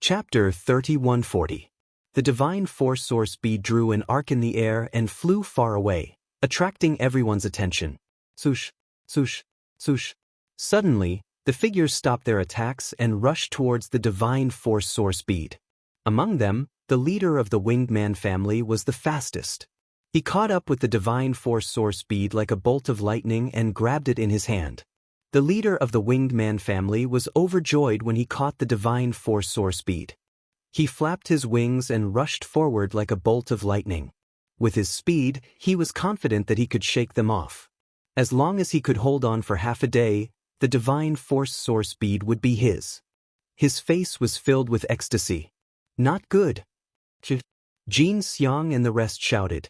Chapter 3140. The divine force source bead drew an arc in the air and flew far away, attracting everyone's attention. Swoosh, swoosh, swoosh. Suddenly, the figures stopped their attacks and rushed towards the divine force source bead. Among them, the leader of the winged man family was the fastest. He caught up with the divine force source bead like a bolt of lightning and grabbed it in his hand. The leader of the winged man family was overjoyed when he caught the divine force source bead. He flapped his wings and rushed forward like a bolt of lightning. With his speed, he was confident that he could shake them off. As long as he could hold on for half a day, the divine force source bead would be his. His face was filled with ecstasy. Not good. Jin Xiang and the rest shouted.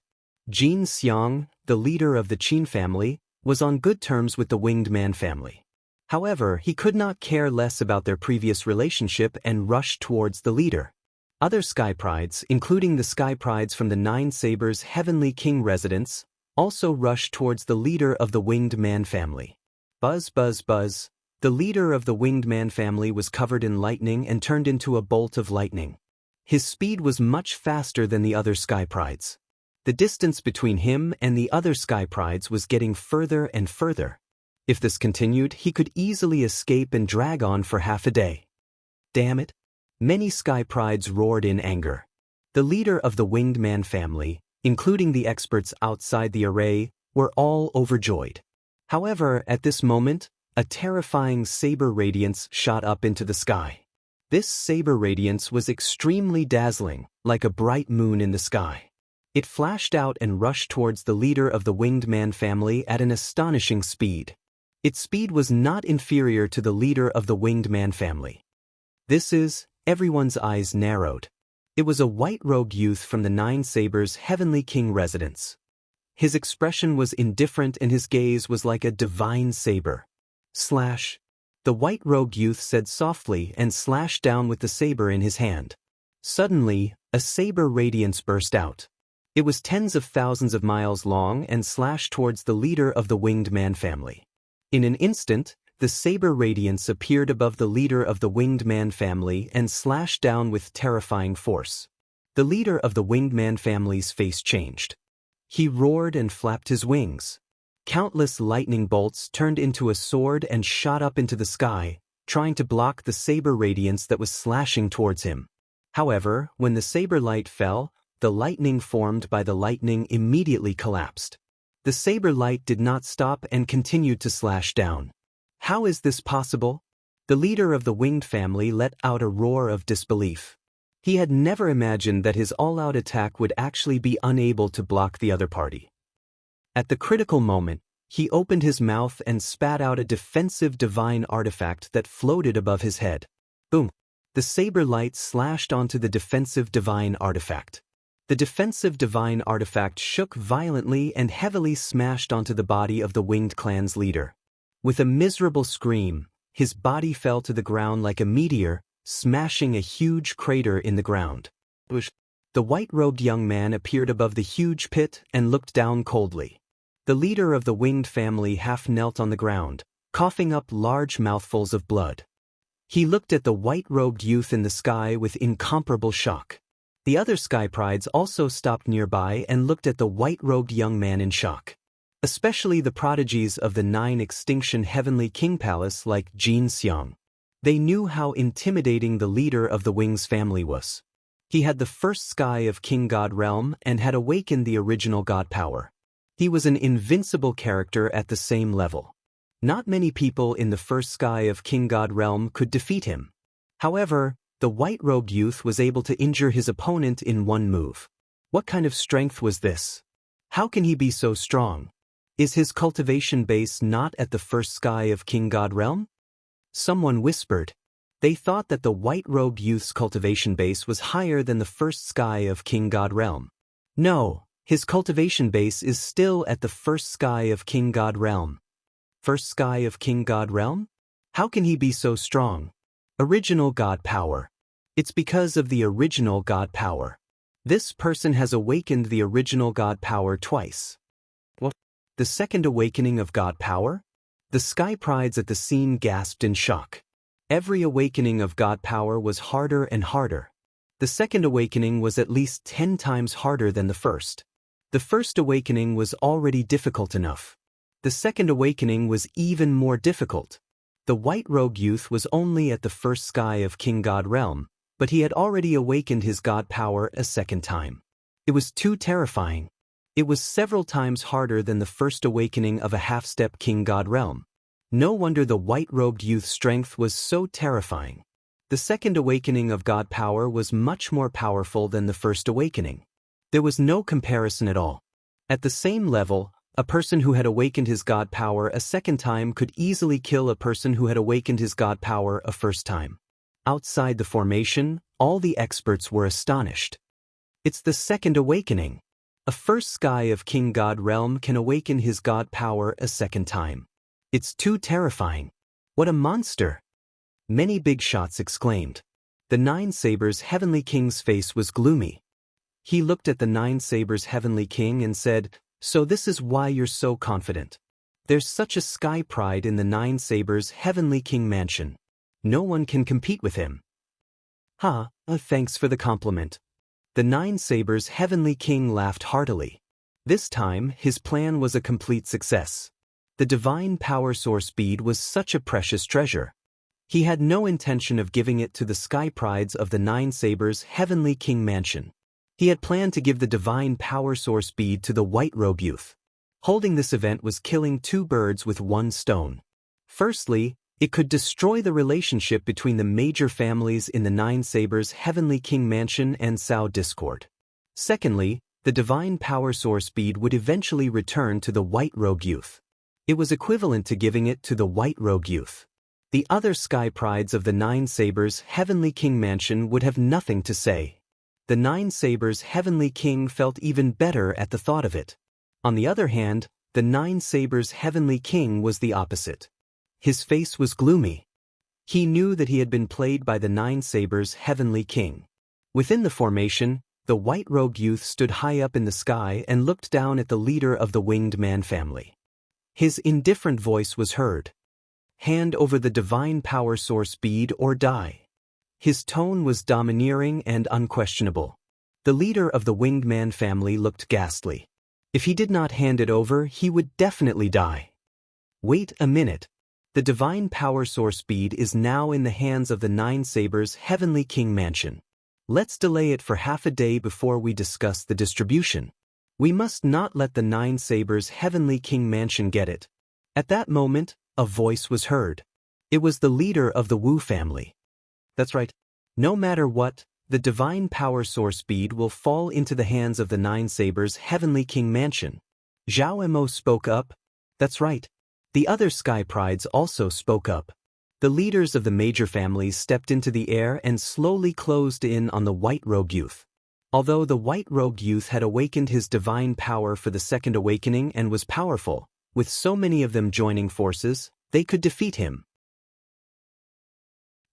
Jin Xiang, the leader of the Qin family, was on good terms with the winged man family. However, he could not care less about their previous relationship and rushed towards the leader. Other sky prides, including the sky prides from the Nine Sabers' Heavenly King residence, also rushed towards the leader of the winged man family. Buzz, buzz, buzz. The leader of the winged man family was covered in lightning and turned into a bolt of lightning. His speed was much faster than the other sky prides. The distance between him and the other sky prides was getting further and further. If this continued, he could easily escape and drag on for half a day. Damn it! Many sky prides roared in anger. The leader of the winged man family, including the experts outside the array, were all overjoyed. However, at this moment, a terrifying saber radiance shot up into the sky. This saber radiance was extremely dazzling, like a bright moon in the sky. It flashed out and rushed towards the leader of the winged man family at an astonishing speed. Its speed was not inferior to the leader of the winged man family. Everyone's eyes narrowed. It was a white-robed youth from the Nine Sabers' Heavenly King residence. His expression was indifferent and his gaze was like a divine saber. Slash. The white-robed youth said softly and slashed down with the saber in his hand. Suddenly, a saber radiance burst out. It was tens of thousands of miles long and slashed towards the leader of the winged man family. In an instant, the saber radiance appeared above the leader of the winged man family and slashed down with terrifying force. The leader of the winged man family's face changed. He roared and flapped his wings. Countless lightning bolts turned into a sword and shot up into the sky, trying to block the saber radiance that was slashing towards him. However, when the saber light fell, the lightning formed by the lightning immediately collapsed. The saber light did not stop and continued to slash down. How is this possible? The leader of the winged family let out a roar of disbelief. He had never imagined that his all-out attack would actually be unable to block the other party. At the critical moment, he opened his mouth and spat out a defensive divine artifact that floated above his head. Boom! The saber light slashed onto the defensive divine artifact. The defensive divine artifact shook violently and heavily smashed onto the body of the winged clan's leader. With a miserable scream, his body fell to the ground like a meteor, smashing a huge crater in the ground. The white-robed young man appeared above the huge pit and looked down coldly. The leader of the winged family half knelt on the ground, coughing up large mouthfuls of blood. He looked at the white-robed youth in the sky with incomparable shock. The other sky prides also stopped nearby and looked at the white-robed young man in shock. Especially the prodigies of the Nine Extinction Heavenly King Palace like Jin Xiang. They knew how intimidating the leader of the Wings family was. He had the first sky of King God Realm and had awakened the original God power. He was an invincible character at the same level. Not many people in the first sky of King God Realm could defeat him. However, the white-robed youth was able to injure his opponent in one move. What kind of strength was this? How can he be so strong? Is his cultivation base not at the first sky of King God Realm? Someone whispered. They thought that the white-robed youth's cultivation base was higher than the first sky of King God Realm. No, his cultivation base is still at the first sky of King God Realm. First sky of King God Realm? How can he be so strong? Original God power. It's because of the original God power. This person has awakened the original God power twice. What? The second awakening of God power? The sky prides at the scene gasped in shock. Every awakening of God power was harder and harder. The second awakening was at least 10 times harder than the first. The first awakening was already difficult enough. The second awakening was even more difficult. The white-robed youth was only at the first sky of King God realm, but he had already awakened his God power a second time. It was too terrifying. It was several times harder than the first awakening of a half-step King God realm. No wonder the white-robed youth's strength was so terrifying. The second awakening of God power was much more powerful than the first awakening. There was no comparison at all. At the same level, a person who had awakened his God power a second time could easily kill a person who had awakened his God power a first time. Outside the formation, all the experts were astonished. It's the second awakening. A first sky of King God realm can awaken his God power a second time. It's too terrifying. What a monster! Many big shots exclaimed. The Nine Sabers' Heavenly King's face was gloomy. He looked at the Nine Sabers' Heavenly King and said, "So this is why you're so confident. There's such a sky pride in the Nine Sabers' Heavenly King mansion. No one can compete with him." Thanks for the compliment. The Nine Sabers' Heavenly King laughed heartily. This time, his plan was a complete success. The divine power source bead was such a precious treasure. He had no intention of giving it to the sky prides of the Nine Sabers' Heavenly King mansion. He had planned to give the divine power source bead to the white-robe youth. Holding this event was killing two birds with one stone. Firstly, it could destroy the relationship between the major families in the Nine Sabers' Heavenly King mansion and sow discord. Secondly, the divine power source bead would eventually return to the white-robe youth. It was equivalent to giving it to the white-robe youth. The other sky prides of the Nine Sabers' Heavenly King mansion would have nothing to say. The Nine Sabers' Heavenly King felt even better at the thought of it. On the other hand, the Nine Sabers' Heavenly King was the opposite. His face was gloomy. He knew that he had been played by the Nine Sabers' Heavenly King. Within the formation, the white-robed youth stood high up in the sky and looked down at the leader of the winged man family. His indifferent voice was heard. "Hand over the divine power source bead or die." His tone was domineering and unquestionable. The leader of the winged man family looked ghastly. If he did not hand it over, he would definitely die. Wait a minute. The divine power source bead is now in the hands of the Nine Sabers' Heavenly King mansion. Let's delay it for half a day before we discuss the distribution. We must not let the Nine Sabers' Heavenly King mansion get it. At that moment, a voice was heard. It was the leader of the Wu family. That's right. No matter what, the divine power source bead will fall into the hands of the Nine Sabers' Heavenly King mansion. Zhao Mo spoke up. That's right. The other sky prides also spoke up. The leaders of the major families stepped into the air and slowly closed in on the white-robed youth. Although the white-robed youth had awakened his divine power for the second awakening and was powerful, with so many of them joining forces, they could defeat him.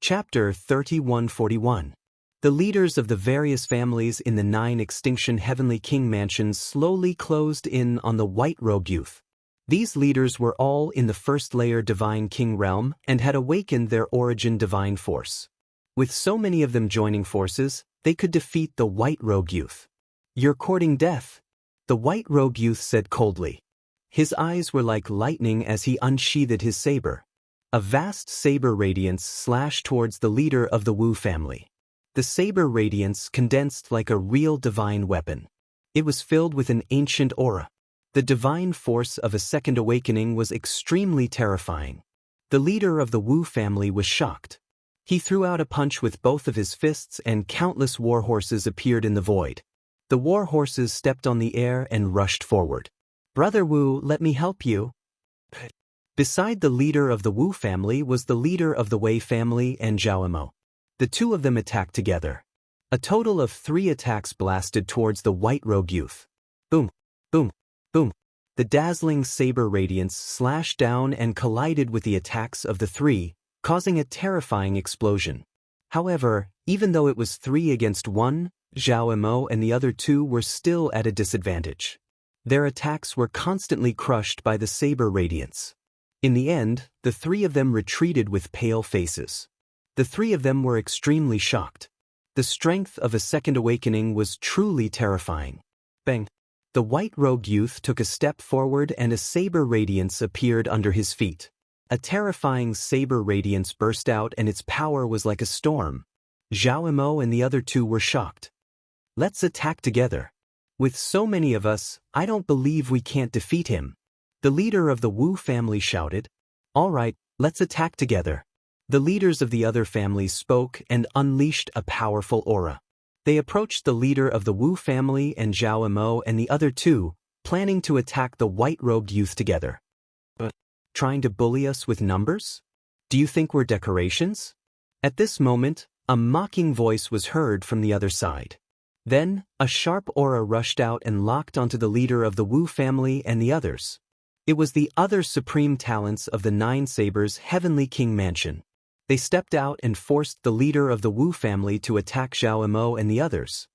Chapter 3141. The leaders of the various families in the 9 Extinction Heavenly King mansions slowly closed in on the white-robed youth. These leaders were all in the first layer Divine King realm and had awakened their origin divine force. With so many of them joining forces, they could defeat the white-robed youth. "You're courting death," the white-robed youth said coldly. His eyes were like lightning as he unsheathed his saber. A vast saber radiance slashed towards the leader of the Wu family. The saber radiance condensed like a real divine weapon. It was filled with an ancient aura. The divine force of a second awakening was extremely terrifying. The leader of the Wu family was shocked. He threw out a punch with both of his fists and countless war horses appeared in the void. The war horses stepped on the air and rushed forward. "Brother Wu, let me help you." Beside the leader of the Wu family was the leader of the Wei family and Zhao Mo. The two of them attacked together. A total of 3 attacks blasted towards the white-robed youth. Boom, boom, boom. The dazzling saber radiance slashed down and collided with the attacks of the 3, causing a terrifying explosion. However, even though it was 3 against 1, Zhao Mo and the other 2 were still at a disadvantage. Their attacks were constantly crushed by the saber radiance. In the end, the 3 of them retreated with pale faces. The three of them were extremely shocked. The strength of a second awakening was truly terrifying. Bang! The white-robed youth took a step forward and a saber radiance appeared under his feet. A terrifying saber radiance burst out and its power was like a storm. Zhao Imo and the other two were shocked. Let's attack together. With so many of us, I don't believe we can't defeat him. The leader of the Wu family shouted. All right, let's attack together. The leaders of the other families spoke and unleashed a powerful aura. They approached the leader of the Wu family and Zhao Imo and the other two, planning to attack the white-robed youth together. But trying to bully us with numbers? Do you think we're decorations? At this moment, a mocking voice was heard from the other side. Then, a sharp aura rushed out and locked onto the leader of the Wu family and the others. It was the other supreme talents of the Nine Sabers' Heavenly King Mansion. They stepped out and forced the leader of the Wu family to attack Zhao Imo and the others.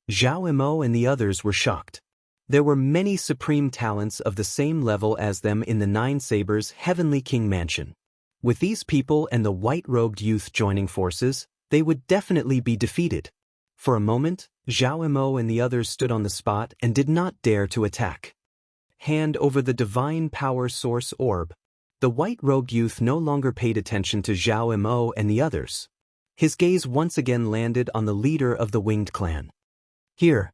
Zhao Imo and the others were shocked. There were many supreme talents of the same level as them in the Nine Sabers' Heavenly King Mansion. With these people and the white-robed youth joining forces, they would definitely be defeated. For a moment, Zhao Imo and the others stood on the spot and did not dare to attack. Hand over the divine power source orb. The white-robed youth no longer paid attention to Zhao Imo and the others. His gaze once again landed on the leader of the Winged Clan. Here.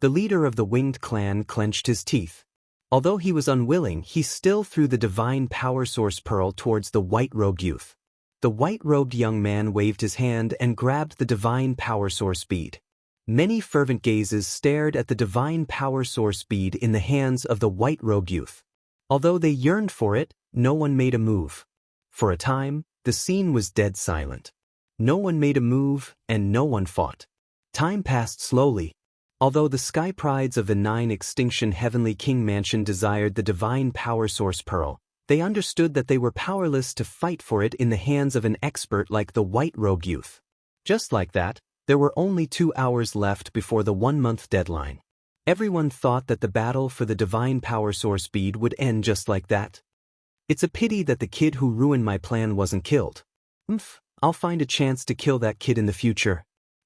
The leader of the Winged Clan clenched his teeth. Although he was unwilling, he still threw the divine power source pearl towards the white-robed youth. The white-robed young man waved his hand and grabbed the divine power source bead. Many fervent gazes stared at the divine power source bead in the hands of the white-robed youth. Although they yearned for it, no one made a move. For a time, the scene was dead silent. No one made a move, and no one fought. Time passed slowly. Although the sky prides of the Nine Extinction Heavenly King Mansion desired the divine power source pearl, they understood that they were powerless to fight for it in the hands of an expert like the white-robed youth. Just like that, there were only 2 hours left before the 1-month deadline. Everyone thought that the battle for the divine power source bead would end just like that. It's a pity that the kid who ruined my plan wasn't killed. I'll find a chance to kill that kid in the future.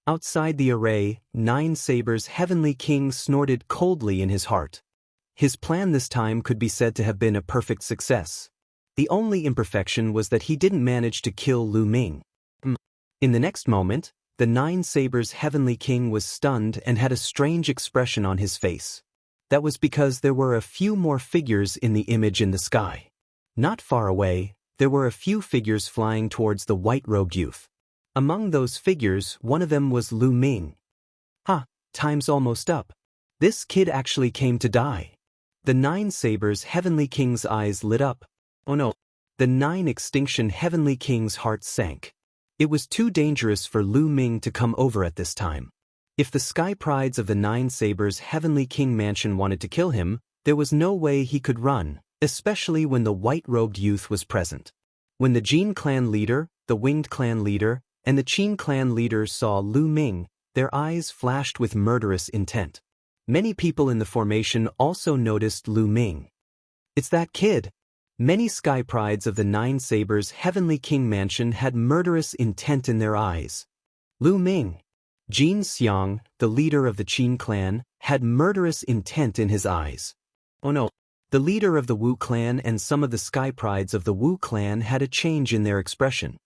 Outside the array, Nine Sabers' Heavenly King snorted coldly in his heart. His plan this time could be said to have been a perfect success. The only imperfection was that he didn't manage to kill Lu Ming. In the next moment, the Nine Sabers' Heavenly King was stunned and had a strange expression on his face. That was because there were a few more figures in the image in the sky. Not far away, there were a few figures flying towards the white-robed youth. Among those figures, one of them was Lu Ming. Time's almost up. This kid actually came to die. The Nine Sabers' Heavenly King's eyes lit up. Oh no. The Nine Extinction Heavenly King's heart sank. It was too dangerous for Lu Ming to come over at this time. If the sky prides of the Nine Sabers' Heavenly King Mansion wanted to kill him, there was no way he could run, especially when the white-robed youth was present. When the Jin clan leader, the Winged clan leader, and the Qin clan leader saw Lu Ming, their eyes flashed with murderous intent. Many people in the formation also noticed Lu Ming. It's that kid. Many sky prides of the Nine Sabers' Heavenly King Mansion had murderous intent in their eyes. Lu Ming. Jin Xiang, the leader of the Qin clan, had murderous intent in his eyes. Oh no. The leader of the Wu clan and some of the sky prides of the Wu clan had a change in their expression.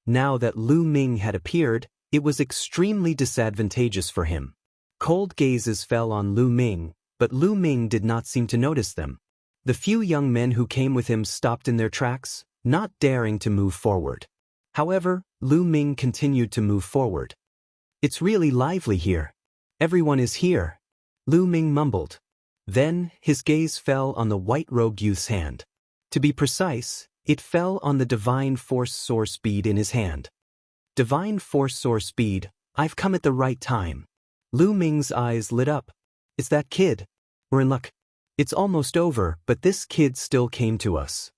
Now that Lu Ming had appeared, it was extremely disadvantageous for him. Cold gazes fell on Lu Ming, but Lu Ming did not seem to notice them. The few young men who came with him stopped in their tracks, not daring to move forward. However, Lu Ming continued to move forward. It's really lively here. Everyone is here, Lu Ming mumbled. Then, his gaze fell on the white-robed youth's hand. To be precise, it fell on the divine force source bead in his hand. Divine force source bead, I've come at the right time. Lu Ming's eyes lit up. It's that kid. We're in luck. It's almost over, but this kid still came to us.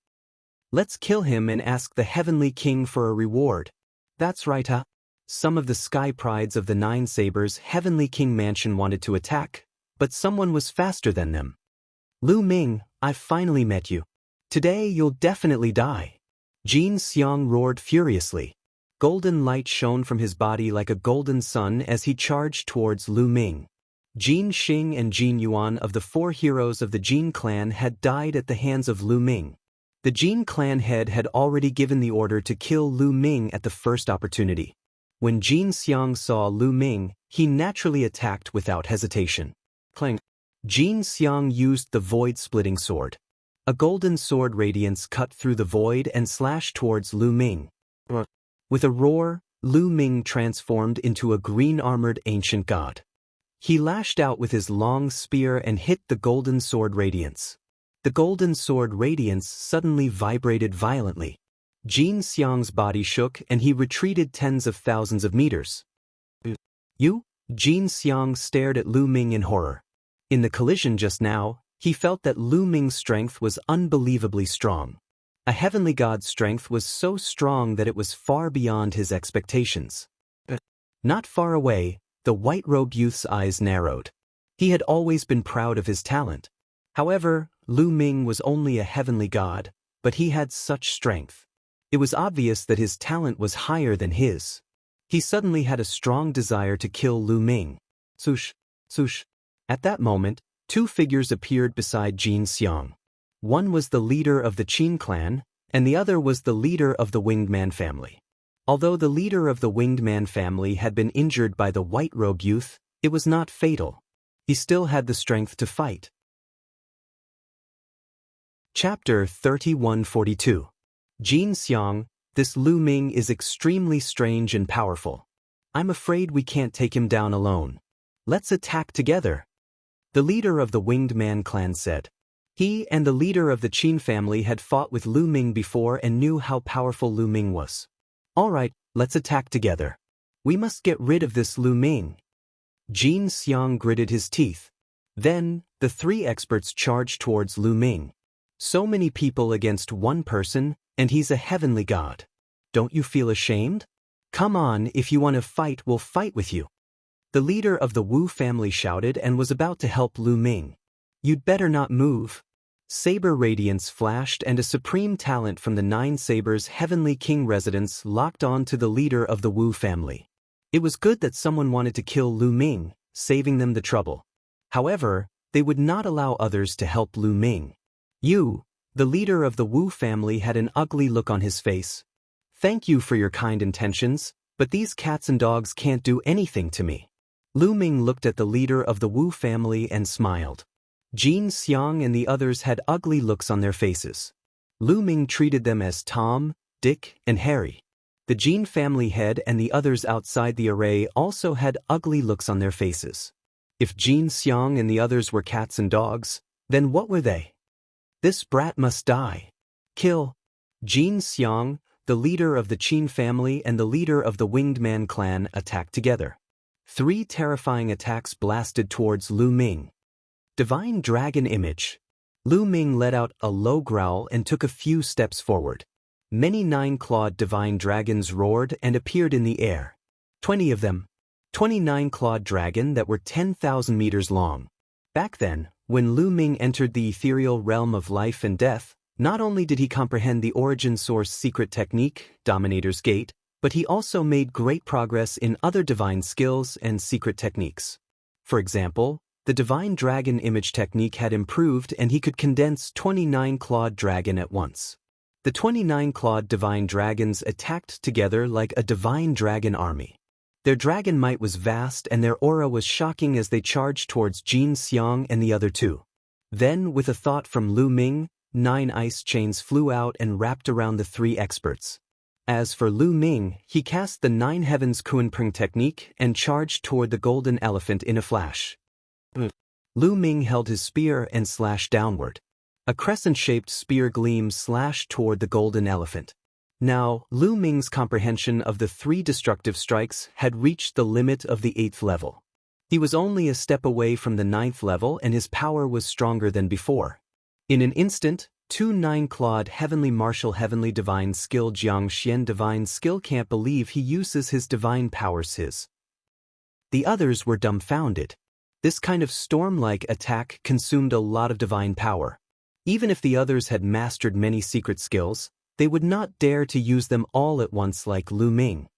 Let's kill him and ask the Heavenly King for a reward. That's right, huh? Some of the sky prides of the Nine Sabers' Heavenly King Mansion wanted to attack, but someone was faster than them. Lu Ming, I've finally met you. Today you'll definitely die. Jin Xiang roared furiously. Golden light shone from his body like a golden sun as he charged towards Lu Ming. Jin Xing and Jin Yuan of the 4 heroes of the Jin clan had died at the hands of Lu Ming. The Jin clan head had already given the order to kill Lu Ming at the first opportunity. When Jin Xiang saw Lu Ming, he naturally attacked without hesitation. Clang! Jin Xiang used the void-splitting sword. A golden sword radiance cut through the void and slashed towards Lu Ming. With a roar, Lu Ming transformed into a green-armored ancient god. He lashed out with his long spear and hit the golden sword radiance. The golden sword radiance suddenly vibrated violently. Jin Xiang's body shook and he retreated tens of thousands of meters. You? Jin Xiang stared at Lu Ming in horror. In the collision just now, he felt that Lu Ming's strength was unbelievably strong. A heavenly god's strength was so strong that it was far beyond his expectations. Not far away, the white-robed youth's eyes narrowed. He had always been proud of his talent. However, Lu Ming was only a heavenly god, but he had such strength. It was obvious that his talent was higher than his. He suddenly had a strong desire to kill Lu Ming. Swoosh, swoosh. At that moment, 2 figures appeared beside Jin Xiang. One was the leader of the Qin clan, and the other was the leader of the Winged Man family. Although the leader of the Winged Man family had been injured by the white-robed youth, it was not fatal. He still had the strength to fight. Chapter 3142. Jin Xiang, this Lu Ming is extremely strange and powerful. I'm afraid we can't take him down alone. Let's attack together. The leader of the Winged Man clan said. He and the leader of the Qin family had fought with Lu Ming before and knew how powerful Lu Ming was. All right, let's attack together. We must get rid of this Lu Ming. Jin Xiang gritted his teeth. Then, the 3 experts charged towards Lu Ming. So many people against one person, and he's a heavenly god. Don't you feel ashamed? Come on, if you want to fight, we'll fight with you. The leader of the Wu family shouted and was about to help Lu Ming. You'd better not move. Saber radiance flashed and a supreme talent from the 9 Sabers' Heavenly King residence locked on to the leader of the Wu family. It was good that someone wanted to kill Lu Ming, saving them the trouble. However, they would not allow others to help Lu Ming. You, the leader of the Wu family, had an ugly look on his face. Thank you for your kind intentions, but these cats and dogs can't do anything to me. Lu Ming looked at the leader of the Wu family and smiled. Jin Xiang and the others had ugly looks on their faces. Lu Ming treated them as Tom, Dick, and Harry. The Jin family head and the others outside the array also had ugly looks on their faces. If Jin Xiang and the others were cats and dogs, then what were they? This brat must die. Kill. Jin Xiang, the leader of the Qin family and the leader of the Winged Man clan, attacked together. 3 terrifying attacks blasted towards Lu Ming. Divine Dragon Image. Lu Ming let out a low growl and took a few steps forward. Many 9-clawed divine dragons roared and appeared in the air. 20 of them. 29-clawed dragon that were 10,000 meters long. Back then, when Lu Ming entered the ethereal realm of life and death, not only did he comprehend the origin source secret technique, Dominator's Gate, but he also made great progress in other divine skills and secret techniques. For example, the divine dragon image technique had improved and he could condense 29-clawed dragon at once. The 29-clawed divine dragons attacked together like a divine dragon army. Their dragon might was vast and their aura was shocking as they charged towards Jin Xiang and the other 2. Then, with a thought from Lu Ming, 9 ice chains flew out and wrapped around the 3 experts. As for Lu Ming, he cast the 9 Heavens Kunpeng technique and charged toward the golden elephant in a flash. Lu Ming held his spear and slashed downward. A crescent-shaped spear gleam slashed toward the golden elephant. Now, Lu Ming's comprehension of the 3 destructive strikes had reached the limit of the 8th level. He was only a step away from the 9th level and his power was stronger than before. In an instant, 2 9-clawed heavenly martial heavenly divine skill Jiang Xian divine skill can't believe he uses his divine powers his. The others were dumbfounded. This kind of storm-like attack consumed a lot of divine power. Even if the others had mastered many secret skills, they would not dare to use them all at once like Lu Ming.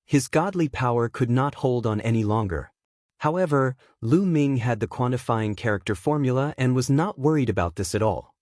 His godly power could not hold on any longer. However, Lu Ming had the quantifying character formula and was not worried about this at all.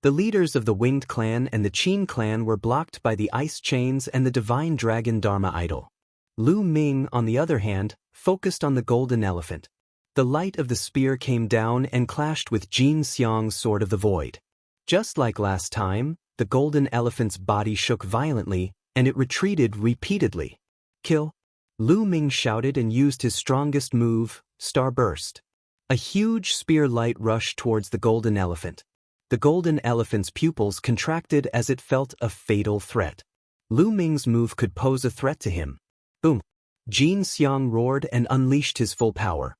The leaders of the Winged Clan and the Qin clan were blocked by the ice chains and the divine dragon Dharma idol. Lu Ming, on the other hand, focused on the golden elephant. The light of the spear came down and clashed with Jin Xiang's sword of the void. Just like last time, the golden elephant's body shook violently, and it retreated repeatedly. Kill! Lu Ming shouted and used his strongest move, Starburst. A huge spear light rushed towards the golden elephant. The golden elephant's pupils contracted as it felt a fatal threat. Lu Ming's move could pose a threat to him. Boom! Jin Xiang roared and unleashed his full power.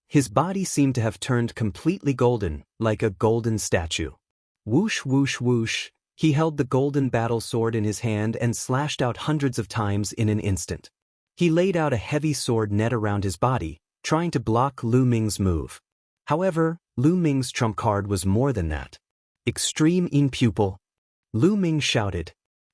His body seemed to have turned completely golden, like a golden statue. Whoosh whoosh whoosh, he held the golden battle sword in his hand and slashed out hundreds of times in an instant. He laid out a heavy sword net around his body, trying to block Lu Ming's move. However, Lu Ming's trump card was more than that. Extreme Yin Pupil. Lu Ming shouted.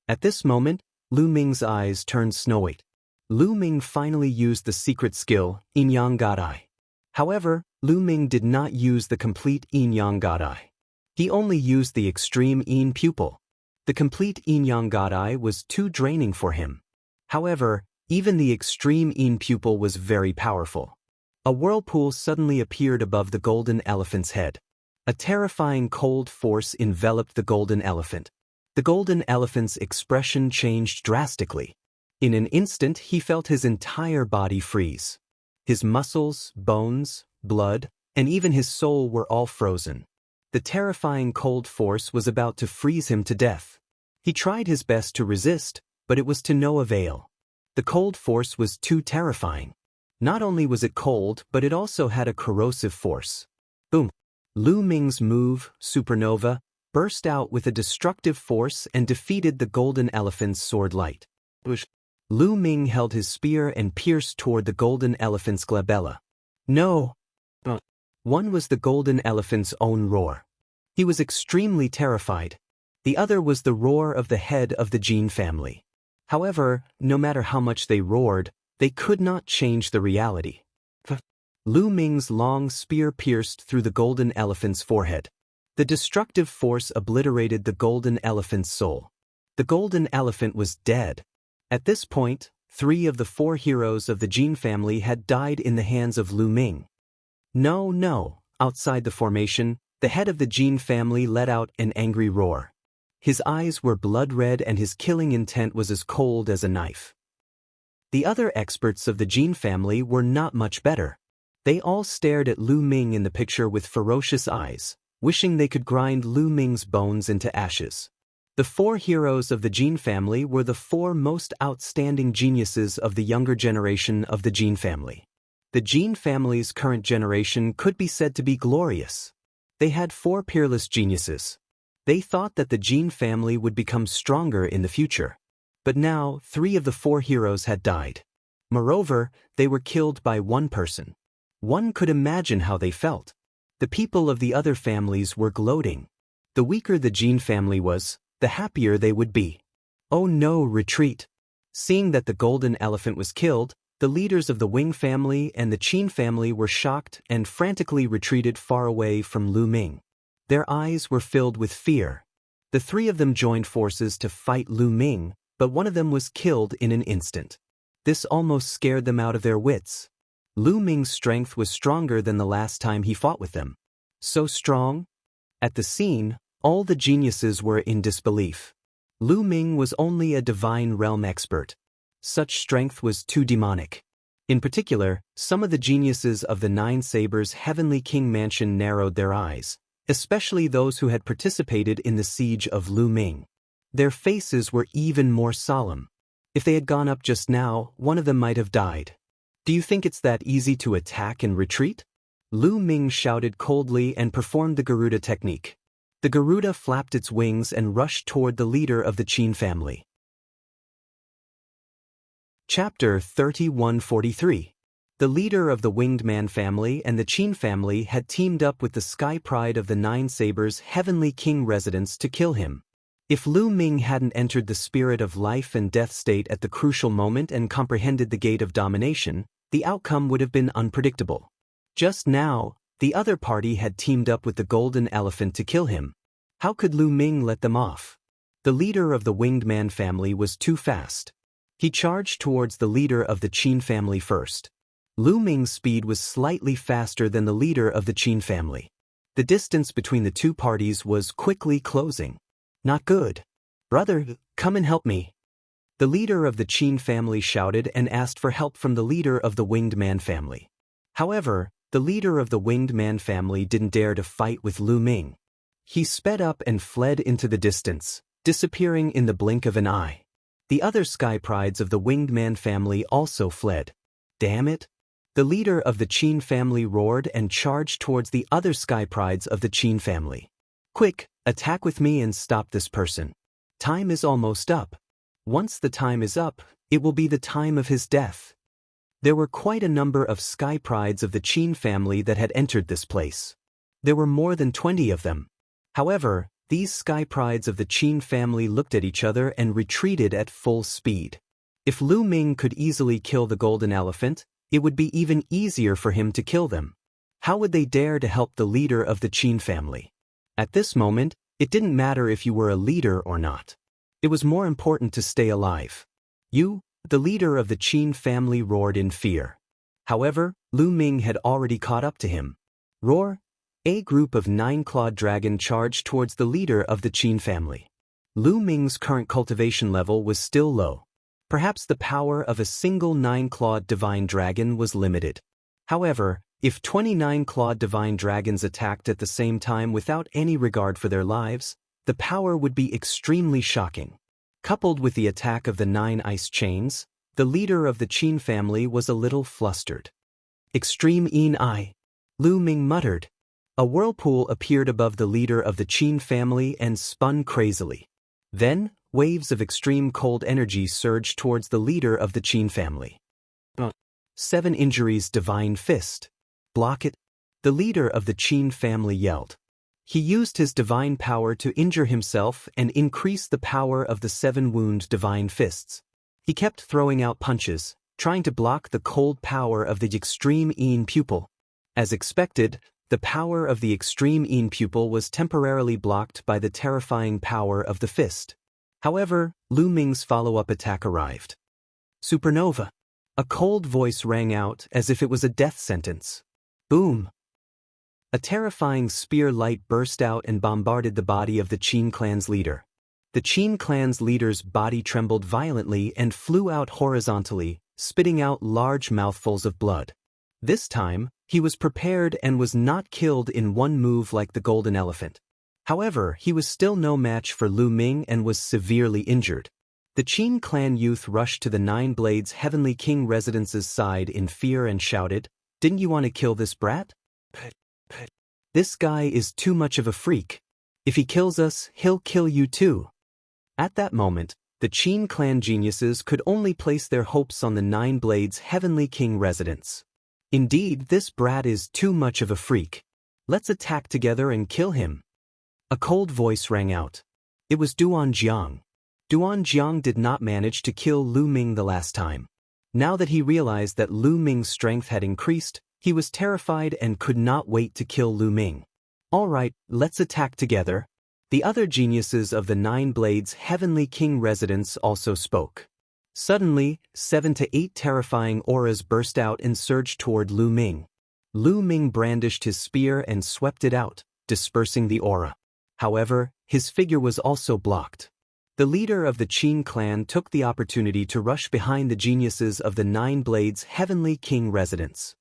At this moment, Lu Ming's eyes turned snow-white. Lu Ming finally used the secret skill, Yin Yang God Eye. However, Lu Ming did not use the complete Yin Yang God Eye. He only used the extreme Yin Pupil. The complete Yin Yang God Eye was too draining for him. However, even the extreme Yin Pupil was very powerful. A whirlpool suddenly appeared above the golden elephant's head. A terrifying cold force enveloped the golden elephant. The golden elephant's expression changed drastically. In an instant, he felt his entire body freeze. His muscles, bones, blood, and even his soul were all frozen. The terrifying cold force was about to freeze him to death. He tried his best to resist, but it was to no avail. The cold force was too terrifying. Not only was it cold, but it also had a corrosive force. Boom! Lu Ming's move, Supernova, burst out with a destructive force and defeated the golden elephant's sword light. Lu Ming held his spear and pierced toward the golden elephant's glabella. No! One was the golden elephant's own roar. He was extremely terrified. The other was the roar of the head of the Jin family. However, no matter how much they roared, they could not change the reality. Lu Ming's long spear pierced through the golden elephant's forehead. The destructive force obliterated the golden elephant's soul. The golden elephant was dead. At this point, 3 of the 4 heroes of the Jin family had died in the hands of Lu Ming. No, outside the formation, the head of the Jin family let out an angry roar. His eyes were blood red and his killing intent was as cold as a knife. The other experts of the Jin family were not much better. They all stared at Lu Ming in the picture with ferocious eyes, wishing they could grind Lu Ming's bones into ashes. The 4 heroes of the Jin family were the 4 most outstanding geniuses of the younger generation of the Jin family. The Jin family's current generation could be said to be glorious. They had 4 peerless geniuses. They thought that the Jin family would become stronger in the future. But now, 3 of the 4 heroes had died. Moreover, they were killed by one person. One could imagine how they felt. The people of the other families were gloating. The weaker the Jin family was, the happier they would be. Oh no, retreat! Seeing that the golden elephant was killed, the leaders of the Wing family and the Qin family were shocked and frantically retreated far away from Lu Ming. Their eyes were filled with fear. The 3 of them joined forces to fight Lu Ming, but one of them was killed in an instant. This almost scared them out of their wits. Lu Ming's strength was stronger than the last time he fought with them. So strong? At the scene, all the geniuses were in disbelief. Lu Ming was only a divine realm expert. Such strength was too demonic. In particular, some of the geniuses of the 9 Sabers' Heavenly King Mansion narrowed their eyes, especially those who had participated in the siege of Lu Ming. Their faces were even more solemn. If they had gone up just now, one of them might have died. Do you think it's that easy to attack and retreat? Lu Ming shouted coldly and performed the Garuda technique. The Garuda flapped its wings and rushed toward the leader of the Qin family. Chapter 3143. The leader of the Winged Man family and the Qin family had teamed up with the Sky Pride of the 9 Sabers' Heavenly King residents to kill him. If Lu Ming hadn't entered the spirit of life and death state at the crucial moment and comprehended the gate of domination, the outcome would have been unpredictable. Just now, the other party had teamed up with the golden elephant to kill him. How could Lu Ming let them off? The leader of the Winged Man family was too fast. He charged towards the leader of the Qin family first. Lu Ming's speed was slightly faster than the leader of the Qin family. The distance between the two parties was quickly closing. Not good. Brother, come and help me. The leader of the Qin family shouted and asked for help from the leader of the Winged Man family. However, the leader of the Winged Man family didn't dare to fight with Lu Ming. He sped up and fled into the distance, disappearing in the blink of an eye. The other sky prides of the Winged Man family also fled. Damn it! The leader of the Qin family roared and charged towards the other sky prides of the Qin family. Quick, attack with me and stop this person. Time is almost up. Once the time is up, it will be the time of his death. There were quite a number of sky prides of the Qin family that had entered this place. There were more than 20 of them. However, these sky prides of the Qin family looked at each other and retreated at full speed. If Lu Ming could easily kill the golden elephant, it would be even easier for him to kill them. How would they dare to help the leader of the Qin family? At this moment, it didn't matter if you were a leader or not. It was more important to stay alive. You, the leader of the Qin family, roared in fear. However, Lu Ming had already caught up to him. Roar! A group of 9-clawed dragon charged towards the leader of the Qin family. Lu Ming's current cultivation level was still low. Perhaps the power of a single 9-clawed divine dragon was limited. However, if 29-clawed divine dragons attacked at the same time without any regard for their lives, the power would be extremely shocking. Coupled with the attack of the 9 ice chains, the leader of the Qin family was a little flustered. Extreme Een I. Lu Ming muttered. A whirlpool appeared above the leader of the Qin family and spun crazily. Then, waves of extreme cold energy surged towards the leader of the Qin family. 7 injuries divine fist. Block it. The leader of the Qin family yelled. He used his divine power to injure himself and increase the power of the 7 wound divine fists. He kept throwing out punches, trying to block the cold power of the extreme Een pupil. As expected, the power of the extreme Een pupil was temporarily blocked by the terrifying power of the fist. However, Lu Ming's follow-up attack arrived. Supernova. A cold voice rang out as if it was a death sentence. Boom! A terrifying spear light burst out and bombarded the body of the Qin clan's leader. The Qin clan's leader's body trembled violently and flew out horizontally, spitting out large mouthfuls of blood. This time, he was prepared and was not killed in one move like the golden elephant. However, he was still no match for Lu Ming and was severely injured. The Qin clan youth rushed to the 9 Blades Heavenly King residence's side in fear and shouted, "Didn't you want to kill this brat? This guy is too much of a freak. If he kills us, he'll kill you too." At that moment, the Qin clan geniuses could only place their hopes on the 9 Blades Heavenly King residence. Indeed, this brat is too much of a freak. Let's attack together and kill him. A cold voice rang out. It was Duan Jiang. Duan Jiang did not manage to kill Lu Ming the last time. Now that he realized that Lu Ming's strength had increased, he was terrified and could not wait to kill Lu Ming. All right, let's attack together. The other geniuses of the 9 Blades Heavenly King residence also spoke. Suddenly, 7 to 8 terrifying auras burst out and surged toward Lu Ming. Lu Ming brandished his spear and swept it out, dispersing the aura. However, his figure was also blocked. The leader of the Qin clan took the opportunity to rush behind the geniuses of the 9 Blades Heavenly King residence.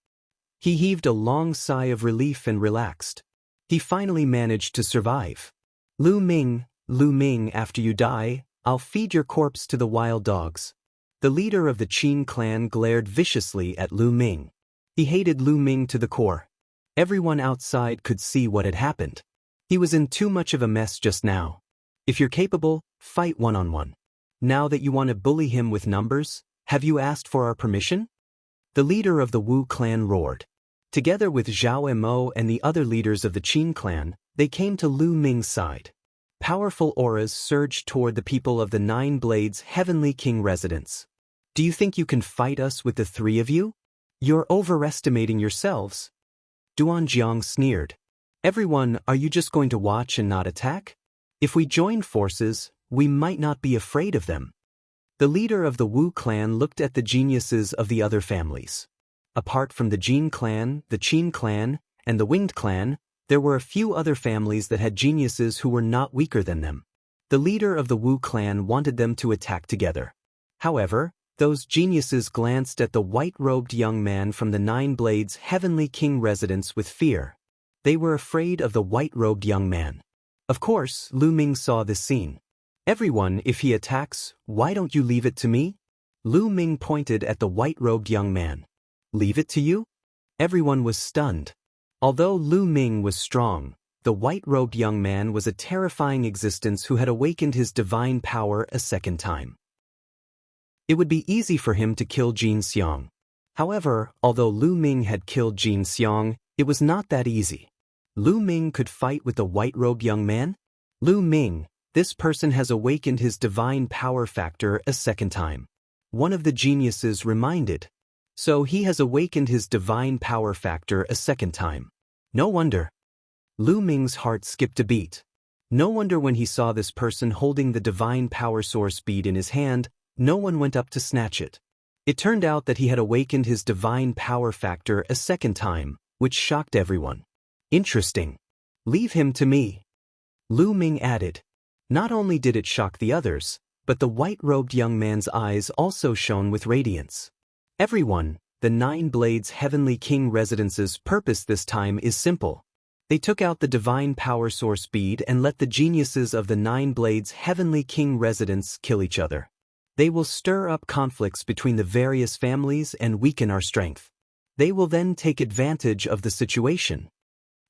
He heaved a long sigh of relief and relaxed. He finally managed to survive. Lu Ming, after you die, I'll feed your corpse to the wild dogs." The leader of the Qin clan glared viciously at Lu Ming. He hated Lu Ming to the core. Everyone outside could see what had happened. He was in too much of a mess just now. If you're capable, fight one-on-one. Now that you want to bully him with numbers, have you asked for our permission? The leader of the Wu clan roared. Together with Zhao Mo and the other leaders of the Qin clan, they came to Lu Ming's side. Powerful auras surged toward the people of the Nine Blades Heavenly King residence. Do you think you can fight us with the three of you? You're overestimating yourselves. Duanjiang sneered. Everyone, are you just going to watch and not attack? If we join forces, we might not be afraid of them. The leader of the Wu clan looked at the geniuses of the other families. Apart from the Jin clan, the Qin clan, and the Winged clan, there were a few other families that had geniuses who were not weaker than them. The leader of the Wu clan wanted them to attack together. However, those geniuses glanced at the white-robed young man from the Nine Blades Heavenly King residence with fear. They were afraid of the white-robed young man. Of course, Lu Ming saw this scene. Everyone, if he attacks, why don't you leave it to me? Lu Ming pointed at the white-robed young man. Leave it to you? Everyone was stunned. Although Lu Ming was strong, the white-robed young man was a terrifying existence who had awakened his divine power a second time. It would be easy for him to kill Jin Xiang. However, although Lu Ming had killed Jin Xiang, it was not that easy. Lu Ming could fight with the white-robed young man? Lu Ming, this person has awakened his divine power factor a second time. One of the geniuses reminded. So he has awakened his divine power factor a second time. No wonder. Lu Ming's heart skipped a beat. No wonder when he saw this person holding the divine power source bead in his hand, no one went up to snatch it. It turned out that he had awakened his divine power factor a second time, which shocked everyone. Interesting. Leave him to me. Lu Ming added. Not only did it shock the others, but the white-robed young man's eyes also shone with radiance. Everyone, the Nine Blades Heavenly King residence's purpose this time is simple. They took out the divine power source bead and let the geniuses of the Nine Blades Heavenly King residence kill each other. They will stir up conflicts between the various families and weaken our strength. They will then take advantage of the situation.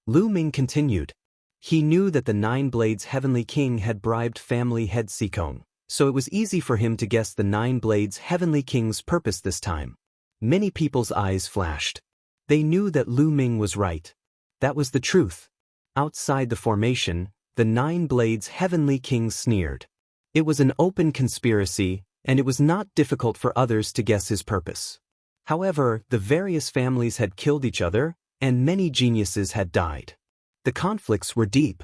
Lu Ming continued. He knew that the Nine Blades Heavenly King had bribed family head Sikong, so it was easy for him to guess the Nine Blades Heavenly King's purpose this time. Many people's eyes flashed. They knew that Lu Ming was right. That was the truth. Outside the formation, the Nine Blades Heavenly King sneered. It was an open conspiracy, and it was not difficult for others to guess his purpose. However, the various families had killed each other, and many geniuses had died. The conflicts were deep.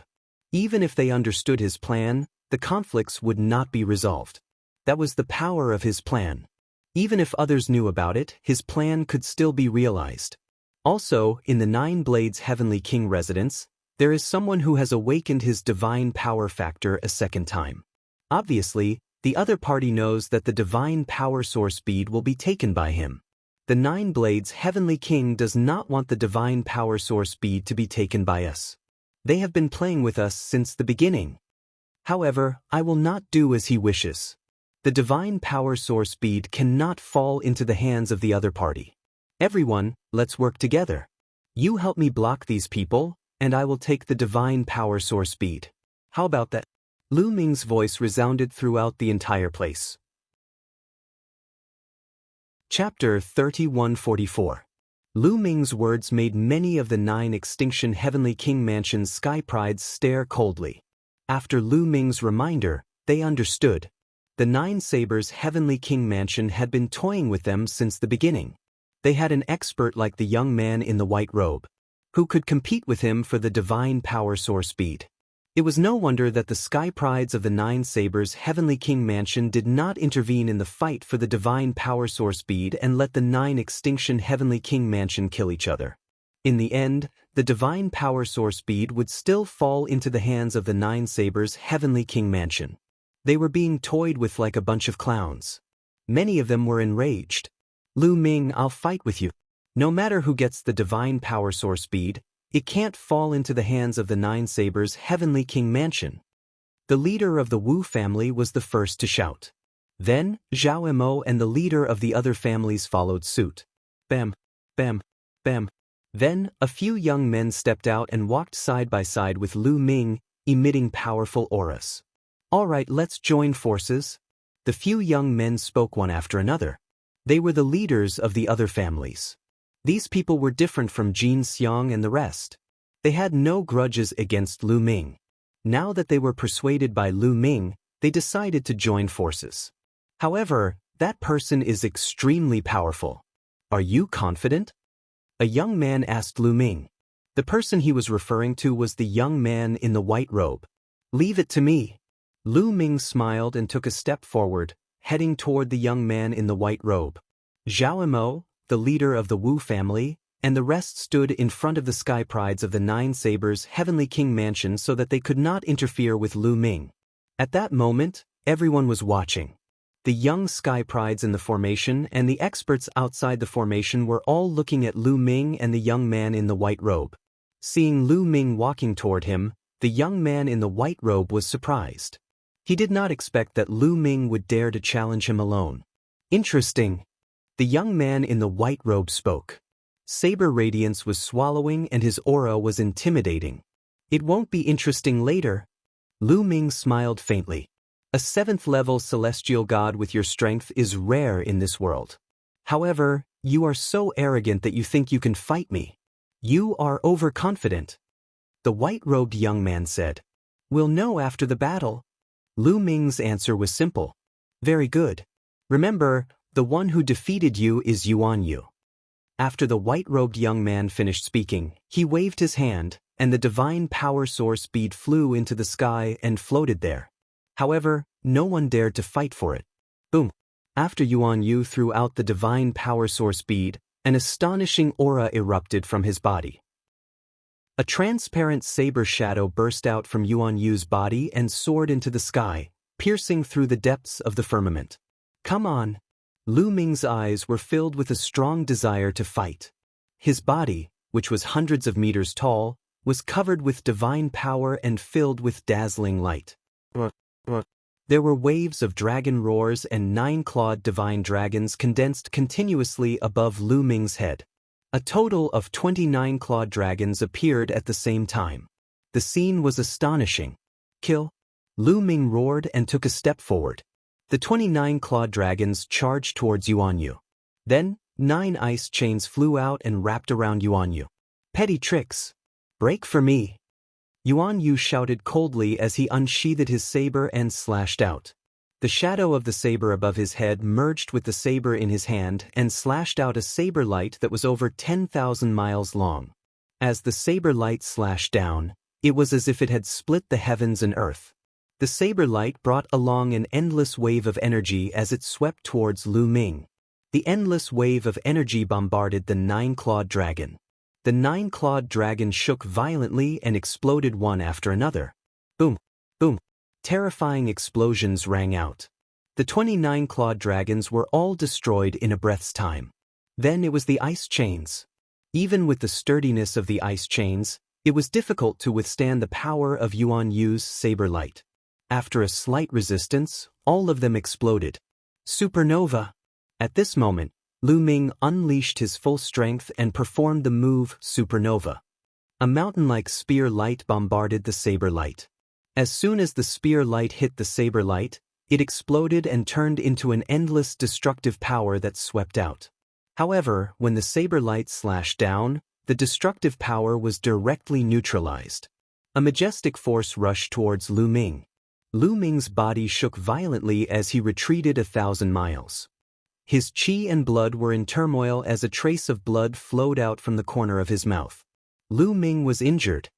Even if they understood his plan, the conflicts would not be resolved. That was the power of his plan. Even if others knew about it, his plan could still be realized. Also, in the Nine Blades Heavenly King residence, there is someone who has awakened his divine power factor a second time. Obviously, the other party knows that the divine power source bead will be taken by him. The Nine Blades Heavenly King does not want the divine power source bead to be taken by us. They have been playing with us since the beginning. However, I will not do as he wishes. The divine power source bead cannot fall into the hands of the other party. Everyone, let's work together. You help me block these people, and I will take the divine power source bead. How about that? Lu Ming's voice resounded throughout the entire place. Chapter 3144. Lu Ming's words made many of the 9 Extinction Heavenly King Mansion's sky prides stare coldly. After Lu Ming's reminder, they understood. The 9 Sabers Heavenly King Mansion had been toying with them since the beginning. They had an expert like the young man in the white robe, who could compete with him for the divine power source bead. It was no wonder that the sky prides of the 9 Sabers Heavenly King Mansion did not intervene in the fight for the divine power source bead and let the 9 Extinction Heavenly King Mansion kill each other. In the end, the divine power source bead would still fall into the hands of the 9 Sabers Heavenly King Mansion. They were being toyed with like a bunch of clowns. Many of them were enraged. Lu Ming, I'll fight with you. No matter who gets the divine power source bead, it can't fall into the hands of the 9 Sabers Heavenly King Mansion. The leader of the Wu family was the first to shout. Then, Zhao Emo and the leader of the other families followed suit. Bam, bam, bam. Then, a few young men stepped out and walked side by side with Lu Ming, emitting powerful auras. All right, let's join forces. The few young men spoke one after another. They were the leaders of the other families. These people were different from Jin Xiang and the rest. They had no grudges against Lu Ming. Now that they were persuaded by Lu Ming, they decided to join forces. However, that person is extremely powerful. Are you confident? A young man asked Lu Ming. The person he was referring to was the young man in the white robe. Leave it to me. Lu Ming smiled and took a step forward, heading toward the young man in the white robe. Zhao Yimou, the leader of the Wu family, and the rest stood in front of the sky prides of the Nine Sabers' Heavenly King mansion so that they could not interfere with Lu Ming. At that moment, everyone was watching. The young sky prides in the formation and the experts outside the formation were all looking at Lu Ming and the young man in the white robe. Seeing Lu Ming walking toward him, the young man in the white robe was surprised. He did not expect that Lu Ming would dare to challenge him alone. Interesting. The young man in the white robe spoke. Saber radiance was swallowing and his aura was intimidating. It won't be interesting later. Lu Ming smiled faintly. A 7th-level celestial god with your strength is rare in this world. However, you are so arrogant that you think you can fight me. You are overconfident. The white-robed young man said. We'll know after the battle. Lu Ming's answer was simple. Very good. Remember, the one who defeated you is Yuan Yu. After the white-robed young man finished speaking, he waved his hand, and the divine power source bead flew into the sky and floated there. However, no one dared to fight for it. Boom! After Yuan Yu threw out the divine power source bead, an astonishing aura erupted from his body. A transparent saber shadow burst out from Yuan Yu's body and soared into the sky, piercing through the depths of the firmament. Come on! Lu Ming's eyes were filled with a strong desire to fight. His body, which was hundreds of meters tall, was covered with divine power and filled with dazzling light. There were waves of dragon roars and 9-clawed divine dragons condensed continuously above Lu Ming's head. A total of 29 clawed dragons appeared at the same time. The scene was astonishing. Kill! Lu Ming roared and took a step forward. The 29 clawed dragons charged towards Yuan Yu. Then, 9 ice chains flew out and wrapped around Yuan Yu. Petty tricks! Break for me! Yuan Yu shouted coldly as he unsheathed his saber and slashed out. The shadow of the saber above his head merged with the saber in his hand and slashed out a saber light that was over 10,000 miles long. As the saber light slashed down, it was as if it had split the heavens and earth. The saber light brought along an endless wave of energy as it swept towards Lu Ming. The endless wave of energy bombarded the 9-clawed dragon. The 9-clawed dragon shook violently and exploded one after another. Boom! Boom! Terrifying explosions rang out. The 29 clawed dragons were all destroyed in a breath's time. Then it was the ice chains. Even with the sturdiness of the ice chains, it was difficult to withstand the power of Yuan Yu's saber light. After a slight resistance, all of them exploded. Supernova! At this moment, Lu Ming unleashed his full strength and performed the move Supernova. A mountain-like spear light bombarded the saber light. As soon as the spear light hit the saber light, it exploded and turned into an endless destructive power that swept out. However, when the saber light slashed down, the destructive power was directly neutralized. A majestic force rushed towards Lu Ming. Lu Ming's body shook violently as he retreated 1,000 miles. His qi and blood were in turmoil as a trace of blood flowed out from the corner of his mouth. Lu Ming was injured.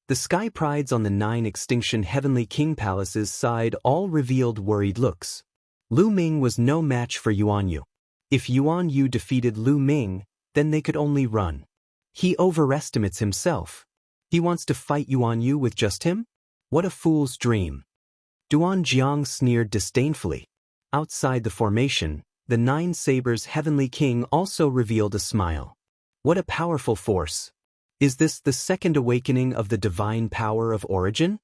The sky prides on the 9 extinction Heavenly King palaces side all revealed worried looks. Lu Ming was no match for Yuan Yu. If Yuan Yu defeated Lu Ming, then they could only run. He overestimates himself. He wants to fight Yuan Yu with just him? What a fool's dream. Duan Jiang sneered disdainfully. Outside the formation, the 9 Sabers' Heavenly King also revealed a smile. What a powerful force. Is this the second awakening of the divine power of origin?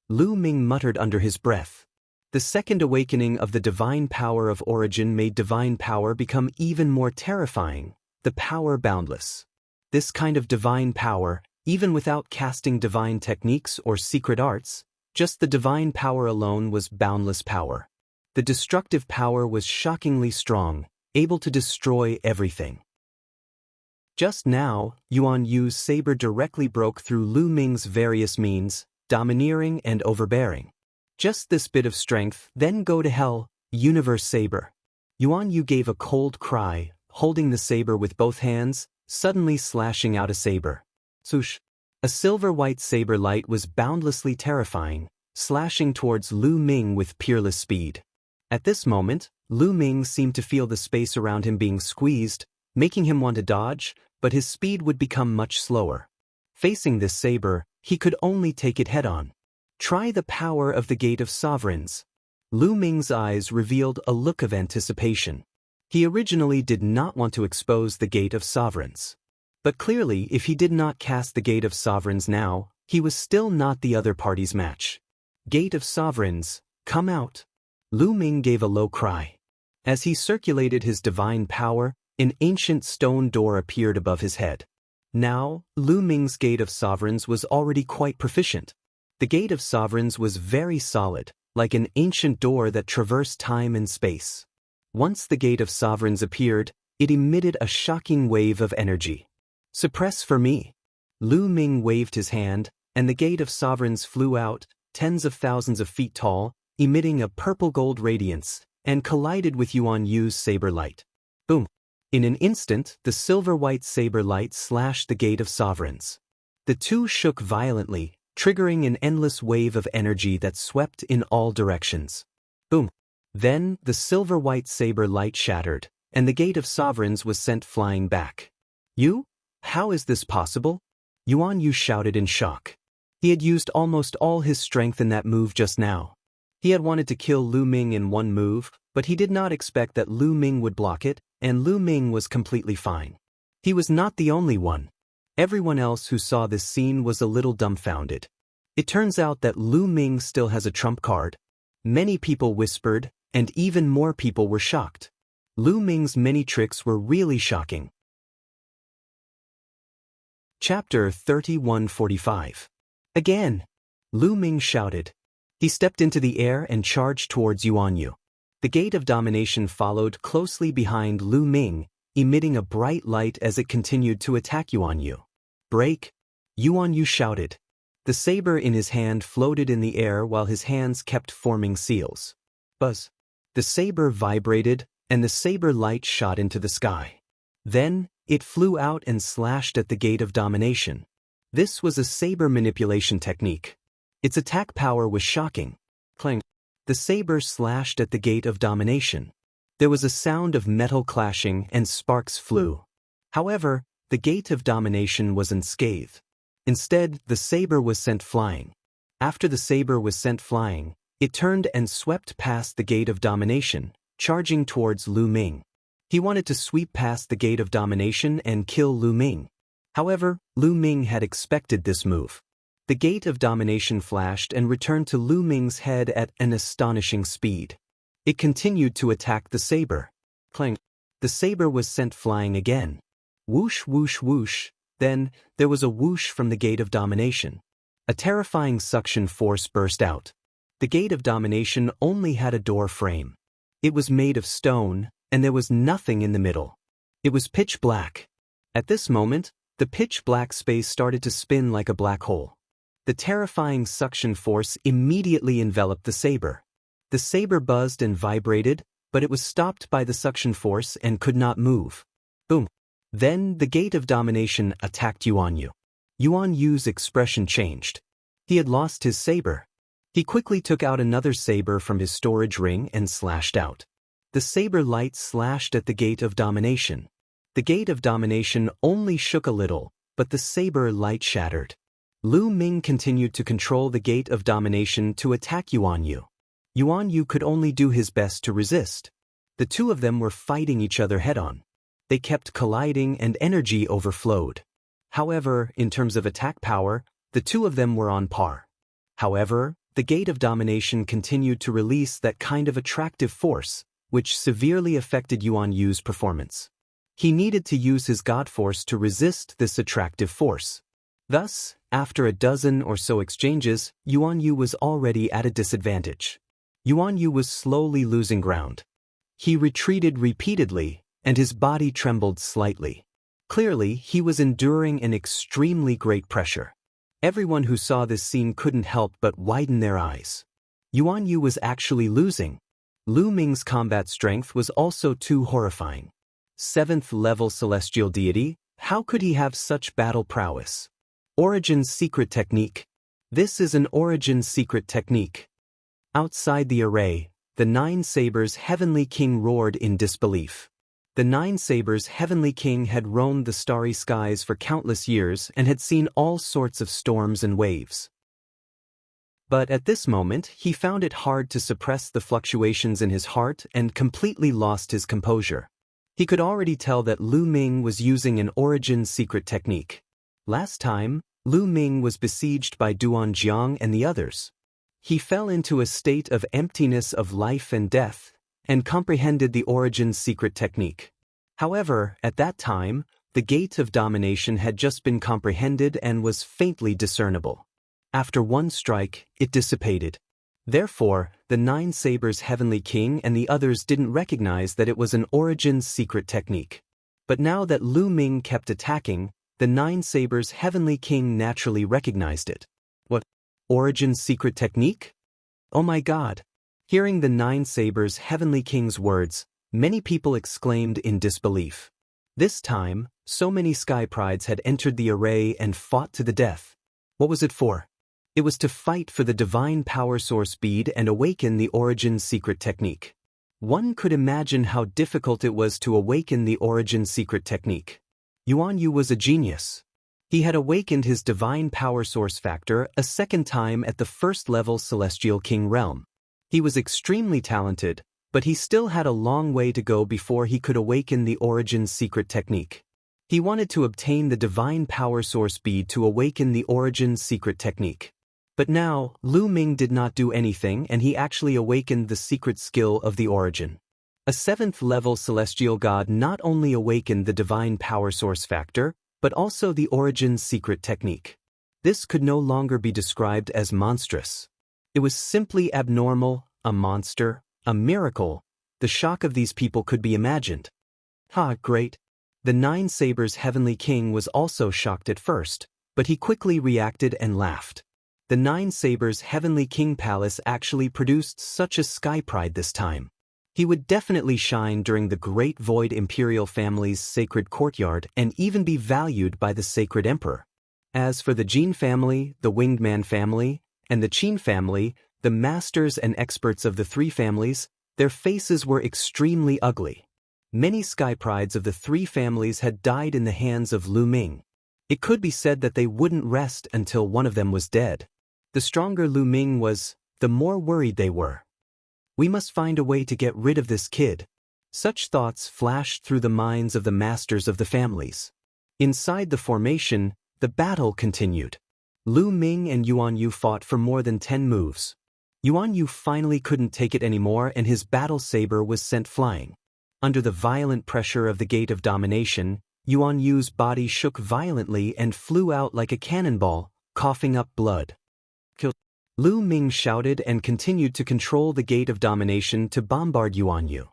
Lu Ming muttered under his breath. The second awakening of the divine power of origin made divine power become even more terrifying, the power boundless. This kind of divine power, even without casting divine techniques or secret arts, just the divine power alone was boundless power. The destructive power was shockingly strong, able to destroy everything. Just now, Yuan Yu's saber directly broke through Lu Ming's various means, domineering and overbearing. Just this bit of strength, then go to hell, Universe Saber. Yuan Yu gave a cold cry, holding the saber with both hands, suddenly slashing out a saber. Swoosh! A silver-white saber light was boundlessly terrifying, slashing towards Lu Ming with peerless speed. At this moment, Lu Ming seemed to feel the space around him being squeezed, making him want to dodge, but his speed would become much slower. Facing this saber, he could only take it head-on. Try the power of the Gate of Sovereigns. Lu Ming's eyes revealed a look of anticipation. He originally did not want to expose the Gate of Sovereigns. But clearly, if he did not cast the Gate of Sovereigns now, he was still not the other party's match. Gate of Sovereigns, come out. Lu Ming gave a low cry. As he circulated his divine power, an ancient stone door appeared above his head. Now, Lu Ming's Gate of Sovereigns was already quite proficient. The Gate of Sovereigns was very solid, like an ancient door that traversed time and space. Once the Gate of Sovereigns appeared, it emitted a shocking wave of energy. Suppress for me. Lu Ming waved his hand, and the Gate of Sovereigns flew out, tens of thousands of feet tall, emitting a purple-gold radiance, and collided with Yuan Yu's saber light. Boom! In an instant, the silver-white saber light slashed the Gate of Sovereigns. The two shook violently, triggering an endless wave of energy that swept in all directions. Boom! Then, the silver-white saber light shattered, and the Gate of Sovereigns was sent flying back. You? How is this possible? Yuan Yu shouted in shock. He had used almost all his strength in that move just now. He had wanted to kill Lu Ming in one move, but he did not expect that Lu Ming would block it, and Lu Ming was completely fine. He was not the only one. Everyone else who saw this scene was a little dumbfounded. It turns out that Lu Ming still has a trump card. Many people whispered, and even more people were shocked. Lu Ming's many tricks were really shocking. Chapter 3145. Again! Lu Ming shouted. He stepped into the air and charged towards Yuan Yu. The Gate of Domination followed closely behind Lu Ming, emitting a bright light as it continued to attack Yuan Yu. Break! Yuan Yu shouted. The saber in his hand floated in the air while his hands kept forming seals. Buzz! The saber vibrated, and the saber light shot into the sky. Then, it flew out and slashed at the Gate of Domination. This was a saber manipulation technique. Its attack power was shocking. Clang! The saber slashed at the Gate of Domination. There was a sound of metal clashing and sparks flew. However, the Gate of Domination was unscathed. Instead, the saber was sent flying. After the saber was sent flying, it turned and swept past the Gate of Domination, charging towards Lu Ming. He wanted to sweep past the Gate of Domination and kill Lu Ming. However, Lu Ming had expected this move. The Gate of Domination flashed and returned to Lu Ming's head at an astonishing speed. It continued to attack the saber. Clang! The saber was sent flying again. Whoosh, whoosh, whoosh. Then, there was a whoosh from the Gate of Domination. A terrifying suction force burst out. The Gate of Domination only had a door frame. It was made of stone, and there was nothing in the middle. It was pitch black. At this moment, the pitch black space started to spin like a black hole. The terrifying suction force immediately enveloped the saber. The saber buzzed and vibrated, but it was stopped by the suction force and could not move. Boom! Then the Gate of Domination attacked Yuan Yu. Yuan Yu's expression changed. He had lost his saber. He quickly took out another saber from his storage ring and slashed out. The saber light slashed at the Gate of Domination. The Gate of Domination only shook a little, but the saber light shattered. Lu Ming continued to control the Gate of Domination to attack Yuan Yu. Yuan Yu could only do his best to resist. The two of them were fighting each other head-on. They kept colliding and energy overflowed. However, in terms of attack power, the two of them were on par. However, the Gate of Domination continued to release that kind of attractive force, which severely affected Yuan Yu's performance. He needed to use his God Force to resist this attractive force. Thus, after a dozen or so exchanges, Yuan Yu was already at a disadvantage. Yuan Yu was slowly losing ground. He retreated repeatedly, and his body trembled slightly. Clearly, he was enduring an extremely great pressure. Everyone who saw this scene couldn't help but widen their eyes. Yuan Yu was actually losing. Lu Ming's combat strength was also too horrifying. 7th level celestial deity, how could he have such battle prowess? Origin's secret technique. This is an Origin's secret technique. Outside the array, the Nine Sabers' heavenly king roared in disbelief. The Nine Sabers' heavenly king had roamed the starry skies for countless years and had seen all sorts of storms and waves. But at this moment, he found it hard to suppress the fluctuations in his heart and completely lost his composure. He could already tell that Lu Ming was using an Origin's secret technique. Last time, Lu Ming was besieged by Duan Jiang and the others. He fell into a state of emptiness of life and death, and comprehended the Origin's secret technique. However, at that time, the gate of domination had just been comprehended and was faintly discernible. After one strike, it dissipated. Therefore, the Nine Sabers' heavenly king and the others didn't recognize that it was an Origin's secret technique. But now that Lu Ming kept attacking, the Nine Sabers' heavenly king naturally recognized it. What? Origin's secret technique? Oh my God! Hearing the Nine Sabers' heavenly king's words, many people exclaimed in disbelief. This time, so many Sky Prides had entered the array and fought to the death. What was it for? It was to fight for the divine power source bead and awaken the Origin's secret technique. One could imagine how difficult it was to awaken the Origin's secret technique. Yuan Yu was a genius. He had awakened his divine power source factor a second time at the 1st level Celestial King realm. He was extremely talented, but he still had a long way to go before he could awaken the Origin's secret technique. He wanted to obtain the divine power source bead to awaken the Origin's secret technique. But now, Lu Ming did not do anything and he actually awakened the secret skill of the Origin. A 7th level celestial god not only awakened the divine power source factor, but also the Origin's secret technique. This could no longer be described as monstrous. It was simply abnormal, a monster, a miracle. The shock of these people could be imagined. Ha, great. The Nine Sabers' heavenly king was also shocked at first, but he quickly reacted and laughed. The Nine Sabers' heavenly king palace actually produced such a sky pride this time. He would definitely shine during the Great Void Imperial family's sacred courtyard and even be valued by the sacred emperor. As for the Jin family, the Winged Man family, and the Qin family, the masters and experts of the three families, their faces were extremely ugly. Many sky prides of the three families had died in the hands of Lu Ming. It could be said that they wouldn't rest until one of them was dead. The stronger Lu Ming was, the more worried they were. We must find a way to get rid of this kid. Such thoughts flashed through the minds of the masters of the families. Inside the formation, the battle continued. Lu Ming and Yuan Yu fought for more than 10 moves. Yuan Yu finally couldn't take it anymore and his battle saber was sent flying. Under the violent pressure of the gate of domination, Yuan Yu's body shook violently and flew out like a cannonball, coughing up blood. Lu Ming shouted and continued to control the gate of domination to bombard Yuan Yu.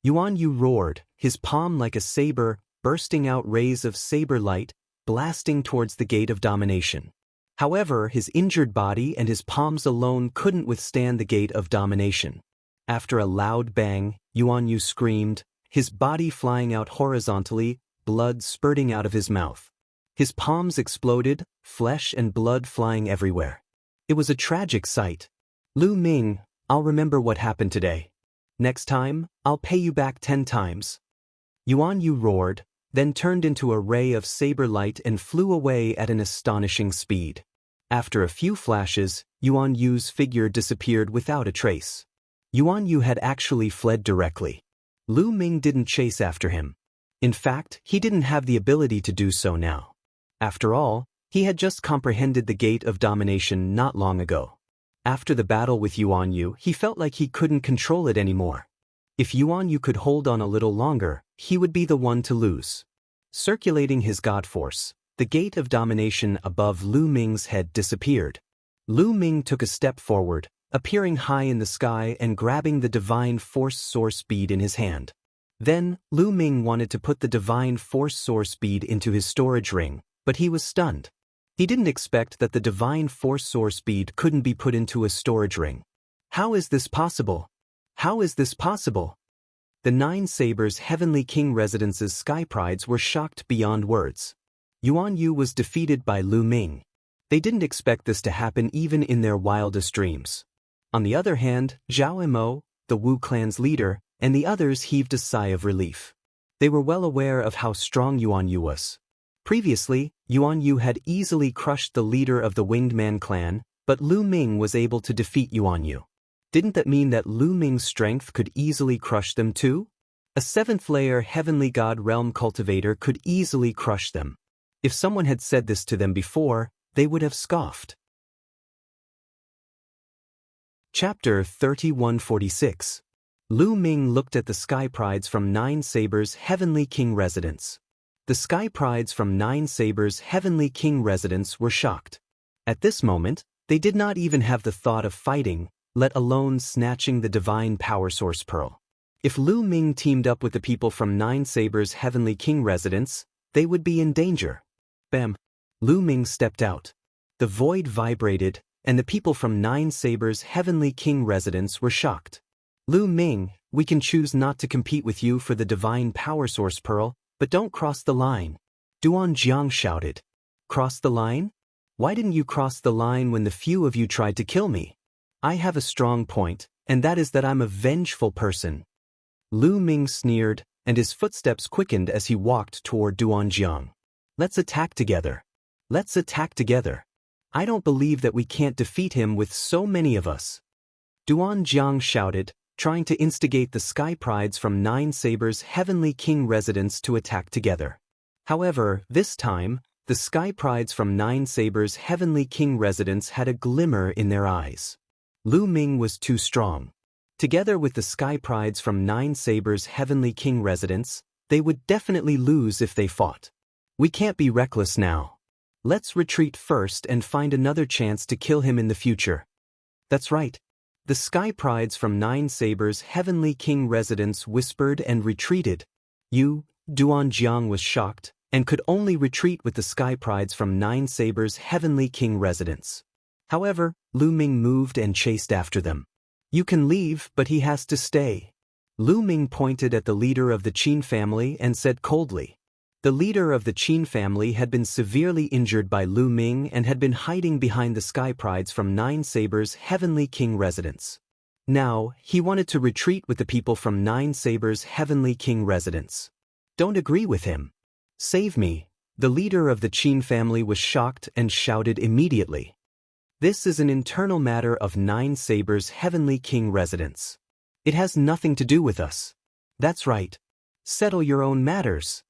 Yuan Yu roared, his palm like a saber, bursting out rays of saber light, blasting towards the gate of domination. However, his injured body and his palms alone couldn't withstand the gate of domination. After a loud bang, Yuan Yu screamed, his body flying out horizontally, blood spurting out of his mouth. His palms exploded, flesh and blood flying everywhere. It was a tragic sight. Lu Ming, I'll remember what happened today. Next time, I'll pay you back 10 times. Yuan Yu roared, then turned into a ray of saber light and flew away at an astonishing speed. After a few flashes, Yuan Yu's figure disappeared without a trace. Yuan Yu had actually fled directly. Lu Ming didn't chase after him. In fact, he didn't have the ability to do so now. After all, he had just comprehended the gate of domination not long ago. After the battle with Yuan Yu, he felt like he couldn't control it anymore. If Yuan Yu could hold on a little longer, he would be the one to lose. Circulating his god force, the gate of domination above Lu Ming's head disappeared. Lu Ming took a step forward, appearing high in the sky and grabbing the divine force source bead in his hand. Then, Lu Ming wanted to put the divine force source bead into his storage ring, but he was stunned. He didn't expect that the divine force source bead couldn't be put into a storage ring. How is this possible? How is this possible? The Nine Sabers' Heavenly King Residence's sky prides were shocked beyond words. Yuan Yu was defeated by Lu Ming. They didn't expect this to happen even in their wildest dreams. On the other hand, Zhao Mo, the Wu clan's leader, and the others heaved a sigh of relief. They were well aware of how strong Yuan Yu was. Previously, Yuan Yu had easily crushed the leader of the Winged Man clan, but Lu Ming was able to defeat Yuan Yu. Didn't that mean that Lu Ming's strength could easily crush them too? A 7th-layer Heavenly God Realm cultivator could easily crush them. If someone had said this to them before, they would have scoffed. Chapter 3146. Lu Ming looked at the sky prides from Nine Sabers' Heavenly King Residence. The sky prides from Nine Sabers' Heavenly King Residence were shocked. At this moment, they did not even have the thought of fighting, let alone snatching the divine power source pearl. If Lu Ming teamed up with the people from Nine Sabers' Heavenly King Residence, they would be in danger. Bam! Lu Ming stepped out. The void vibrated, and the people from Nine Sabers' Heavenly King Residence were shocked. Lu Ming, we can choose not to compete with you for the divine power source pearl, but don't cross the line. Duan Jiang shouted. Cross the line? Why didn't you cross the line when the few of you tried to kill me? I have a strong point, and that is that I'm a vengeful person. Lu Ming sneered, and his footsteps quickened as he walked toward Duan Jiang. Let's attack together. Let's attack together. I don't believe that we can't defeat him with so many of us. Duan Jiang shouted, trying to instigate the sky prides from Nine Sabers' Heavenly King Residence to attack together. However, this time, the sky prides from Nine Sabers' Heavenly King Residence had a glimmer in their eyes. Lu Ming was too strong. Together with the sky prides from Nine Sabers' Heavenly King Residence, they would definitely lose if they fought. We can't be reckless now. Let's retreat first and find another chance to kill him in the future. That's right. The sky prides from Nine Sabers' Heavenly King Residence whispered and retreated. Duan Jiang was shocked, and could only retreat with the sky prides from Nine Sabers' Heavenly King Residence. However, Lu Ming moved and chased after them. You can leave, but he has to stay. Lu Ming pointed at the leader of the Qin family and said coldly. The leader of the Qin family had been severely injured by Lu Ming and had been hiding behind the sky prides from Nine Sabers' Heavenly King Residence. Now, he wanted to retreat with the people from Nine Sabers' Heavenly King Residence. Don't agree with him. Save me. The leader of the Qin family was shocked and shouted immediately. This is an internal matter of Nine Sabers' Heavenly King Residence. It has nothing to do with us. That's right. Settle your own matters,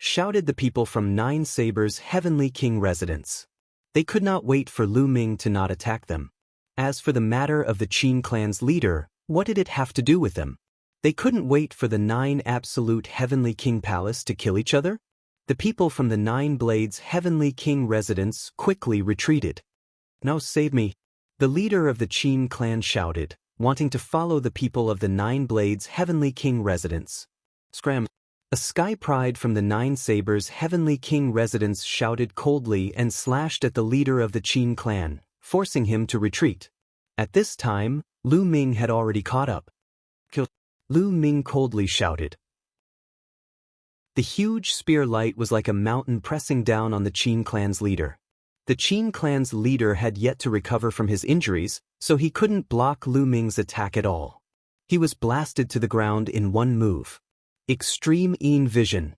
shouted the people from Nine Sabers' Heavenly King Residence. They could not wait for Lu Ming to not attack them. As for the matter of the Qin clan's leader, what did it have to do with them? They couldn't wait for the Nine Absolute Heavenly King Palace to kill each other? The people from the Nine Blades Heavenly King Residence quickly retreated. Now save me, the leader of the Qin clan shouted, wanting to follow the people of the Nine Blades Heavenly King Residence. Scram! A sky pride from the Nine Sabers' Heavenly King Residence shouted coldly and slashed at the leader of the Qin clan, forcing him to retreat. At this time, Lu Ming had already caught up. Kill! Lu Ming coldly shouted. The huge spear light was like a mountain pressing down on the Qin clan's leader. The Qin clan's leader had yet to recover from his injuries, so he couldn't block Lu Ming's attack at all. He was blasted to the ground in one move. Extreme Yin Vision.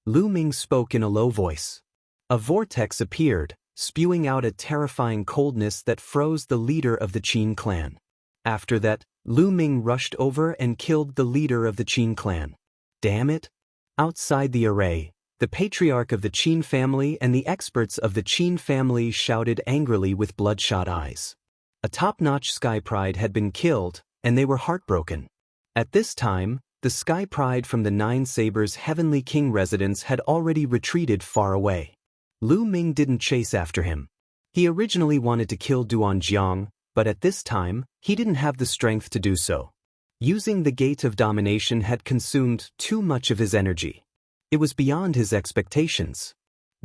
Lu Ming spoke in a low voice. A vortex appeared, spewing out a terrifying coldness that froze the leader of the Qin clan. After that, Lu Ming rushed over and killed the leader of the Qin clan. Damn it! Outside the array, the patriarch of the Qin family and the experts of the Qin family shouted angrily with bloodshot eyes. A top-notch sky pride had been killed, and they were heartbroken. At this time, the sky pride from the Nine Sabers' Heavenly King Residence had already retreated far away. Lu Ming didn't chase after him. He originally wanted to kill Duan Jiang, but at this time, he didn't have the strength to do so. Using the Gate of Domination had consumed too much of his energy. It was beyond his expectations.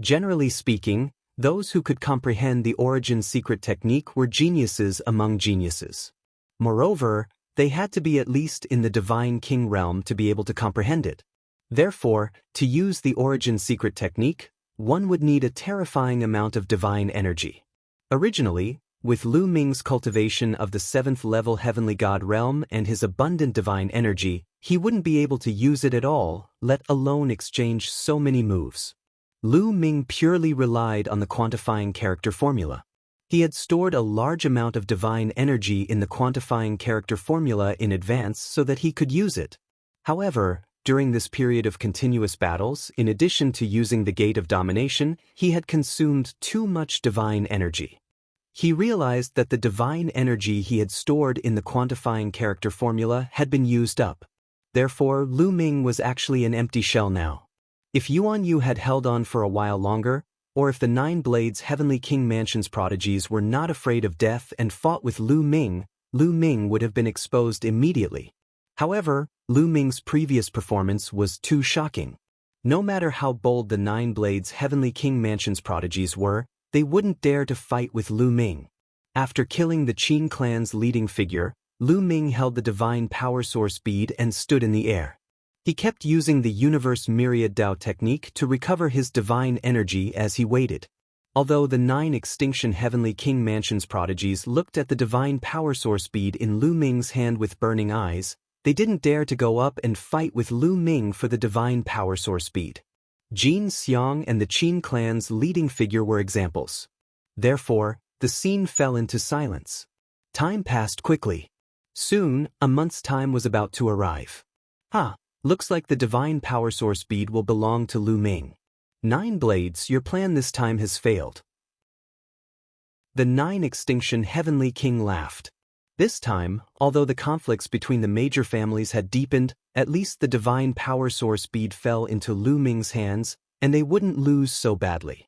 Generally speaking, Those who could comprehend the origin secret technique were geniuses among geniuses. Moreover, they had to be at least in the divine king realm to be able to comprehend it. Therefore, to use the origin secret technique, one would need a terrifying amount of divine energy. Originally, with Lu Ming's cultivation of the 7th level heavenly god realm and his abundant divine energy, he wouldn't be able to use it at all, let alone exchange so many moves. Lu Ming purely relied on the quantifying character formula. He had stored a large amount of divine energy in the quantifying character formula in advance so that he could use it. However, during this period of continuous battles, in addition to using the Gate of Domination, he had consumed too much divine energy. He realized that the divine energy he had stored in the quantifying character formula had been used up. Therefore, Lu Ming was actually an empty shell now. If Yuan Yu had held on for a while longer, or if the 9 Blades Heavenly King Mansion's prodigies were not afraid of death and fought with Lu Ming would have been exposed immediately. However, Lu Ming's previous performance was too shocking. No matter how bold the 9 Blades Heavenly King Mansion's prodigies were, they wouldn't dare to fight with Lu Ming. After killing the Qin clan's leading figure, Lu Ming held the divine power source bead and stood in the air. He kept using the universe myriad Dao technique to recover his divine energy as he waited. Although the 9 extinction heavenly king mansion's prodigies looked at the divine power source bead in Lu Ming's hand with burning eyes, they didn't dare to go up and fight with Lu Ming for the divine power source bead. Jin Xiang and the Qin clan's leading figure were examples. Therefore, the scene fell into silence. Time passed quickly. Soon, a month's time was about to arrive. Looks like the divine power source bead will belong to Lu Ming. 9 Blades, your plan this time has failed. The 9 extinction heavenly king laughed. This time, although the conflicts between the major families had deepened, at least the divine power source bead fell into Lu Ming's hands, and they wouldn't lose so badly.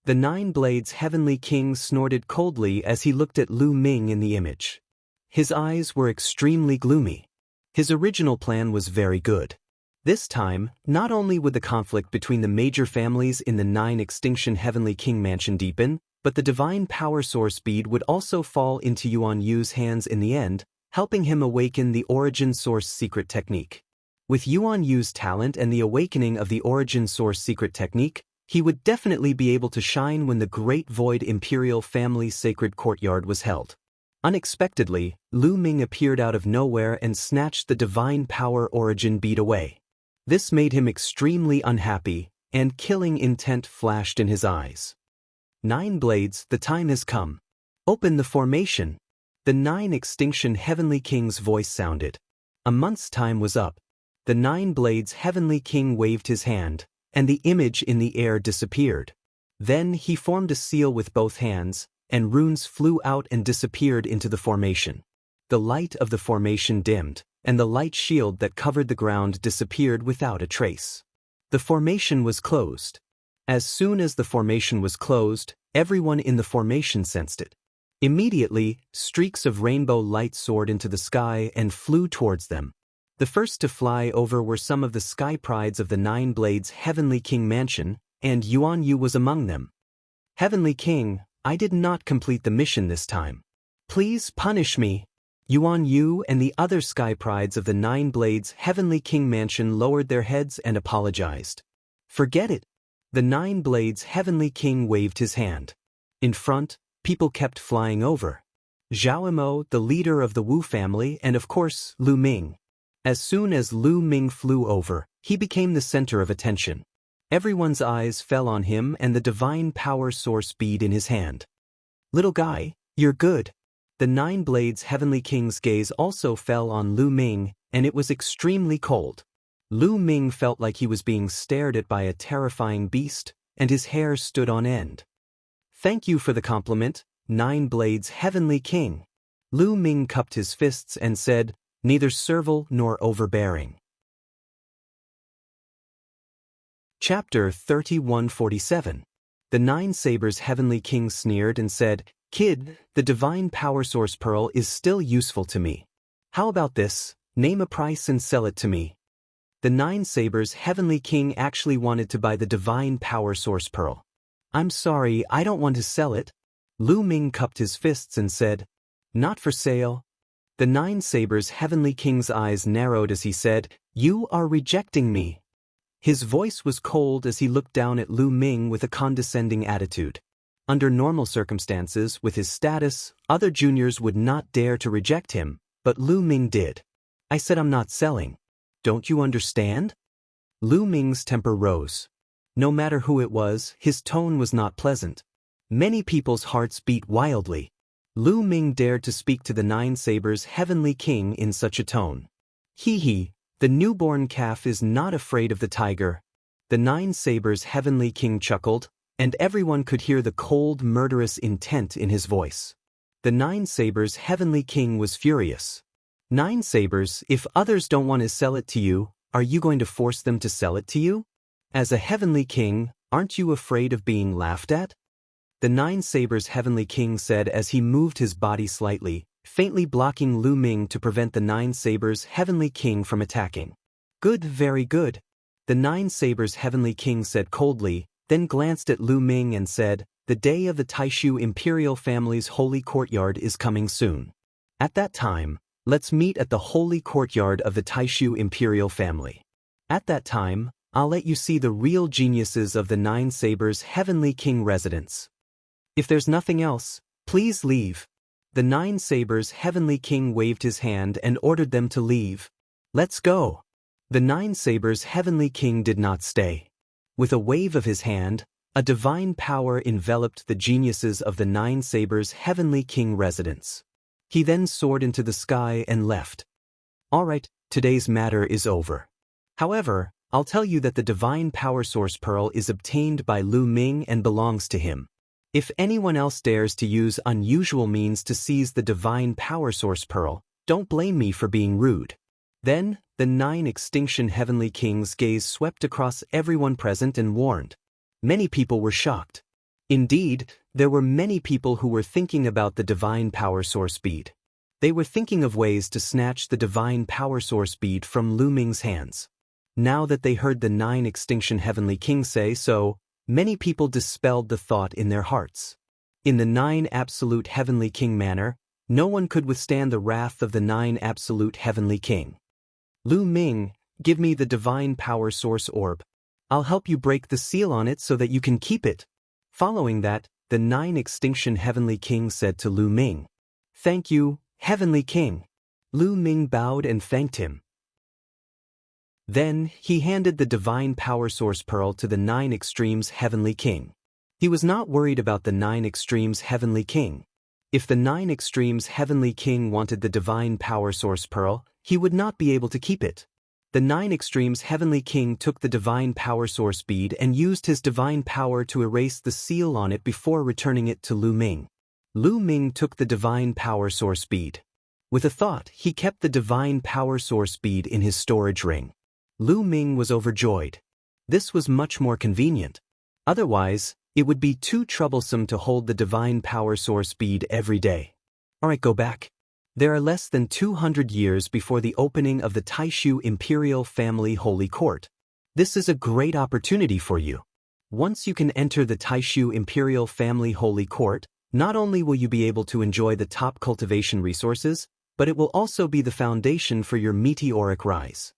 The 9 Blades Heavenly King snorted coldly as he looked at Lu Ming in the image. His eyes were extremely gloomy. His original plan was very good. This time, not only would the conflict between the major families in the 9 extinction Heavenly King Mansion deepen, but the divine power source bead would also fall into Yuan Yu's hands in the end, helping him awaken the origin source secret technique. With Yuan Yu's talent and the awakening of the origin source secret technique, he would definitely be able to shine when the Great Void Imperial Family Sacred Courtyard was held. Unexpectedly, Lu Ming appeared out of nowhere and snatched the divine power origin bead away. This made him extremely unhappy, and killing intent flashed in his eyes. 9 Blades, the time has come. Open the formation. The 9 extinction Heavenly King's voice sounded. A month's time was up. The 9 Blades Heavenly King waved his hand, and the image in the air disappeared. Then he formed a seal with both hands, and runes flew out and disappeared into the formation. The light of the formation dimmed, and the light shield that covered the ground disappeared without a trace. The formation was closed. As soon as the formation was closed, everyone in the formation sensed it. Immediately, streaks of rainbow light soared into the sky and flew towards them. The first to fly over were some of the sky prides of the 9 Blades Heavenly King Mansion, and Yuan Yu was among them. Heavenly King, I did not complete the mission this time. Please punish me. Yuan Yu and the other sky prides of the 9 Blades Heavenly King Mansion lowered their heads and apologized. Forget it. The 9 Blades Heavenly King waved his hand. In front, people kept flying over. Zhao Yimou, the leader of the Wu family, and of course, Lu Ming. As soon as Lu Ming flew over, he became the center of attention. Everyone's eyes fell on him and the divine power source bead in his hand. Little guy, you're good. The 9 Blades Heavenly King's gaze also fell on Lu Ming, and it was extremely cold. Lu Ming felt like he was being stared at by a terrifying beast, and his hair stood on end. Thank you for the compliment, 9 Blades Heavenly King. Lu Ming cupped his fists and said, neither servile nor overbearing. Chapter 3147. The 9 Sabers Heavenly King sneered and said, Kid, the divine power source pearl is still useful to me. How about this, name a price and sell it to me. The 9 Sabers Heavenly King actually wanted to buy the divine power source pearl. I'm sorry, I don't want to sell it. Lu Ming cupped his fists and said, Not for sale. The Nine Sabers' Heavenly King's eyes narrowed as he said, You are rejecting me. His voice was cold as he looked down at Lu Ming with a condescending attitude. Under normal circumstances, with his status, other juniors would not dare to reject him, but Lu Ming did. I said I'm not selling. Don't you understand? Lu Ming's temper rose. No matter who it was, his tone was not pleasant. Many people's hearts beat wildly. Lu Ming dared to speak to the Nine Sabers' Heavenly King in such a tone. Hee, the newborn calf is not afraid of the tiger. The Nine Sabers' Heavenly King chuckled, and everyone could hear the cold, murderous intent in his voice. The Nine Sabers' Heavenly King was furious. Nine Sabers, if others don't want to sell it to you, are you going to force them to sell it to you? As a Heavenly King, aren't you afraid of being laughed at? The Nine Sabers' Heavenly King said as he moved his body slightly, faintly blocking Lu Ming to prevent the Nine Sabers' Heavenly King from attacking. Good, very good. The Nine Sabers' Heavenly King said coldly, then glanced at Lu Ming and said, The day of the Taishu Imperial family's holy courtyard is coming soon. At that time, let's meet at the holy courtyard of the Taishu Imperial family. At that time, I'll let you see the real geniuses of the Nine Sabers' Heavenly King residence. If there's nothing else, please leave. The Nine Sabers' Heavenly King waved his hand and ordered them to leave. Let's go. The Nine Sabers' Heavenly King did not stay. With a wave of his hand, a divine power enveloped the geniuses of the Nine Sabers' Heavenly King residence. He then soared into the sky and left. All right, today's matter is over. However, I'll tell you that the divine power source pearl is obtained by Lu Ming and belongs to him. If anyone else dares to use unusual means to seize the divine power source pearl, don't blame me for being rude. Then, the 9 extinction Heavenly Kings' gaze swept across everyone present and warned. Many people were shocked. Indeed, there were many people who were thinking about the divine power source bead. They were thinking of ways to snatch the divine power source bead from Lu Ming's hands. Now that they heard the 9 extinction Heavenly Kings say so, many people dispelled the thought in their hearts. In the 9 absolute Heavenly King manner, no one could withstand the wrath of the 9 absolute Heavenly King. Lu Ming, give me the divine power source orb. I'll help you break the seal on it so that you can keep it. Following that, the 9 extinction Heavenly King said to Lu Ming, Thank you, Heavenly King. Lu Ming bowed and thanked him. Then, he handed the divine power source pearl to the 9 extremes Heavenly King. He was not worried about the 9 extremes Heavenly King. If the 9 extremes Heavenly King wanted the divine power source pearl, he would not be able to keep it. The 9 extremes Heavenly King took the divine power source bead and used his divine power to erase the seal on it before returning it to Lu Ming. Lu Ming took the divine power source bead. With a thought, he kept the divine power source bead in his storage ring. Lu Ming was overjoyed. This was much more convenient. Otherwise, it would be too troublesome to hold the divine power source bead every day. Alright, go back. There are less than 200 years before the opening of the Taishu Imperial Family Holy Court. This is a great opportunity for you. Once you can enter the Taishu Imperial Family Holy Court, not only will you be able to enjoy the top cultivation resources, but it will also be the foundation for your meteoric rise.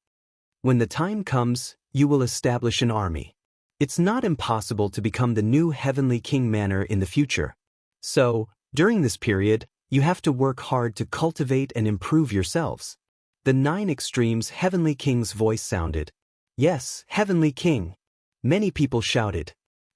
When the time comes, you will establish an army. It's not impossible to become the new Heavenly King manor in the future. So, during this period, you have to work hard to cultivate and improve yourselves. The 9 extremes Heavenly King's voice sounded. Yes, Heavenly King. Many people shouted.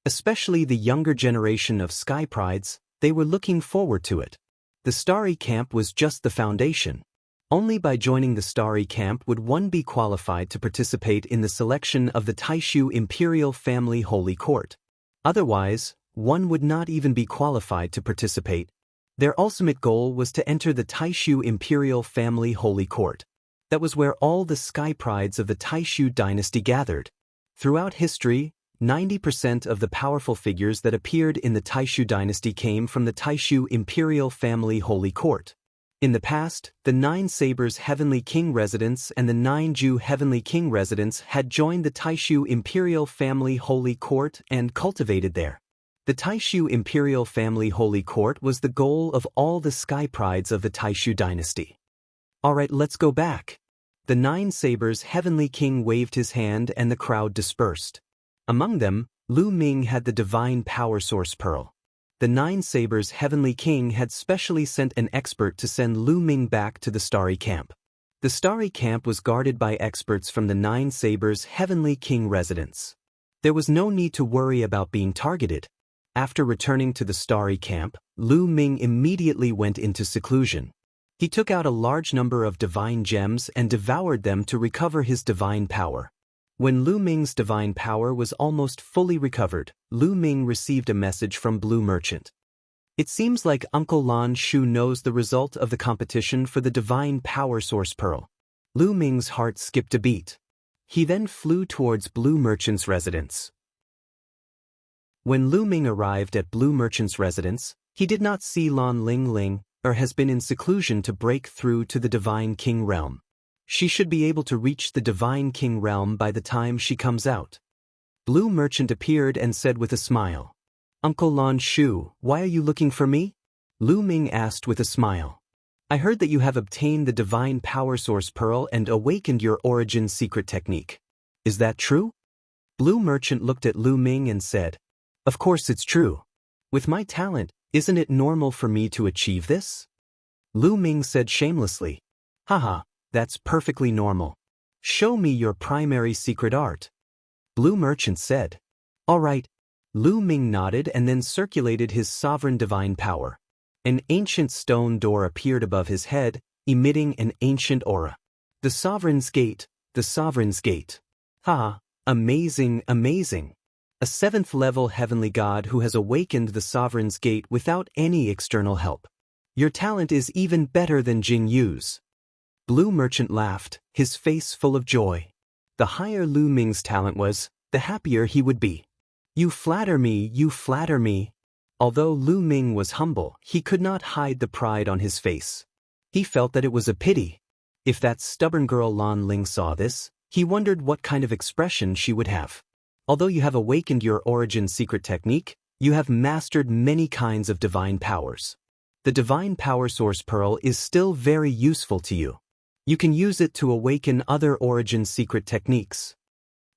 Especially the younger generation of Sky Prides, they were looking forward to it. The Starry Camp was just the foundation. Only by joining the Starry Camp would one be qualified to participate in the selection of the Taishu Imperial Family Holy Court. Otherwise, one would not even be qualified to participate. Their ultimate goal was to enter the Taishu Imperial Family Holy Court. That was where all the Sky Prides of the Taishu dynasty gathered. Throughout history, 90% of the powerful figures that appeared in the Taishu dynasty came from the Taishu Imperial Family Holy Court. In the past, the 9 Sabers Heavenly King residence and the 9 Ju Heavenly King residence had joined the Taishu Imperial Family Holy Court and cultivated there. The Taishu imperial family holy court was the goal of all the sky prides of the Taishu dynasty. Alright, let's go back. The 9 sabers heavenly king waved his hand and the crowd dispersed. Among them, Lu Ming had the divine power source pearl. The 9 sabers heavenly king had specially sent an expert to send Lu Ming back to the starry camp. The starry camp was guarded by experts from the 9 sabers heavenly king residence. There was no need to worry about being targeted. After returning to the starry camp, Lu Ming immediately went into seclusion. He took out a large number of divine gems and devoured them to recover his divine power. When Lu Ming's divine power was almost fully recovered, Lu Ming received a message from Blue Merchant. It seems like Uncle Lan Shu knows the result of the competition for the divine power source pearl. Lu Ming's heart skipped a beat. He then flew towards Blue Merchant's residence. When Lu Ming arrived at Blue Merchant's residence, he did not see Lan Ling Ling, or has been in seclusion to break through to the Divine King realm. She should be able to reach the Divine King realm by the time she comes out. Blue Merchant appeared and said with a smile, "Uncle Lan Shu, why are you looking for me?" Lu Ming asked with a smile. "I heard that you have obtained the Divine Power Source Pearl and awakened your origin secret technique. Is that true?" Blue Merchant looked at Lu Ming and said, "Of course it's true. With my talent, isn't it normal for me to achieve this?" Lu Ming said shamelessly, "Haha, that's perfectly normal. Show me your primary secret art." Blue Merchant said, "All right." Lu Ming nodded and then circulated his sovereign divine power. An ancient stone door appeared above his head, emitting an ancient aura. The Sovereign's Gate, the Sovereign's Gate. Haha, amazing, amazing. A 7th-level heavenly god who has awakened the Sovereign's Gate without any external help. Your talent is even better than Jing Yu's. Blue Merchant laughed, his face full of joy. The higher Lu Ming's talent was, the happier he would be. You flatter me, you flatter me." Although Lu Ming was humble, he could not hide the pride on his face. He felt that it was a pity. If that stubborn girl Lan Ling saw this, he wondered what kind of expression she would have. Although you have awakened your origin secret technique, you have mastered many kinds of divine powers. The divine power source pearl is still very useful to you. You can use it to awaken other origin secret techniques.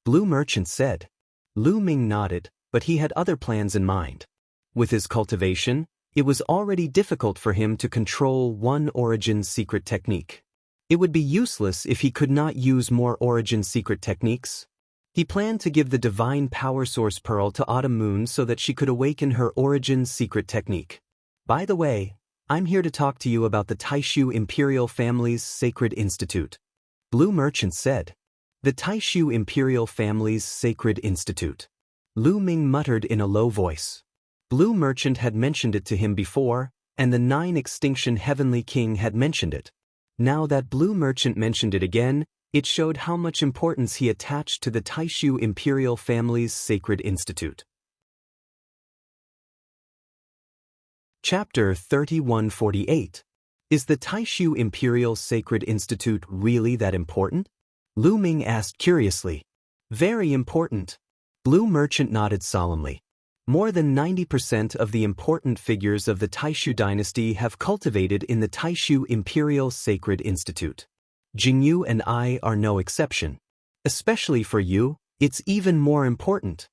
Blue Merchant said. Lu Ming nodded, but he had other plans in mind. With his cultivation, it was already difficult for him to control one origin secret technique. It would be useless if he could not use more origin secret techniques. He planned to give the divine power source pearl to Autumn Moon so that she could awaken her origin secret technique. By the way, I'm here to talk to you about the Taishu imperial family's sacred institute. Blue Merchant said. The Taishu imperial family's sacred institute. Lu Ming muttered in a low voice. Blue Merchant had mentioned it to him before, and the 9 Extinction Heavenly King had mentioned it. Now that Blue Merchant mentioned it again, it showed how much importance he attached to the Taishu imperial family's sacred institute. Chapter 3148. Is the Taishu Imperial Sacred Institute really that important? Lu Ming asked curiously. Very important. Blue Merchant nodded solemnly. More than 90% of the important figures of the Taishu dynasty have cultivated in the Taishu Imperial Sacred Institute. Jingyu and I are no exception. Especially for you, it's even more important.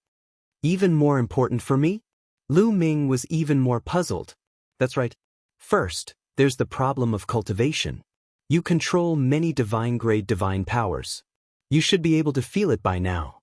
Even more important for me? Lu Ming was even more puzzled. That's right. First, there's the problem of cultivation. You control many divine-grade divine powers. You should be able to feel it by now.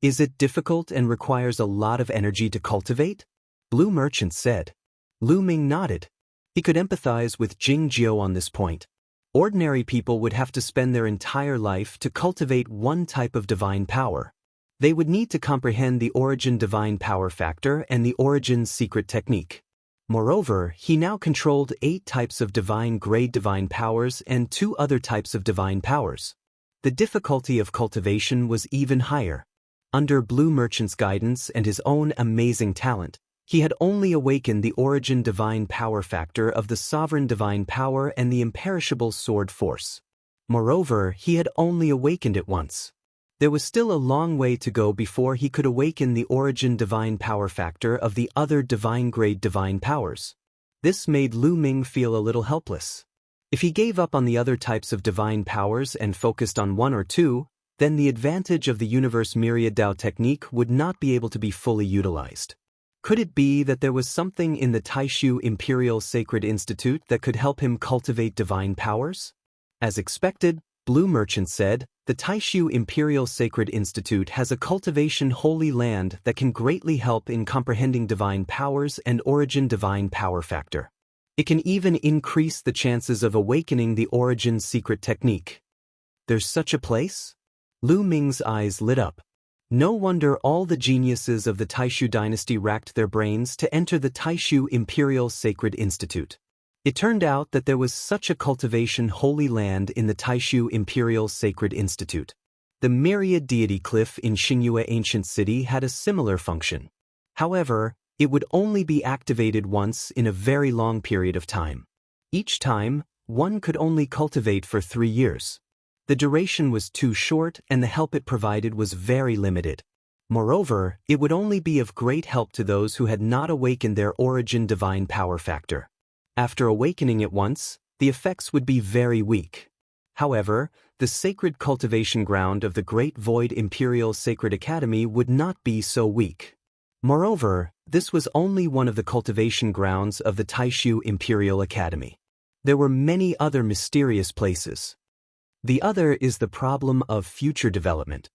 Is it difficult and requires a lot of energy to cultivate? Blue Merchant said. Lu Ming nodded. He could empathize with Jing Jiao on this point. Ordinary people would have to spend their entire life to cultivate one type of divine power. They would need to comprehend the origin divine power factor and the origin secret technique. Moreover, he now controlled 8 types of divine-grade divine powers and 2 other types of divine powers. The difficulty of cultivation was even higher. Under Blue Merchant's guidance and his own amazing talent, he had only awakened the origin divine power factor of the sovereign divine power and the imperishable sword force. Moreover, he had only awakened it once. There was still a long way to go before he could awaken the origin divine power factor of the other divine-grade divine powers. This made Lu Ming feel a little helpless. If he gave up on the other types of divine powers and focused on one or two, then the advantage of the universe myriad Dao technique would not be able to be fully utilized. Could it be that there was something in the Taishu Imperial Sacred Institute that could help him cultivate divine powers? As expected, Blue Merchant said, the Taishu Imperial Sacred Institute has a cultivation holy land that can greatly help in comprehending divine powers and origin divine power factor. It can even increase the chances of awakening the origin secret technique. There's such a place? Lu Ming's eyes lit up. No wonder all the geniuses of the Taishu dynasty racked their brains to enter the Taishu Imperial Sacred Institute. It turned out that there was such a cultivation holy land in the Taishu Imperial Sacred Institute. The Myriad Deity Cliff in Xingyue Ancient City had a similar function. However, it would only be activated once in a very long period of time. Each time, one could only cultivate for 3 years. The duration was too short and the help it provided was very limited. Moreover, it would only be of great help to those who had not awakened their origin divine power factor. After awakening it once, the effects would be very weak. However, the sacred cultivation ground of the Great Void Imperial Sacred Academy would not be so weak. Moreover, this was only one of the cultivation grounds of the Taishu Imperial Academy. There were many other mysterious places. The other is the problem of future development.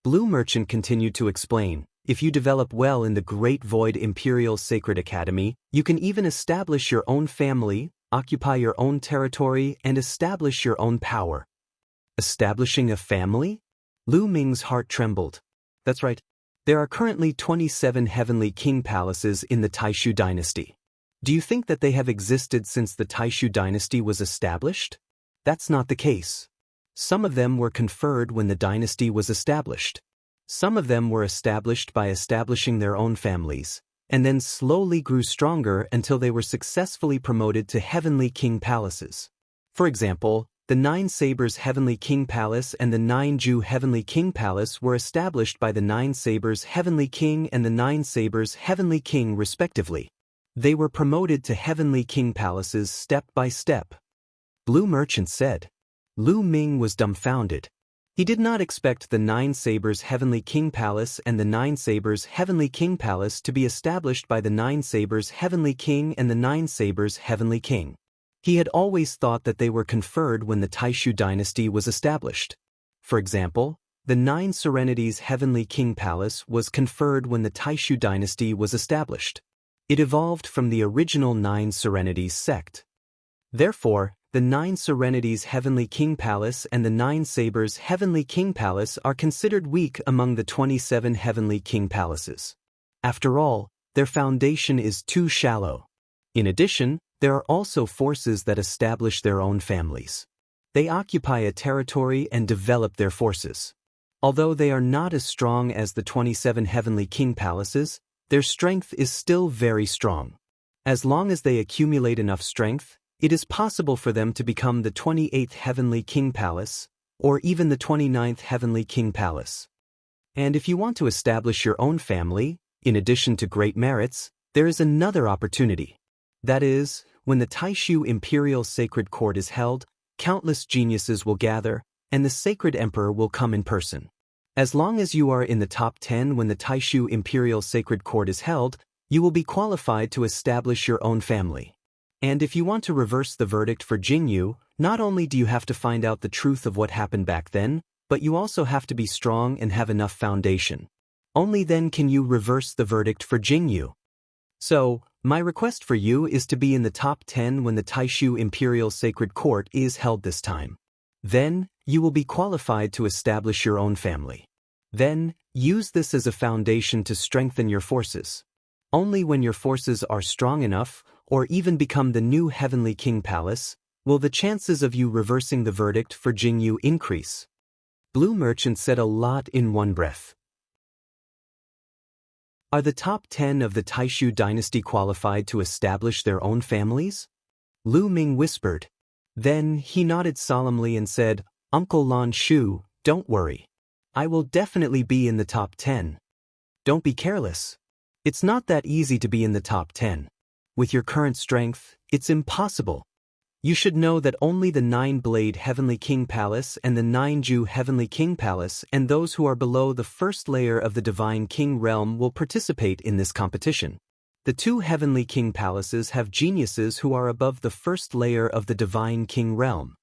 Blue Merchant continued to explain, if you develop well in the Great Void Imperial Sacred Academy, you can even establish your own family, occupy your own territory, and establish your own power. Establishing a family? Lu Ming's heart trembled. That's right. There are currently 27 heavenly king palaces in the Taishu dynasty. Do you think that they have existed since the Taishu dynasty was established? That's not the case. Some of them were conferred when the dynasty was established. Some of them were established by establishing their own families, and then slowly grew stronger until they were successfully promoted to heavenly king palaces. For example, the 9 Sabers Heavenly King Palace and the 9 Ju Heavenly King Palace were established by the 9 Sabers Heavenly King and the 9 Sabers Heavenly King respectively. They were promoted to heavenly king palaces step by step. Blue Merchant said. Lu Ming was dumbfounded. He did not expect the 9 Sabers Heavenly King Palace and the 9 Sabers Heavenly King Palace to be established by the 9 Sabers Heavenly King and the 9 Sabers Heavenly King. He had always thought that they were conferred when the Taishu dynasty was established. For example, the 9 Serenities Heavenly King Palace was conferred when the Taishu dynasty was established. It evolved from the original 9 Serenities sect. Therefore, the 9 Serenities Heavenly King Palace and the 9 Sabers Heavenly King Palace are considered weak among the 27 Heavenly King Palaces. After all, their foundation is too shallow. In addition, there are also forces that establish their own families. They occupy a territory and develop their forces. Although they are not as strong as the 27 Heavenly King Palaces, their strength is still very strong. As long as they accumulate enough strength, it is possible for them to become the 28th Heavenly King Palace, or even the 29th Heavenly King Palace. And if you want to establish your own family, in addition to great merits, there is another opportunity. That is, when the Taishu Imperial Sacred Court is held, countless geniuses will gather, and the Sacred Emperor will come in person. As long as you are in the top 10 when the Taishu Imperial Sacred Court is held, you will be qualified to establish your own family. And if you want to reverse the verdict for Jingyu, not only do you have to find out the truth of what happened back then, but you also have to be strong and have enough foundation. Only then can you reverse the verdict for Jingyu. So, my request for you is to be in the top 10 when the Taishu Imperial Sacred Court is held this time. Then, you will be qualified to establish your own family. Then, use this as a foundation to strengthen your forces. Only when your forces are strong enough, or even become the new Heavenly King Palace, will the chances of you reversing the verdict for Jingyu increase. Blue Merchant said a lot in one breath. Are the top 10 of the Taishu dynasty qualified to establish their own families? Lu Ming whispered. Then he nodded solemnly and said, Uncle Lan Shu, Don't worry. I will definitely be in the top 10. Don't be careless. It's not that easy to be in the top 10. With your current strength, it's impossible. You should know that only the 9-Blade Heavenly King Palace and the 9-Ju Heavenly King Palace and those who are below the first layer of the Divine King realm will participate in this competition. The 2 Heavenly King Palaces have geniuses who are above the first layer of the Divine King realm.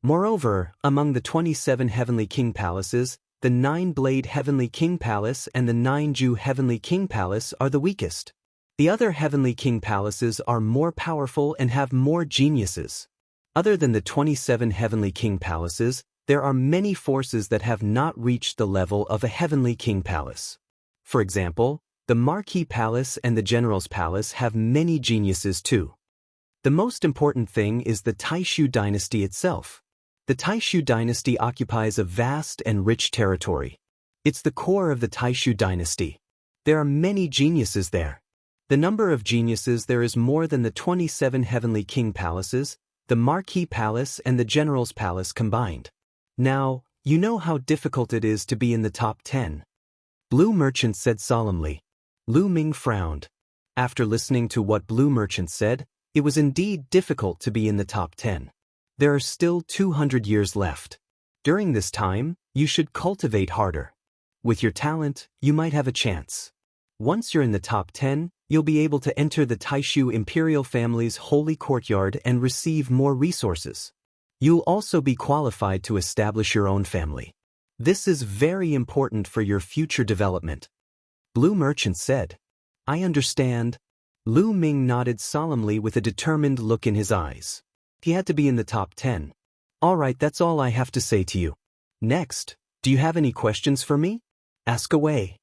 Moreover, among the 27 Heavenly King Palaces, the 9-Blade Heavenly King Palace and the 9-Ju Heavenly King Palace are the weakest. The other Heavenly King Palaces are more powerful and have more geniuses. Other than the 27 Heavenly King Palaces, there are many forces that have not reached the level of a Heavenly King Palace. For example, the Marquis Palace and the General's Palace have many geniuses too. The most important thing is the Taishu dynasty itself. The Taishu dynasty occupies a vast and rich territory. It's the core of the Taishu dynasty. There are many geniuses there. The number of geniuses there is more than the 27 Heavenly King Palaces, the Marquis Palace and the General's Palace combined. Now, you know how difficult it is to be in the top 10. Blue Merchant said solemnly. Lu Ming frowned. After listening to what Blue Merchant said, it was indeed difficult to be in the top 10. There are still 200 years left. During this time, you should cultivate harder. With your talent, you might have a chance. Once you're in the top 10, you'll be able to enter the Taishu imperial family's holy courtyard and receive more resources. You'll also be qualified to establish your own family. This is very important for your future development. Blue Merchant said. I understand. Lu Ming nodded solemnly with a determined look in his eyes. He had to be in the top 10. All right, that's all I have to say to you. Next, do you have any questions for me? Ask away.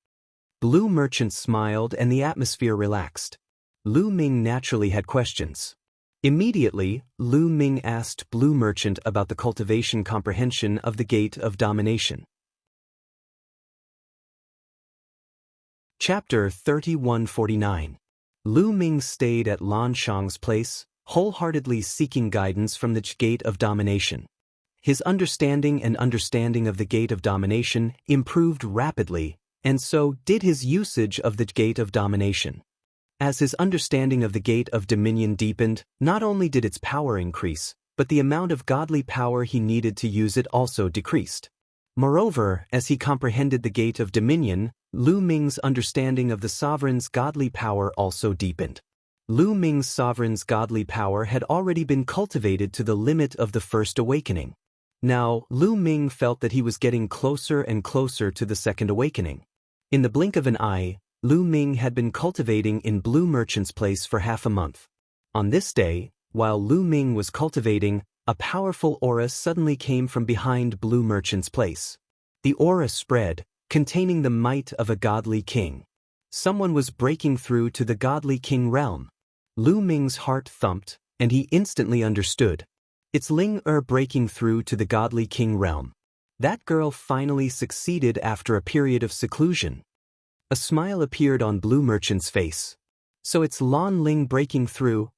Blue Merchant smiled and the atmosphere relaxed. Lu Ming naturally had questions. Immediately, Lu Ming asked Blue Merchant about the cultivation comprehension of the Gate of Domination. Chapter 3149. Lu Ming stayed at Lan Shang's place, wholeheartedly seeking guidance from the Gate of Domination. His understanding of the Gate of Domination improved rapidly, and so did his usage of the Gate of Domination. As his understanding of the Gate of Dominion deepened, not only did its power increase, but the amount of godly power he needed to use it also decreased. Moreover, as he comprehended the Gate of Dominion, Lu Ming's understanding of the sovereign's godly power also deepened. Lu Ming's sovereign's godly power had already been cultivated to the limit of the first awakening. Now, Lu Ming felt that he was getting closer and closer to the second awakening. In the blink of an eye, Lu Ming had been cultivating in Blue Merchant's place for half a month. On this day, while Lu Ming was cultivating, a powerful aura suddenly came from behind Blue Merchant's place. The aura spread, containing the might of a godly king. Someone was breaking through to the godly king realm. Lu Ming's heart thumped, and he instantly understood. It's Ling breaking through to the godly king realm. That girl finally succeeded after a period of seclusion. A smile appeared on Blue Merchant's face. So it's Lan Ling breaking through?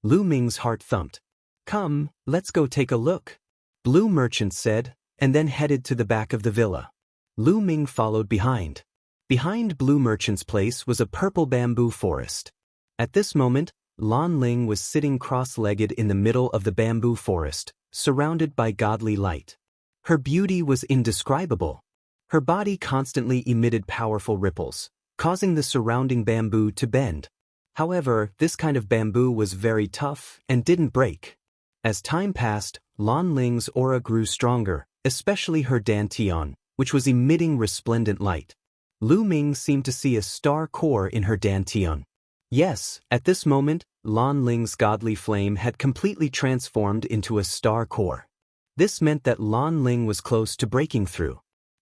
Lu Ming's heart thumped. Come, let's go take a look. Blue Merchant said, and then headed to the back of the villa. Lu Ming followed behind. Behind Blue Merchant's place was a purple bamboo forest. At this moment, Lan Ling was sitting cross-legged in the middle of the bamboo forest, surrounded by godly light. Her beauty was indescribable. Her body constantly emitted powerful ripples, causing the surrounding bamboo to bend. However, this kind of bamboo was very tough and didn't break. As time passed, Lan Ling's aura grew stronger, especially her dantian, which was emitting resplendent light. Lu Ming seemed to see a star core in her dantian. Yes, at this moment, Lan Ling's godly flame had completely transformed into a star core. This meant that Lan Ling was close to breaking through.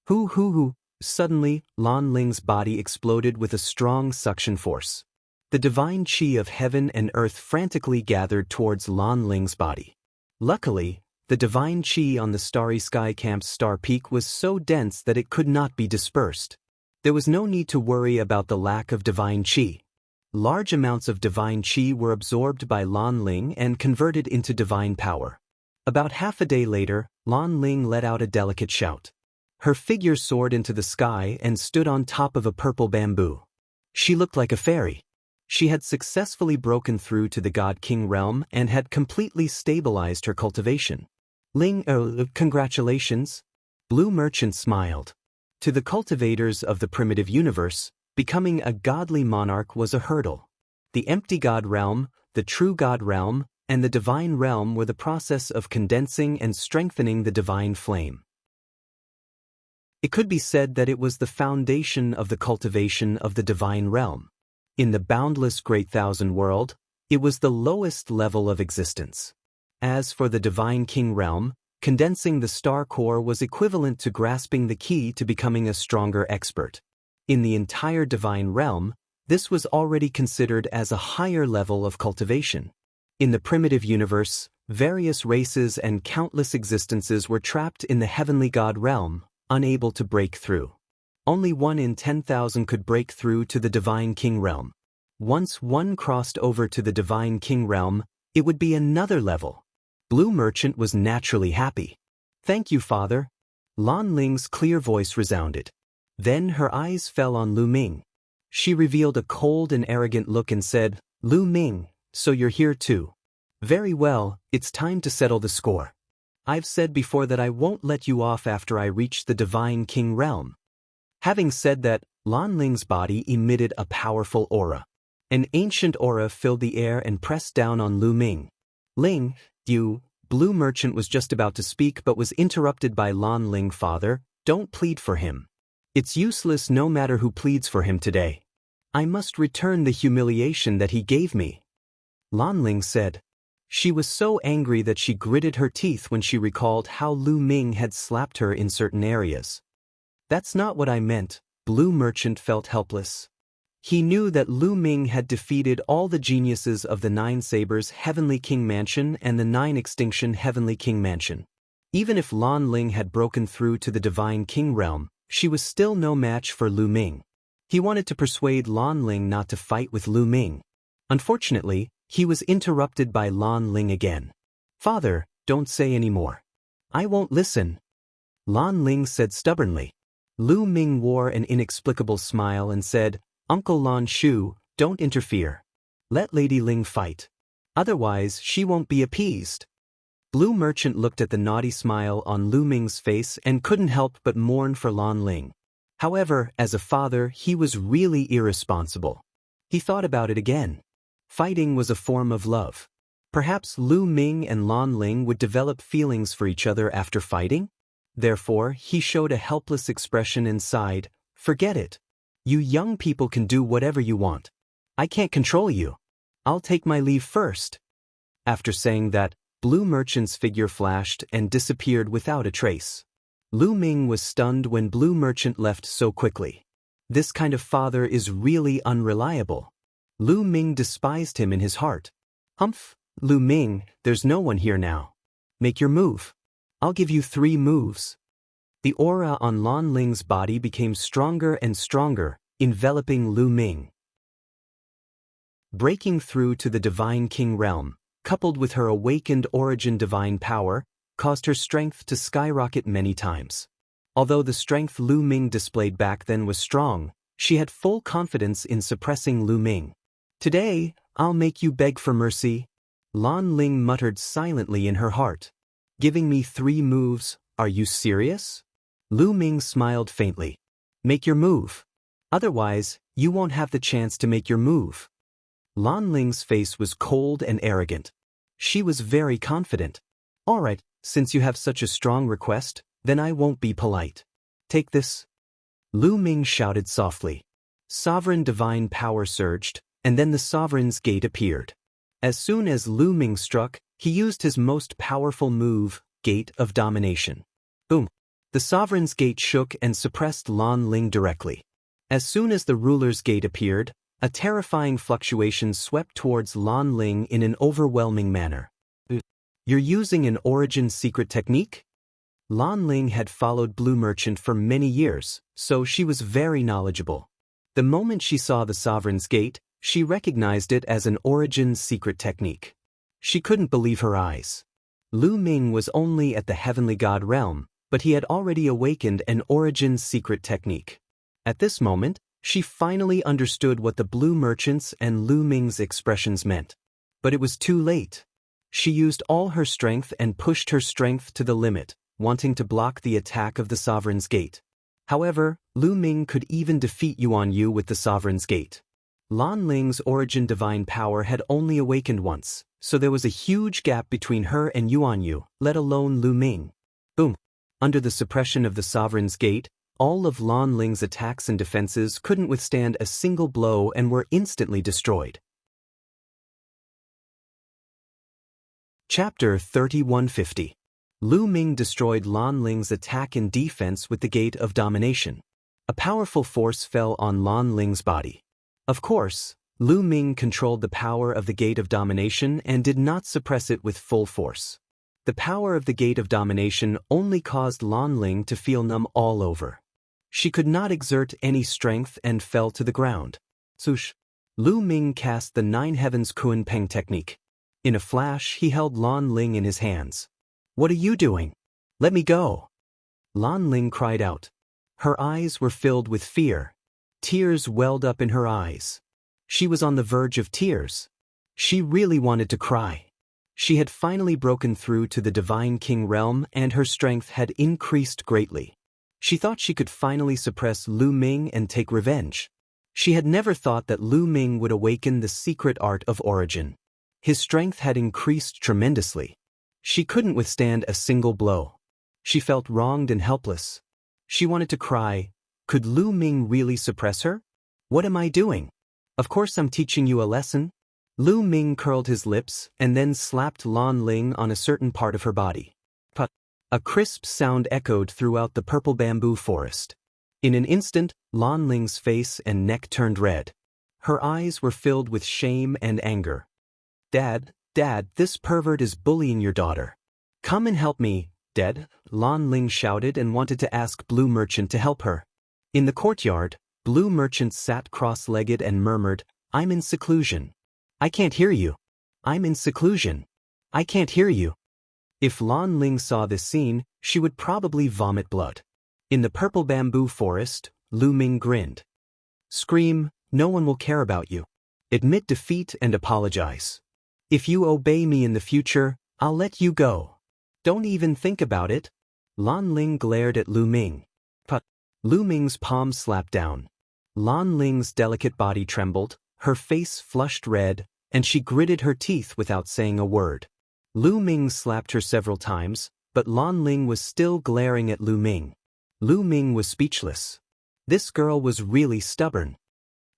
Hoo. Suddenly, Lan Ling's body exploded with a strong suction force. The divine qi of heaven and earth frantically gathered towards Lan Ling's body. Luckily, the divine qi on the starry sky camp's star peak was so dense that it could not be dispersed. There was no need to worry about the lack of divine qi. Large amounts of divine qi were absorbed by Lan Ling and converted into divine power. About half a day later, Lan Ling let out a delicate shout. Her figure soared into the sky and stood on top of a purple bamboo. She looked like a fairy. She had successfully broken through to the God-King realm and had completely stabilized her cultivation. Ling, congratulations. Blue Merchant smiled. To the cultivators of the primitive universe, becoming a godly monarch was a hurdle. The empty God realm, the true God realm, and the divine realm were the process of condensing and strengthening the divine flame. It could be said that it was the foundation of the cultivation of the divine realm. In the boundless great thousand world, it was the lowest level of existence. As for the divine king realm, condensing the star core was equivalent to grasping the key to becoming a stronger expert. In the entire divine realm, this was already considered as a higher level of cultivation. In the primitive universe, various races and countless existences were trapped in the heavenly God realm, unable to break through. Only 1 in 10,000 could break through to the divine king realm. Once one crossed over to the divine king realm, it would be another level. Blue Merchant was naturally happy. Thank you, Father. Lan Ling's clear voice resounded. Then her eyes fell on Lu Ming. She revealed a cold and arrogant look and said, Lu Ming, so you're here too. Very well, it's time to settle the score. I've said before that I won't let you off after I reach the divine king realm. Having said that, Lan Ling's body emitted a powerful aura. An ancient aura filled the air and pressed down on Lu Ming. Ling, you, Blue Merchant was just about to speak but was interrupted by Lan Ling. Father, don't plead for him. It's useless no matter who pleads for him today. I must return the humiliation that he gave me. Lan Ling said. She was so angry that she gritted her teeth when she recalled how Lu Ming had slapped her in certain areas. That's not what I meant. Blue Merchant felt helpless. He knew that Lu Ming had defeated all the geniuses of the Nine Sabers Heavenly King Mansion and the Nine Extinction Heavenly King Mansion. Even if Lan Ling had broken through to the Divine King realm, she was still no match for Lu Ming. He wanted to persuade Lan Ling not to fight with Lu Ming. Unfortunately, he was interrupted by Lan Ling again. Father, don't say any more. I won't listen. Lan Ling said stubbornly. Lu Ming wore an inexplicable smile and said, Uncle Lan Shu, don't interfere. Let Lady Ling fight. Otherwise, she won't be appeased. Blue Merchant looked at the naughty smile on Lu Ming's face and couldn't help but mourn for Lan Ling. However, as a father, he was really irresponsible. He thought about it again. Fighting was a form of love. Perhaps Lu Ming and Lan Ling would develop feelings for each other after fighting? Therefore, he showed a helpless expression and sighed, Forget it. You young people can do whatever you want. I can't control you. I'll take my leave first. After saying that, Blue Merchant's figure flashed and disappeared without a trace. Lu Ming was stunned when Blue Merchant left so quickly. This kind of father is really unreliable. Lu Ming despised him in his heart. Humph, Lu Ming, there's no one here now. Make your move. I'll give you 3 moves. The aura on Lan Ling's body became stronger and stronger, enveloping Lu Ming. Breaking through to the Divine King realm, coupled with her awakened origin divine power, caused her strength to skyrocket many times. Although the strength Lu Ming displayed back then was strong, she had full confidence in suppressing Lu Ming. Today, I'll make you beg for mercy. Lan Ling muttered silently in her heart. Giving me 3 moves, are you serious? Lu Ming smiled faintly. Make your move. Otherwise, you won't have the chance to make your move. Lan Ling's face was cold and arrogant. She was very confident. All right, since you have such a strong request, then I won't be polite. Take this. Lu Ming shouted softly. Sovereign divine power surged, and then the Sovereign's Gate appeared. As soon as Lu Ming struck, he used his most powerful move, Gate of Domination. Boom! The Sovereign's Gate shook and suppressed Lan Ling directly. As soon as the Ruler's Gate appeared, a terrifying fluctuation swept towards Lan Ling in an overwhelming manner. You're using an origin secret technique? Lan Ling had followed Blue Merchant for many years, so she was very knowledgeable. The moment she saw the Sovereign's Gate, she recognized it as an origin secret technique. She couldn't believe her eyes. Lu Ming was only at the Heavenly God realm, but he had already awakened an Origin's secret technique. At this moment, she finally understood what the Blue Merchant's and Lu Ming's expressions meant. But it was too late. She used all her strength and pushed her strength to the limit, wanting to block the attack of the Sovereign's Gate. However, Lu Ming could even defeat Yuan Yu with the Sovereign's Gate. Lan Ling's Origin divine power had only awakened once, so there was a huge gap between her and Yuan Yu, let alone Lu Ming. Boom! Under the suppression of the Sovereign's Gate, all of Lan Ling's attacks and defenses couldn't withstand a single blow and were instantly destroyed. Chapter 3150. Lu Ming destroyed Lan Ling's attack and defense with the Gate of Domination. A powerful force fell on Lan Ling's body. Of course, Lu Ming controlled the power of the Gate of Domination and did not suppress it with full force. The power of the Gate of Domination only caused Lan Ling to feel numb all over. She could not exert any strength and fell to the ground. Swoosh! Lu Ming cast the Nine Heavens Kun Peng technique. In a flash, he held Lan Ling in his hands. "What are you doing? Let me go!" Lan Ling cried out. Her eyes were filled with fear. Tears welled up in her eyes. She was on the verge of tears. She really wanted to cry. She had finally broken through to the Divine King realm and her strength had increased greatly. She thought she could finally suppress Lu Ming and take revenge. She had never thought that Lu Ming would awaken the secret art of Origin. His strength had increased tremendously. She couldn't withstand a single blow. She felt wronged and helpless. She wanted to cry. Could Lu Ming really suppress her? What am I doing? Of course I'm teaching you a lesson. Lu Ming curled his lips and then slapped Lan Ling on a certain part of her body. Put. A crisp sound echoed throughout the purple bamboo forest. In an instant, Lan Ling's face and neck turned red. Her eyes were filled with shame and anger. Dad, this pervert is bullying your daughter. Come and help me, Dad, Lan Ling shouted and wanted to ask Blue Merchant to help her. In the courtyard, Blue Merchant sat cross-legged and murmured, "I'm in seclusion. I can't hear you. I'm in seclusion. I can't hear you." If Lan Ling saw this scene, she would probably vomit blood. In the purple bamboo forest, Lu Ming grinned. "Scream, no one will care about you. Admit defeat and apologize. If you obey me in the future, I'll let you go. Don't even think about it." Lan Ling glared at Lu Ming. But Lu Ming's palm slapped down. Lan Ling's delicate body trembled, her face flushed red, and she gritted her teeth without saying a word. Lu Ming slapped her several times, but Lan Ling was still glaring at Lu Ming. Lu Ming was speechless. This girl was really stubborn.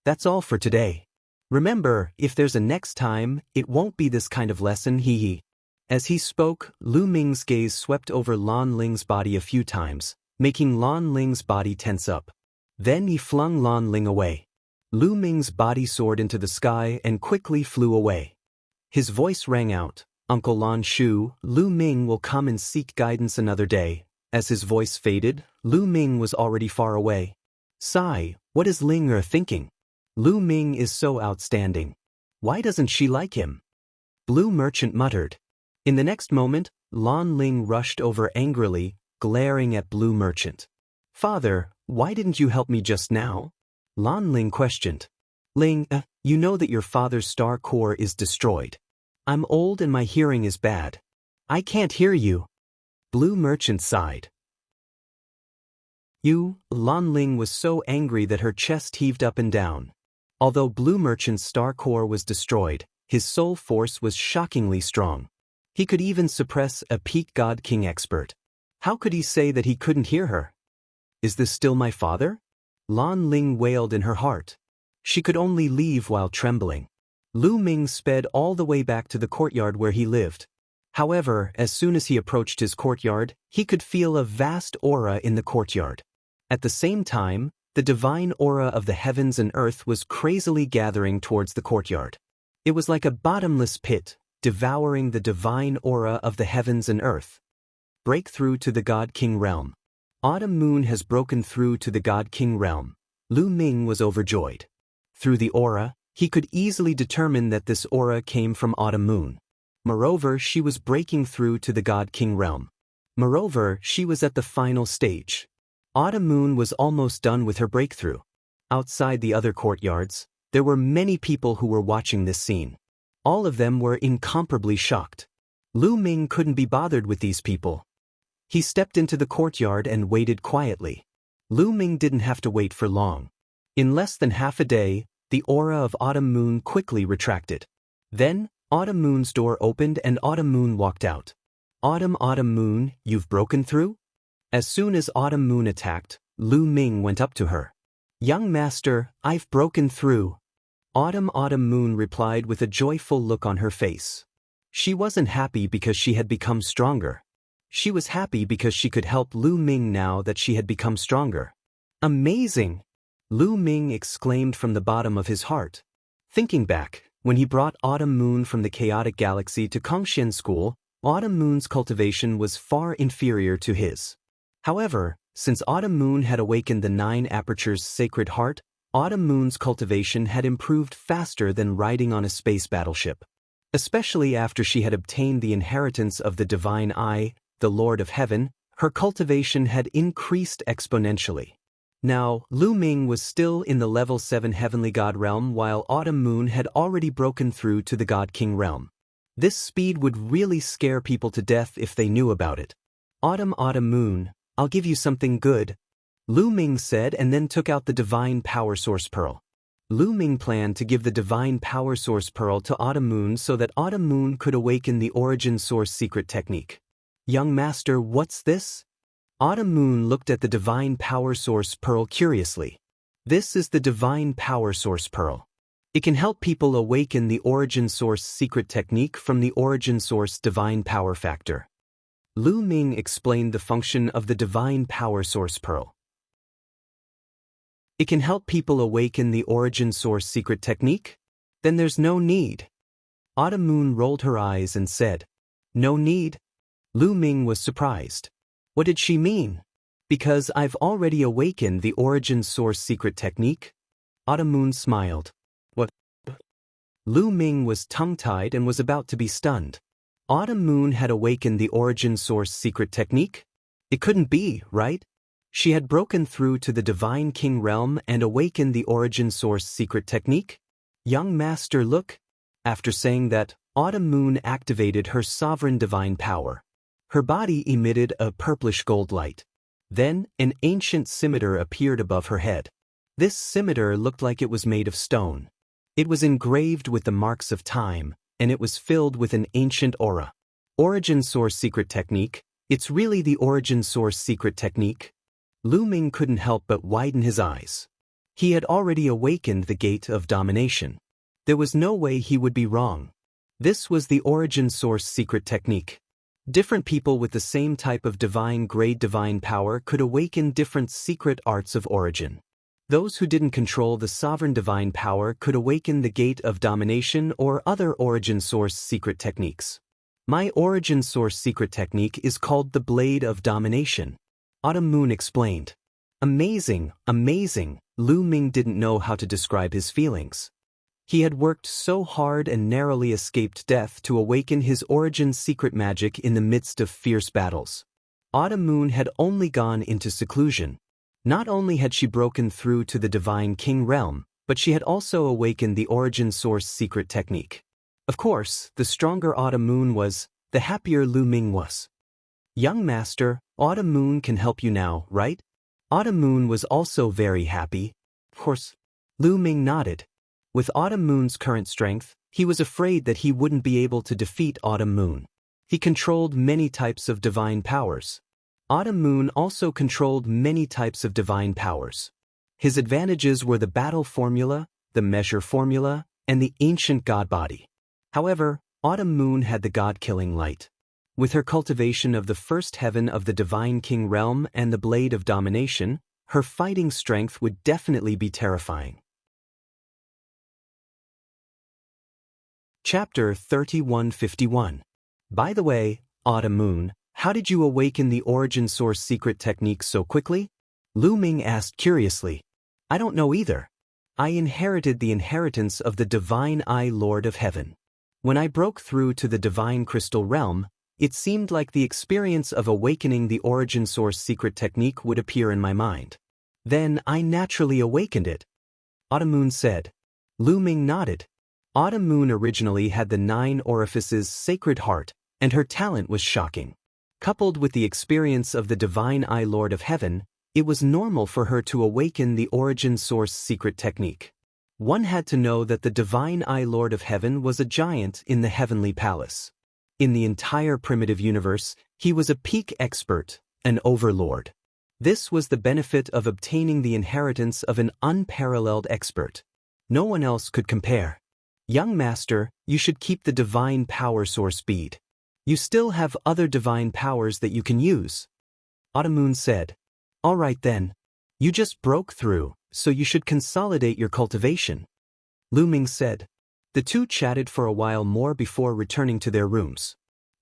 That's all for today. Remember, if there's a next time, it won't be this kind of lesson, hee hee. As he spoke, Lu Ming's gaze swept over Lan Ling's body a few times, making Lan Ling's body tense up. Then he flung Lan Ling away. Lu Ming's body soared into the sky and quickly flew away. His voice rang out, "Uncle Lan Shu, Lu Ming will come and seek guidance another day." As his voice faded, Lu Ming was already far away. Sigh, what is Ling Er thinking? Lu Ming is so outstanding. Why doesn't she like him? Blue Merchant muttered. In the next moment, Lan Ling rushed over angrily, glaring at Blue Merchant. "Father, why didn't you help me just now?" Lan Ling questioned. "Ling, you know that your father's star core is destroyed. I'm old and my hearing is bad. I can't hear you." Blue Merchant sighed. Lan Ling was so angry that her chest heaved up and down. Although Blue Merchant's star core was destroyed, his soul force was shockingly strong. He could even suppress a peak God King expert. How could he say that he couldn't hear her? Is this still my father? Lan Ling wailed in her heart. She could only leave while trembling. Lu Ming sped all the way back to the courtyard where he lived. However, as soon as he approached his courtyard, he could feel a vast aura in the courtyard. At the same time, the divine aura of the heavens and earth was crazily gathering towards the courtyard. It was like a bottomless pit, devouring the divine aura of the heavens and earth. Breakthrough to the God King realm. Autumn Moon has broken through to the God King realm. Lu Ming was overjoyed. Through the aura, he could easily determine that this aura came from Autumn Moon. Moreover, she was breaking through to the God King realm. Moreover, she was at the final stage. Autumn Moon was almost done with her breakthrough. Outside the other courtyards, there were many people who were watching this scene. All of them were incomparably shocked. Lu Ming couldn't be bothered with these people. He stepped into the courtyard and waited quietly. Lu Ming didn't have to wait for long. In less than half a day, the aura of Autumn Moon quickly retracted. Then, Autumn Moon's door opened and Autumn Moon walked out. Autumn Moon, you've broken through? As soon as Autumn Moon attacked, Lu Ming went up to her. Young master, I've broken through. Autumn Moon replied with a joyful look on her face. She wasn't happy because she had become stronger. She was happy because she could help Lu Ming now that she had become stronger. Amazing! Lu Ming exclaimed from the bottom of his heart. Thinking back, when he brought Autumn Moon from the chaotic galaxy to Kongxian School, Autumn Moon's cultivation was far inferior to his. However, since Autumn Moon had awakened the 9 apertures sacred heart, Autumn Moon's cultivation had improved faster than riding on a space battleship. Especially after she had obtained the inheritance of the Divine Eye, the Lord of Heaven, her cultivation had increased exponentially. Now, Lu Ming was still in the level 7 Heavenly God realm while Autumn Moon had already broken through to the God King realm. This speed would really scare people to death if they knew about it. Autumn Moon, I'll give you something good, Lu Ming said and then took out the Divine Power Source Pearl. Lu Ming planned to give the Divine Power Source Pearl to Autumn Moon so that Autumn Moon could awaken the Origin Source secret technique. Young master, what's this? Autumn Moon looked at the Divine Power Source Pearl curiously. This is the Divine Power Source Pearl. It can help people awaken the Origin Source secret technique from the Origin Source Divine Power Factor. Lu Ming explained the function of the Divine Power Source Pearl. It can help people awaken the Origin Source secret technique? Then there's no need. Autumn Moon rolled her eyes and said, No need? Lu Ming was surprised. What did she mean? Because I've already awakened the Origin Source secret technique? Autumn Moon smiled. What? Lu Ming was tongue-tied and was about to be stunned. Autumn Moon had awakened the Origin Source secret technique? It couldn't be, right? She had broken through to the Divine King realm and awakened the Origin Source secret technique? Young master, look. After saying that, Autumn Moon activated her sovereign divine power. Her body emitted a purplish gold light. Then, an ancient scimitar appeared above her head. This scimitar looked like it was made of stone. It was engraved with the marks of time, and it was filled with an ancient aura. Origin Source secret technique, it's really the Origin Source secret technique? Lu Ming couldn't help but widen his eyes. He had already awakened the gate of domination. There was no way he would be wrong. This was the Origin Source secret technique. Different people with the same type of divine-grade divine power could awaken different secret arts of origin. Those who didn't control the sovereign divine power could awaken the gate of domination or other Origin Source secret techniques. My Origin Source secret technique is called the Blade of Domination. Autumn Moon explained. Amazing, amazing. Lu Ming didn't know how to describe his feelings. He had worked so hard and narrowly escaped death to awaken his Origin secret magic in the midst of fierce battles. Autumn Moon had only gone into seclusion. Not only had she broken through to the Divine King realm, but she had also awakened the Origin Source secret technique. Of course, the stronger Autumn Moon was, the happier Lu Ming was. Young master, Autumn Moon can help you now, right? Autumn Moon was also very happy. Of course. Lu Ming nodded. With Autumn Moon's current strength, he was afraid that he wouldn't be able to defeat Autumn Moon. He controlled many types of divine powers. Autumn Moon also controlled many types of divine powers. His advantages were the battle formula, the measure formula, and the ancient god body. However, Autumn Moon had the god-killing light. With her cultivation of the first heaven of the Divine King realm and the Blade of Domination, her fighting strength would definitely be terrifying. Chapter 3151. By the way, Autumn Moon, how did you awaken the Origin Source secret technique so quickly? Lu Ming asked curiously. I don't know either. I inherited the inheritance of the Divine Eye Lord of Heaven. When I broke through to the Divine Crystal realm, It seemed like the experience of awakening the origin source secret technique would appear in my mind. Then I naturally awakened it. Autumn Moon said. Lu Ming nodded. Autumn Moon originally had the 9 orifices sacred heart, and her talent was shocking. Coupled with the experience of the Divine Eye Lord of Heaven, it was normal for her to awaken the origin source secret technique. One had to know that the Divine Eye Lord of Heaven was a giant in the heavenly palace. In the entire primitive universe, he was a peak expert, an overlord. This was the benefit of obtaining the inheritance of an unparalleled expert. No one else could compare. Young master, you should keep the divine power source bead. You still have other divine powers that you can use. Autumn Moon said. All right then. You just broke through, so you should consolidate your cultivation. Lu Ming said. The two chatted for a while more before returning to their rooms.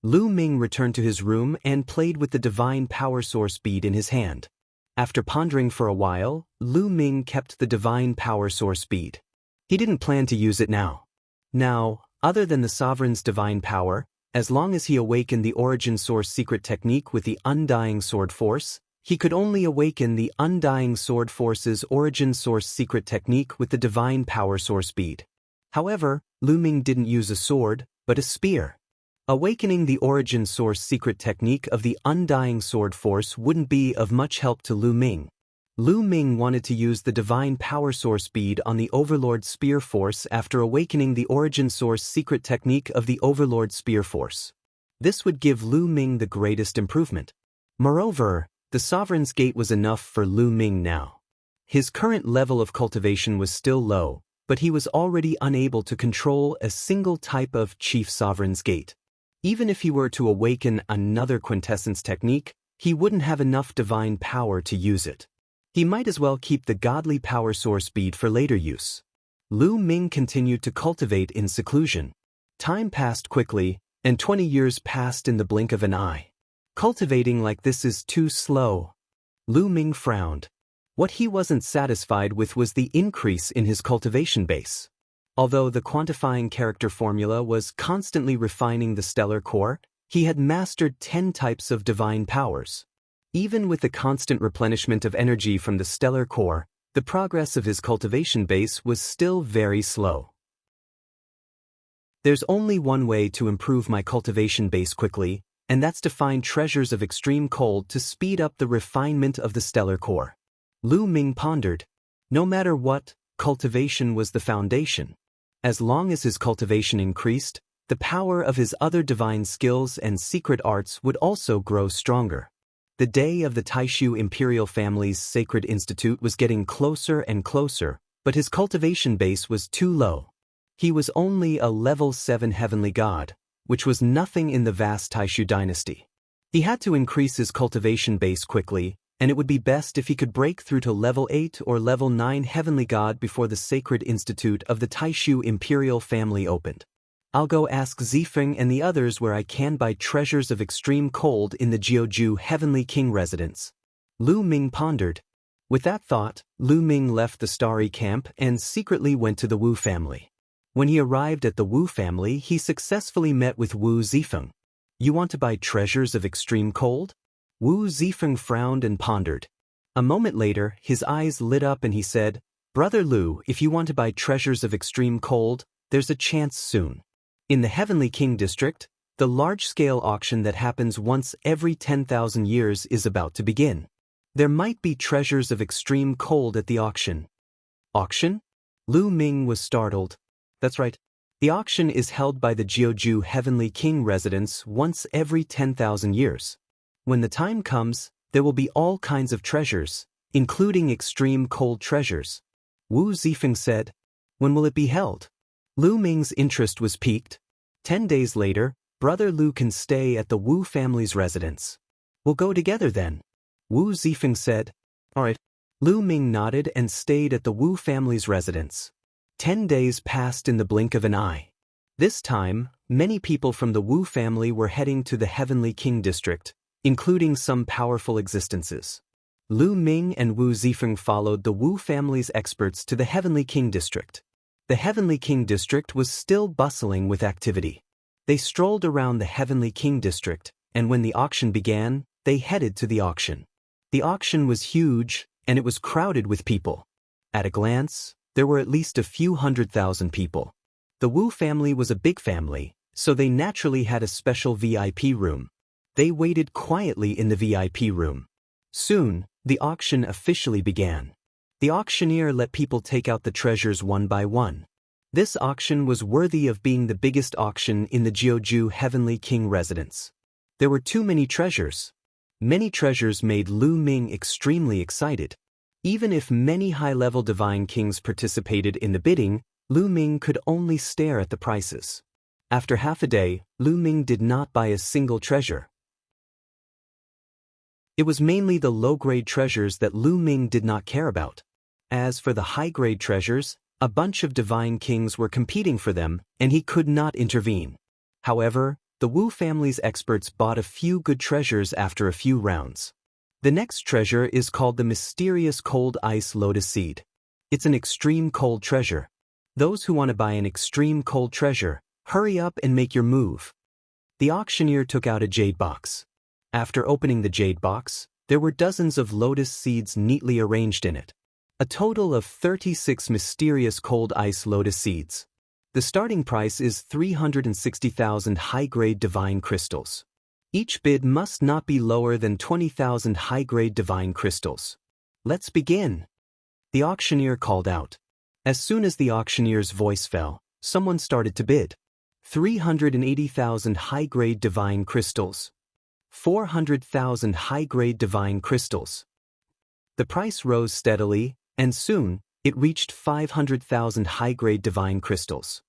Lu Ming returned to his room and played with the divine power source bead in his hand. After pondering for a while, Lu Ming kept the divine power source bead. He didn't plan to use it now. Now, other than the sovereign's divine power, as long as he awakened the origin source secret technique with the undying sword force, he could only awaken the undying sword force's origin source secret technique with the divine power source bead. However, Lu Ming didn't use a sword, but a spear. Awakening the origin source secret technique of the undying sword force wouldn't be of much help to Lu Ming. Lu Ming wanted to use the divine power source bead on the Overlord Spear Force after awakening the origin source secret technique of the Overlord Spear Force. This would give Lu Ming the greatest improvement. Moreover, the Sovereign's Gate was enough for Lu Ming now. His current level of cultivation was still low, but he was already unable to control a single type of Chief Sovereign's Gate. Even if he were to awaken another quintessence technique, he wouldn't have enough divine power to use it. He might as well keep the godly power source bead for later use. Lu Ming continued to cultivate in seclusion. Time passed quickly, and 20 years passed in the blink of an eye. Cultivating like this is too slow. Lu Ming frowned. What he wasn't satisfied with was the increase in his cultivation base. Although the quantifying character formula was constantly refining the stellar core, he had mastered 10 types of divine powers. Even with the constant replenishment of energy from the stellar core, the progress of his cultivation base was still very slow. There's only one way to improve my cultivation base quickly, and that's to find treasures of extreme cold to speed up the refinement of the stellar core. Lu Ming pondered. No matter what, cultivation was the foundation. As long as his cultivation increased, the power of his other divine skills and secret arts would also grow stronger. The day of the Taishu imperial family's sacred institute was getting closer and closer, but his cultivation base was too low. He was only a level 7 heavenly god, which was nothing in the vast Taishu dynasty. He had to increase his cultivation base quickly, and it would be best if he could break through to level 8 or level 9 heavenly god before the sacred institute of the Taishu imperial family opened. I'll go ask Zifeng and the others where I can buy treasures of extreme cold in the Jiuju Heavenly King residence. Lu Ming pondered. With that thought, Lu Ming left the starry camp and secretly went to the Wu family. When he arrived at the Wu family, he successfully met with Wu Zifeng. You want to buy treasures of extreme cold? Wu Zifeng frowned and pondered. A moment later, his eyes lit up and he said, Brother Lu, if you want to buy treasures of extreme cold, there's a chance soon. In the Heavenly King district, the large-scale auction that happens once every 10,000 years is about to begin. There might be treasures of extreme cold at the auction. Auction? Lu Ming was startled. That's right. The auction is held by the Jiuju Heavenly King residence once every 10,000 years. When the time comes, there will be all kinds of treasures, including extreme cold treasures. Wu Zifeng said. When will it be held? Lu Ming's interest was piqued. 10 days later, Brother Lu can stay at the Wu family's residence. We'll go together then. Wu Zifeng said. All right. Lu Ming nodded and stayed at the Wu family's residence. 10 days passed in the blink of an eye. This time, many people from the Wu family were heading to the Heavenly King district, including some powerful existences. Lu Ming and Wu Zifeng followed the Wu family's experts to the Heavenly King district. The Heavenly King district was still bustling with activity. They strolled around the Heavenly King district, and when the auction began, they headed to the auction. The auction was huge, and it was crowded with people. At a glance, there were at least a few 100,000 people. The Wu family was a big family, so they naturally had a special VIP room. They waited quietly in the VIP room. Soon, the auction officially began. The auctioneer let people take out the treasures one by one. This auction was worthy of being the biggest auction in the Jiuju Heavenly King residence. There were too many treasures. Many treasures made Lu Ming extremely excited. Even if many high-level divine kings participated in the bidding, Lu Ming could only stare at the prices. After half a day, Lu Ming did not buy a single treasure. It was mainly the low-grade treasures that Lu Ming did not care about. As for the high-grade treasures, a bunch of divine kings were competing for them, and he could not intervene. However, the Wu family's experts bought a few good treasures after a few rounds. The next treasure is called the mysterious cold ice lotus seed. It's an extreme cold treasure. Those who want to buy an extreme cold treasure, hurry up and make your move. The auctioneer took out a jade box. After opening the jade box, there were dozens of lotus seeds neatly arranged in it. A total of 36 mysterious cold ice lotus seeds. The starting price is 360,000 high-grade divine crystals. Each bid must not be lower than 20,000 high-grade divine crystals. Let's begin. The auctioneer called out. As soon as the auctioneer's voice fell, someone started to bid. 380,000 high-grade divine crystals. 400,000 high-grade divine crystals. The price rose steadily, and soon, it reached 500,000 high-grade divine crystals.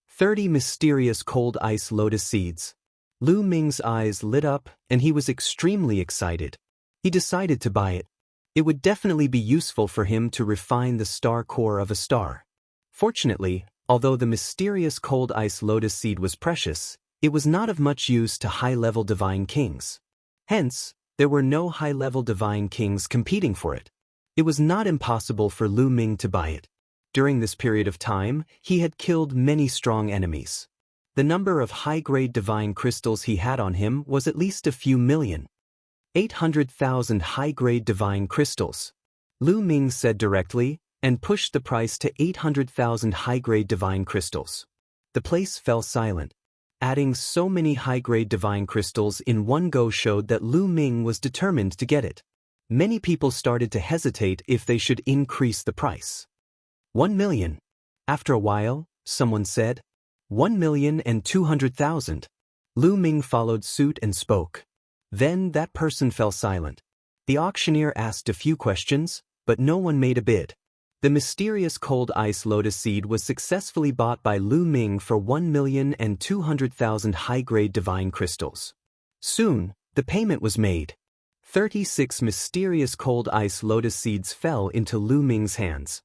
30 mysterious cold ice lotus seeds. Lu Ming's eyes lit up, and he was extremely excited. He decided to buy it. It would definitely be useful for him to refine the star core of a star. Fortunately, although the mysterious cold ice lotus seed was precious, it was not of much use to high-level divine kings. Hence, there were no high-level divine kings competing for it. It was not impossible for Lu Ming to buy it. During this period of time, he had killed many strong enemies. The number of high-grade divine crystals he had on him was at least a few million. 800,000 high-grade divine crystals. Lu Ming said directly, and pushed the price to 800,000 high-grade divine crystals. The place fell silent. Adding so many high-grade divine crystals in one go showed that Lu Ming was determined to get it. Many people started to hesitate if they should increase the price. 1 million. After a while, someone said, 1,200,000. Lu Ming followed suit and spoke. Then that person fell silent. The auctioneer asked a few questions, but no one made a bid. The mysterious cold ice lotus seed was successfully bought by Lu Ming for 1,200,000 high-grade divine crystals. Soon, the payment was made. 36 mysterious cold ice lotus seeds fell into Lu Ming's hands.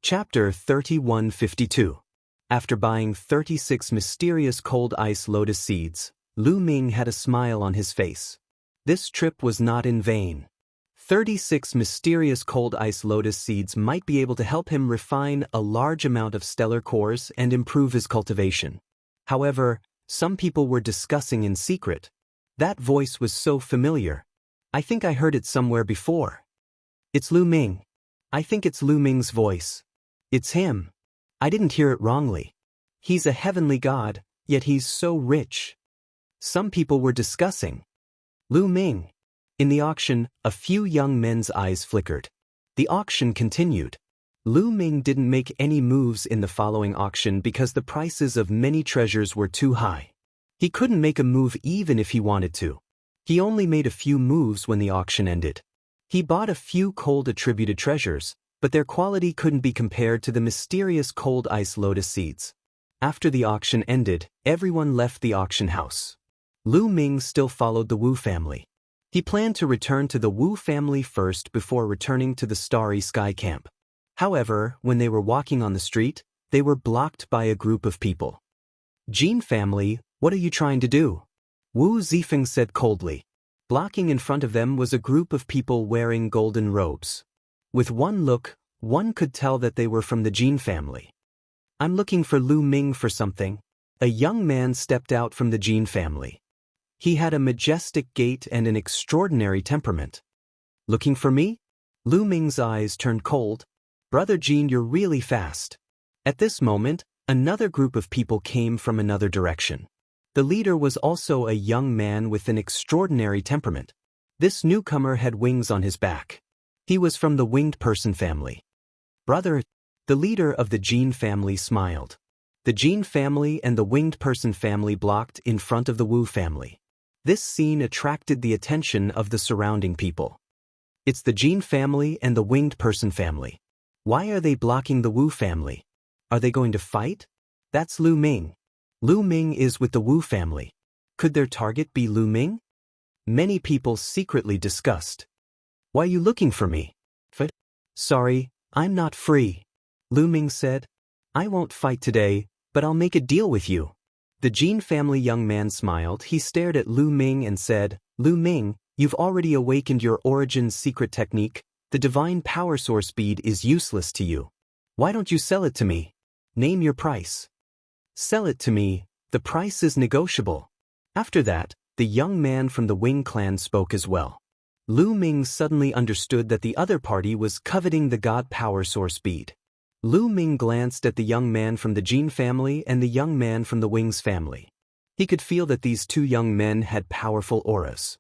Chapter 3152. After buying 36 mysterious cold ice lotus seeds, Lu Ming had a smile on his face. This trip was not in vain. 36 mysterious cold ice lotus seeds might be able to help him refine a large amount of stellar cores and improve his cultivation. However, some people were discussing in secret. That voice was so familiar. I think I heard it somewhere before. It's Lu Ming. I think it's Lu Ming's voice. It's him. I didn't hear it wrongly. He's a heavenly god, yet he's so rich. Some people were discussing. Lu Ming. In the auction, a few young men's eyes flickered. The auction continued. Lu Ming didn't make any moves in the following auction because the prices of many treasures were too high. He couldn't make a move even if he wanted to. He only made a few moves when the auction ended. He bought a few cold attributed treasures, but their quality couldn't be compared to the mysterious cold ice lotus seeds. After the auction ended, everyone left the auction house. Lu Ming still followed the Wu family. He planned to return to the Wu family first before returning to the Starry Sky Camp. However, when they were walking on the street, they were blocked by a group of people. Jin family, what are you trying to do? Wu Zifeng said coldly. Blocking in front of them was a group of people wearing golden robes. With one look, one could tell that they were from the Jin family. I'm looking for Lu Ming for something. A young man stepped out from the Jin family. He had a majestic gait and an extraordinary temperament. Looking for me? Lu Ming's eyes turned cold. Brother Jin, you're really fast. At this moment, another group of people came from another direction. The leader was also a young man with an extraordinary temperament. This newcomer had wings on his back. He was from the winged person family. Brother, the leader of the Jin family smiled. The Jin family and the winged person family blocked in front of the Wu family. This scene attracted the attention of the surrounding people. It's the Jin family and the winged person family. Why are they blocking the Wu family? Are they going to fight? That's Lu Ming. Lu Ming is with the Wu family. Could their target be Lu Ming? Many people secretly discussed. Why are you looking for me? Sorry, I'm not free. Lu Ming said. I won't fight today, but I'll make a deal with you. The Jin family young man smiled. He stared at Lu Ming and said, Lu Ming, you've already awakened your origin's secret technique. The divine power source bead is useless to you. Why don't you sell it to me? Name your price. Sell it to me, the price is negotiable. After that, the young man from the Wing clan spoke as well. Lu Ming suddenly understood that the other party was coveting the God power source bead. Lu Ming glanced at the young man from the Jin family and the young man from the Wing's family. He could feel that these two young men had powerful auras.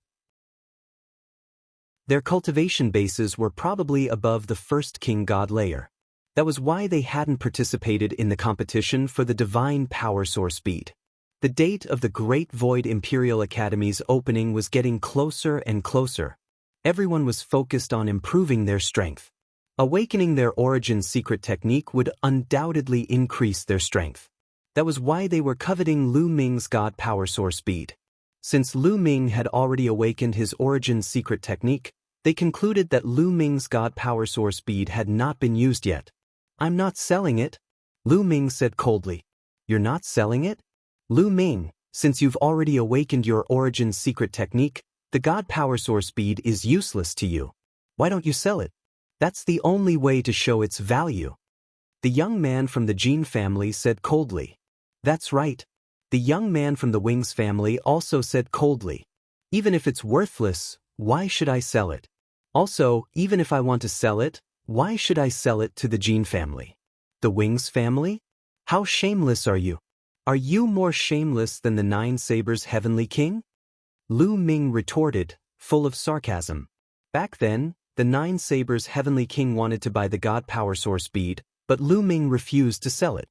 Their cultivation bases were probably above the first king god layer. That was why they hadn't participated in the competition for the divine power source bead. The date of the Great Void Imperial Academy's opening was getting closer and closer. Everyone was focused on improving their strength. Awakening their origin secret technique would undoubtedly increase their strength. That was why they were coveting Lu Ming's God power source bead. Since Lu Ming had already awakened his origin secret technique, they concluded that Lu Ming's God power source bead had not been used yet. I'm not selling it, Lu Ming said coldly. You're not selling it? Lu Ming, since you've already awakened your origin secret technique, the God power source bead is useless to you. Why don't you sell it? That's the only way to show its value. The young man from the Jin family said coldly. That's right. The young man from the Wings family also said coldly. Even if it's worthless, why should I sell it? Also, even if I want to sell it, why should I sell it to the Jin family? The Wings family? How shameless are you? Are you more shameless than the Nine Sabers' Heavenly King? Lu Ming retorted, full of sarcasm. Back then, the Nine Sabers' Heavenly King wanted to buy the God Power Source bead, but Lu Ming refused to sell it.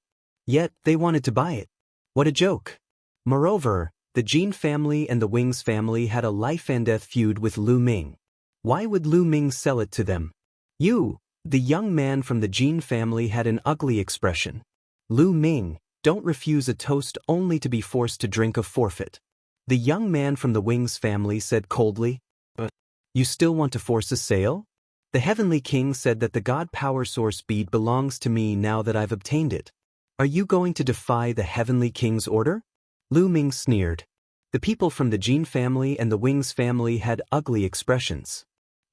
Yet, they wanted to buy it. What a joke. Moreover, the Jin family and the Wings family had a life-and-death feud with Lu Ming. Why would Lu Ming sell it to them? You, the young man from the Jin family had an ugly expression. Lu Ming, don't refuse a toast only to be forced to drink a forfeit. The young man from the Wings family said coldly, But you still want to force a sale? The Heavenly King said that the God Power Source bead belongs to me now that I've obtained it. Are you going to defy the Heavenly King's order? Lu Ming sneered. The people from the Jin family and the Wings family had ugly expressions.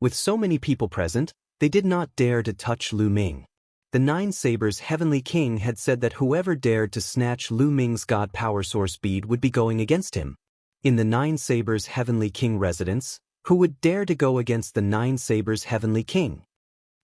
With so many people present, they did not dare to touch Lu Ming. The Nine Sabers' Heavenly King had said that whoever dared to snatch Lu Ming's God Power Source bead would be going against him. In the Nine Sabers' Heavenly King residence, who would dare to go against the Nine Sabers' Heavenly King?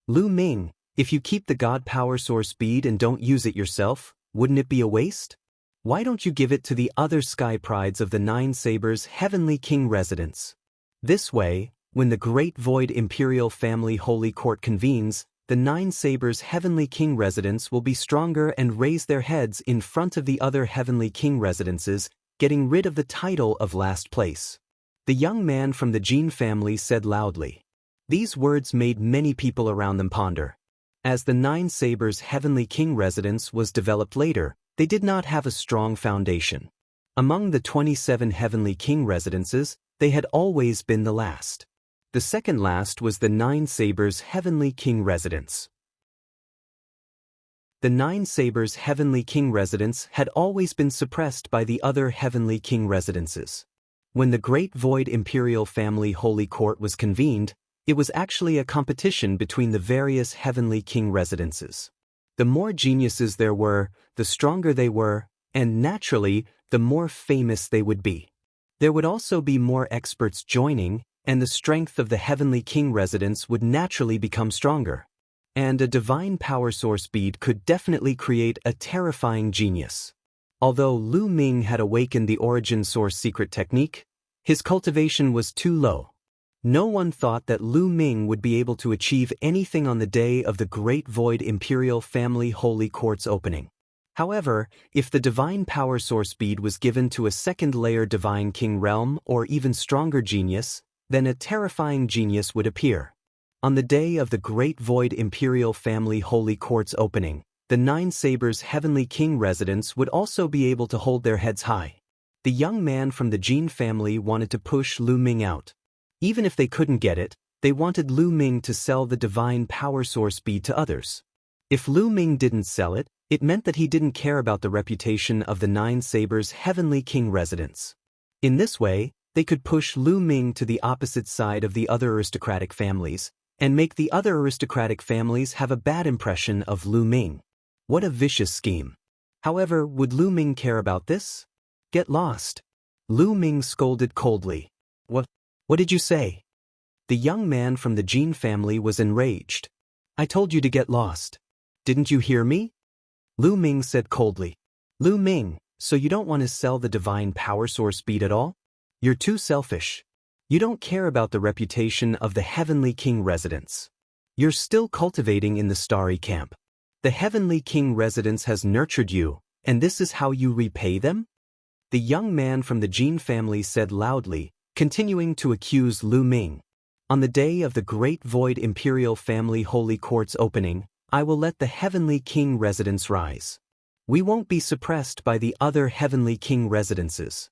Lu Ming, if you keep the God Power Source bead and don't use it yourself, wouldn't it be a waste? Why don't you give it to the other sky prides of the Nine Sabers' Heavenly King residence? This way, when the Great Void Imperial Family Holy Court convenes, the Nine Sabers' Heavenly King residence will be stronger and raise their heads in front of the other Heavenly King residences, getting rid of the title of last place. The young man from the Jin family said loudly. These words made many people around them ponder. As the Nine Sabers' Heavenly King residence was developed later, they did not have a strong foundation. Among the 27 Heavenly King residences, they had always been the last. The second last was the Nine Sabers' Heavenly King residence. The Nine Sabers' Heavenly King residence had always been suppressed by the other Heavenly King residences. When the Great Void Imperial Family Holy Court was convened, it was actually a competition between the various Heavenly King residences. The more geniuses there were, the stronger they were, and naturally, the more famous they would be. There would also be more experts joining, and the strength of the Heavenly King residence would naturally become stronger. And a divine power source bead could definitely create a terrifying genius. Although Lu Ming had awakened the origin source secret technique, his cultivation was too low. No one thought that Lu Ming would be able to achieve anything on the day of the Great Void Imperial Family Holy Quartz opening. However, if the divine power source bead was given to a second-layer divine king realm or even stronger genius, then a terrifying genius would appear. On the day of the Great Void Imperial Family Holy Quartz opening, the Nine Sabers Heavenly King residents would also be able to hold their heads high. The young man from the Jin family wanted to push Lu Ming out. Even if they couldn't get it, they wanted Lu Ming to sell the divine power source bead to others. If Lu Ming didn't sell it, it meant that he didn't care about the reputation of the Nine Sabers Heavenly King residents. In this way, they could push Lu Ming to the opposite side of the other aristocratic families, and make the other aristocratic families have a bad impression of Lu Ming. What a vicious scheme. However, would Lu Ming care about this? Get lost. Lu Ming scolded coldly. What did you say? The young man from the Jin family was enraged. I told you to get lost. Didn't you hear me? Lu Ming said coldly. Lu Ming, so you don't want to sell the divine power source bead at all? You're too selfish. You don't care about the reputation of the Heavenly King residence. You're still cultivating in the Starry Camp. The Heavenly King residence has nurtured you, and this is how you repay them? The young man from the Jin family said loudly, continuing to accuse Lu Ming. On the day of the Great Void Imperial Family Holy Quartz opening, I will let the Heavenly King residence rise. We won't be suppressed by the other Heavenly King residences.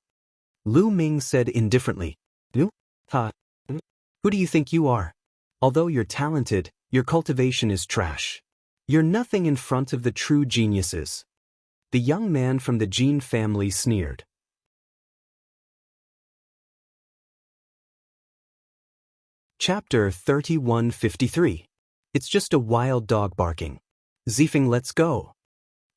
Lu Ming said indifferently. Who do you think you are? Although you're talented, your cultivation is trash. You're nothing in front of the true geniuses. The young man from the Jin family sneered. Chapter 3153. It's just a wild dog barking. Zifeng, let's go.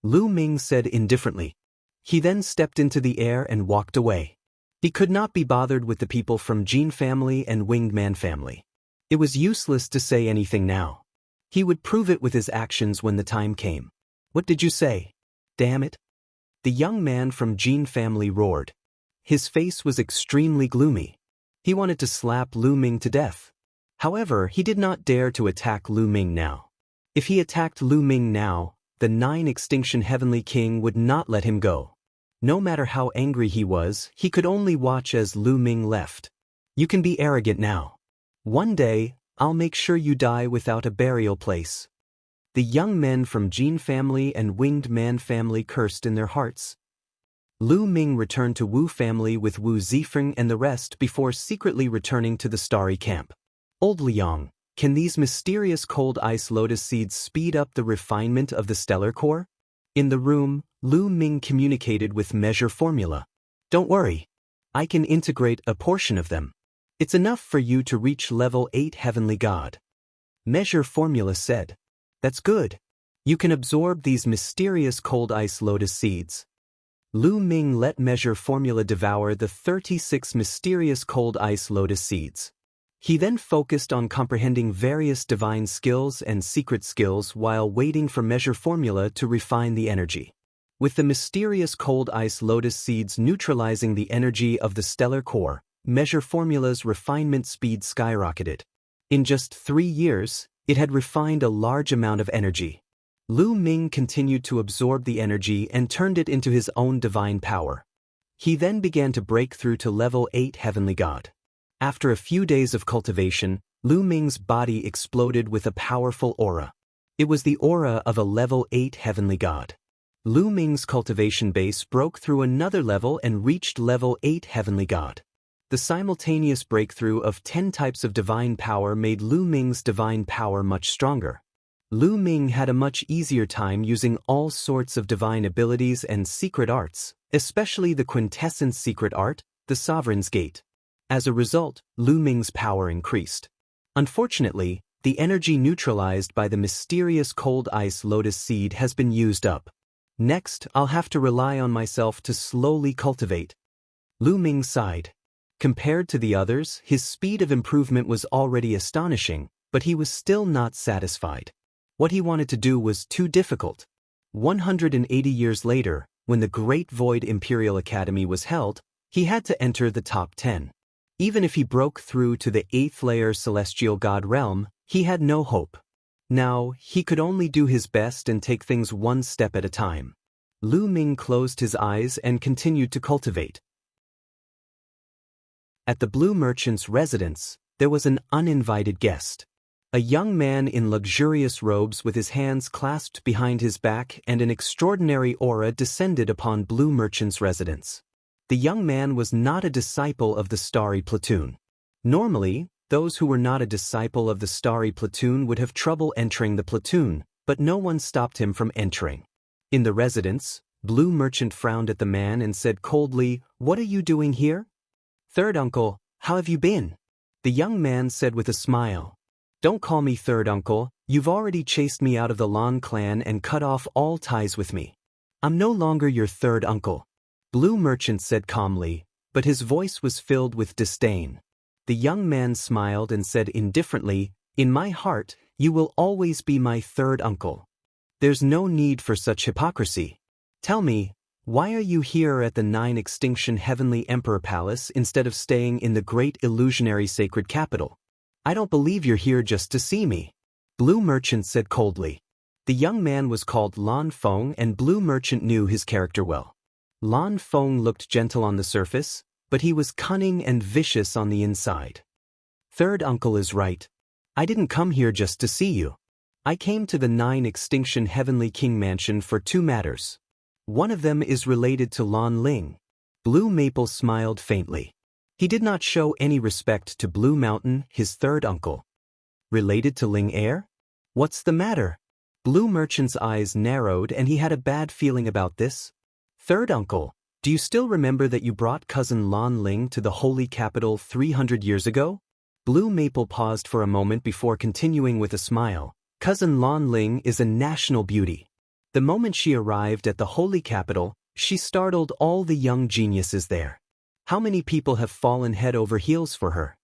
Lu Ming said indifferently. He then stepped into the air and walked away. He could not be bothered with the people from Jin family and Winged Man family. It was useless to say anything now. He would prove it with his actions when the time came. What did you say? Damn it. The young man from Jin family roared. His face was extremely gloomy. He wanted to slap Lu Ming to death. However, he did not dare to attack Lu Ming now. If he attacked Lu Ming now, the 9 Extinction Heavenly King would not let him go. No matter how angry he was, he could only watch as Lu Ming left. You can be arrogant now. One day, I'll make sure you die without a burial place. The young men from Jin family and Winged Man family cursed in their hearts. Lu Ming returned to Wu family with Wu Zifeng and the rest before secretly returning to the Starry Camp. Old Liang, can these mysterious cold ice lotus seeds speed up the refinement of the stellar core? In the room, Lu Ming communicated with Measure Formula. Don't worry. I can integrate a portion of them. It's enough for you to reach level 8 Heavenly God. Measure Formula said. That's good. You can absorb these mysterious cold ice lotus seeds. Lu Ming let Measure Formula devour the 36 mysterious cold ice lotus seeds. He then focused on comprehending various divine skills and secret skills while waiting for Measure Formula to refine the energy. With the mysterious cold ice lotus seeds neutralizing the energy of the stellar core, Measure Formula's refinement speed skyrocketed. In just 3 years, it had refined a large amount of energy. Lu Ming continued to absorb the energy and turned it into his own divine power. He then began to break through to level 8 Heavenly God. After a few days of cultivation, Lu Ming's body exploded with a powerful aura. It was the aura of a level 8 Heavenly God. Lu Ming's cultivation base broke through another level and reached level 8 Heavenly God. The simultaneous breakthrough of 10 types of divine power made Lu Ming's divine power much stronger. Lu Ming had a much easier time using all sorts of divine abilities and secret arts, especially the quintessence secret art, the Sovereign's Gate. As a result, Lu Ming's power increased. Unfortunately, The energy neutralized by the mysterious cold ice lotus seed has been used up. Next, I'll have to rely on myself to slowly cultivate. Lu Ming sighed. Compared to the others, his speed of improvement was already astonishing, but he was still not satisfied. What he wanted to do was too difficult. 180 years later, when the Great Void Imperial Academy was held, he had to enter the top 10. Even if he broke through to the 8th layer Celestial God Realm, he had no hope. Now, he could only do his best and take things one step at a time. Lu Ming closed his eyes and continued to cultivate. At the Blue Merchant's residence, there was an uninvited guest. A young man in luxurious robes with his hands clasped behind his back, and an extraordinary aura descended upon Blue Merchant's residence. The young man was not a disciple of the Starry Platoon. Normally, those who were not a disciple of the Starry Platoon would have trouble entering the platoon, but no one stopped him from entering. In the residence, Blue Merchant frowned at the man and said coldly, "What are you doing here?" "Third uncle, how have you been?" The young man said with a smile. "Don't call me third uncle, you've already chased me out of the Lan clan and cut off all ties with me. I'm no longer your third uncle." Blue Merchant said calmly, but his voice was filled with disdain. The young man smiled and said indifferently, "In my heart, you will always be my third uncle. There's no need for such hypocrisy. Tell me, why are you here at the 9 Extinction Heavenly Emperor Palace instead of staying in the Great Illusionary Sacred Capital? I don't believe you're here just to see me." Blue Merchant said coldly. The young man was called Lan Feng, and Blue Merchant knew his character well. Lan Feng looked gentle on the surface, but he was cunning and vicious on the inside. "Third uncle is right. I didn't come here just to see you. I came to the 9 Extinction Heavenly King Mansion for 2 matters. One of them is related to Lan Ling." Blue Maple smiled faintly. He did not show any respect to Blue Mountain, his third uncle. "Related to Ling Heir? What's the matter?" Blue Merchant's eyes narrowed and he had a bad feeling about this. "Third uncle, do you still remember that you brought cousin Lan Ling to the holy capital 300 years ago?" Blue Maple paused for a moment before continuing with a smile. "Cousin Lan Ling is a national beauty. The moment she arrived at the holy capital, she startled all the young geniuses there. How many people have fallen head over heels for her?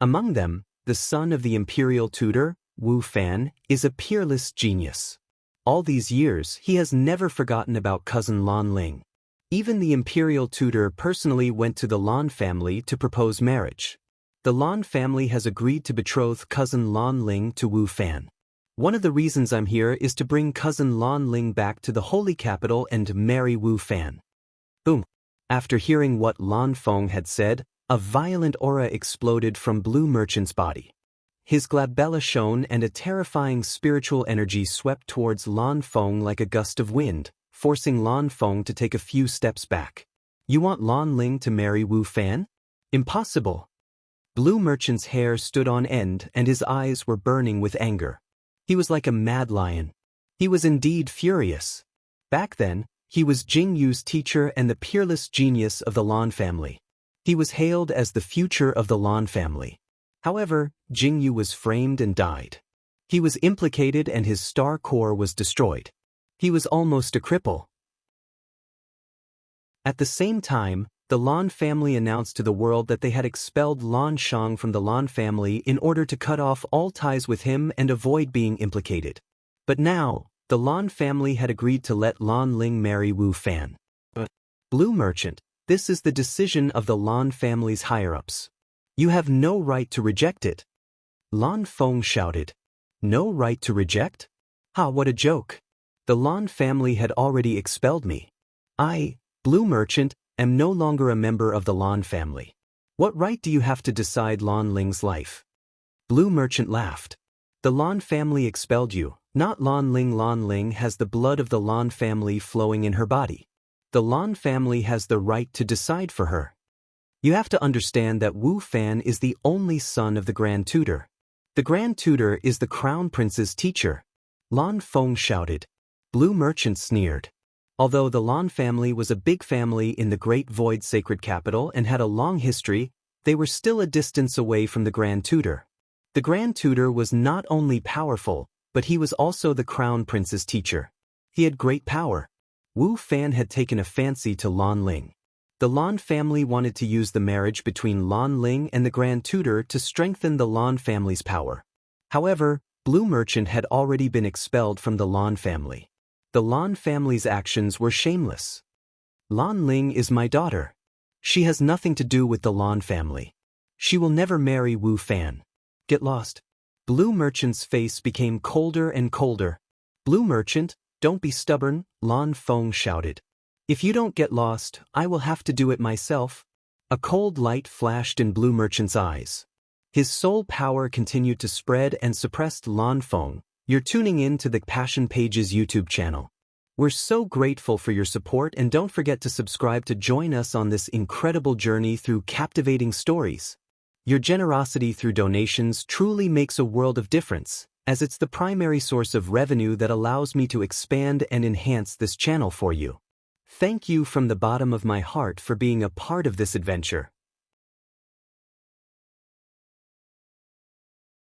Among them, the son of the imperial tutor, Wu Fan, is a peerless genius. All these years, he has never forgotten about cousin Lan Ling. Even the imperial tutor personally went to the Lan family to propose marriage. The Lan family has agreed to betroth cousin Lan Ling to Wu Fan. One of the reasons I'm here is to bring cousin Lan Ling back to the holy capital and marry Wu Fan." Boom. After hearing what Lan Feng had said, a violent aura exploded from Blue Merchant's body. His glabella shone and a terrifying spiritual energy swept towards Lan Feng like a gust of wind, forcing Lan Feng to take a few steps back. "You want Lan Ling to marry Wu Fan? Impossible." Blue Merchant's hair stood on end and his eyes were burning with anger. He was like a mad lion. He was indeed furious. Back then, he was Jing Yu's teacher and the peerless genius of the Lan family. He was hailed as the future of the Lan family. However, Jing Yu was framed and died. He was implicated and his star core was destroyed. He was almost a cripple. At the same time, the Lan family announced to the world that they had expelled Lan Shang from the Lan family in order to cut off all ties with him and avoid being implicated. But now, the Lan family had agreed to let Lan Ling marry Wu Fan. Blue Merchant, this is the decision of the Lan family's higher-ups. You have no right to reject it. Lan Feng shouted. No right to reject? Ha, what a joke. The Lan family had already expelled me. I, Blue Merchant, am no longer a member of the Lan family. What right do you have to decide Lan Ling's life? Blue Merchant laughed. The Lan family expelled you, not Lan Ling. Lan Ling has the blood of the Lan family flowing in her body. The Lan family has the right to decide for her. You have to understand that Wu Fan is the only son of the Grand Tutor. The Grand Tutor is the Crown Prince's teacher. Lan Feng shouted. Blue Merchant sneered. Although the Lan family was a big family in the Great Void Sacred Capital and had a long history, they were still a distance away from the Grand Tutor. The Grand Tutor was not only powerful, but he was also the Crown Prince's teacher. He had great power. Wu Fan had taken a fancy to Lan Ling. The Lan family wanted to use the marriage between Lan Ling and the Grand Tutor to strengthen the Lan family's power. However, Blue Merchant had already been expelled from the Lan family. The Lan family's actions were shameless. Lan Ling is my daughter. She has nothing to do with the Lan family. She will never marry Wu Fan. Get lost. Blue Merchant's face became colder and colder. Blue Merchant, don't be stubborn, Lan Feng shouted. If you don't get lost, I will have to do it myself. A cold light flashed in Blue Merchant's eyes. His soul power continued to spread and suppressed Lan Feng. You're tuning in to the Passion Pages YouTube channel. We're so grateful for your support, and don't forget to subscribe to join us on this incredible journey through captivating stories. Your generosity through donations truly makes a world of difference, as it's the primary source of revenue that allows me to expand and enhance this channel for you. Thank you from the bottom of my heart for being a part of this adventure.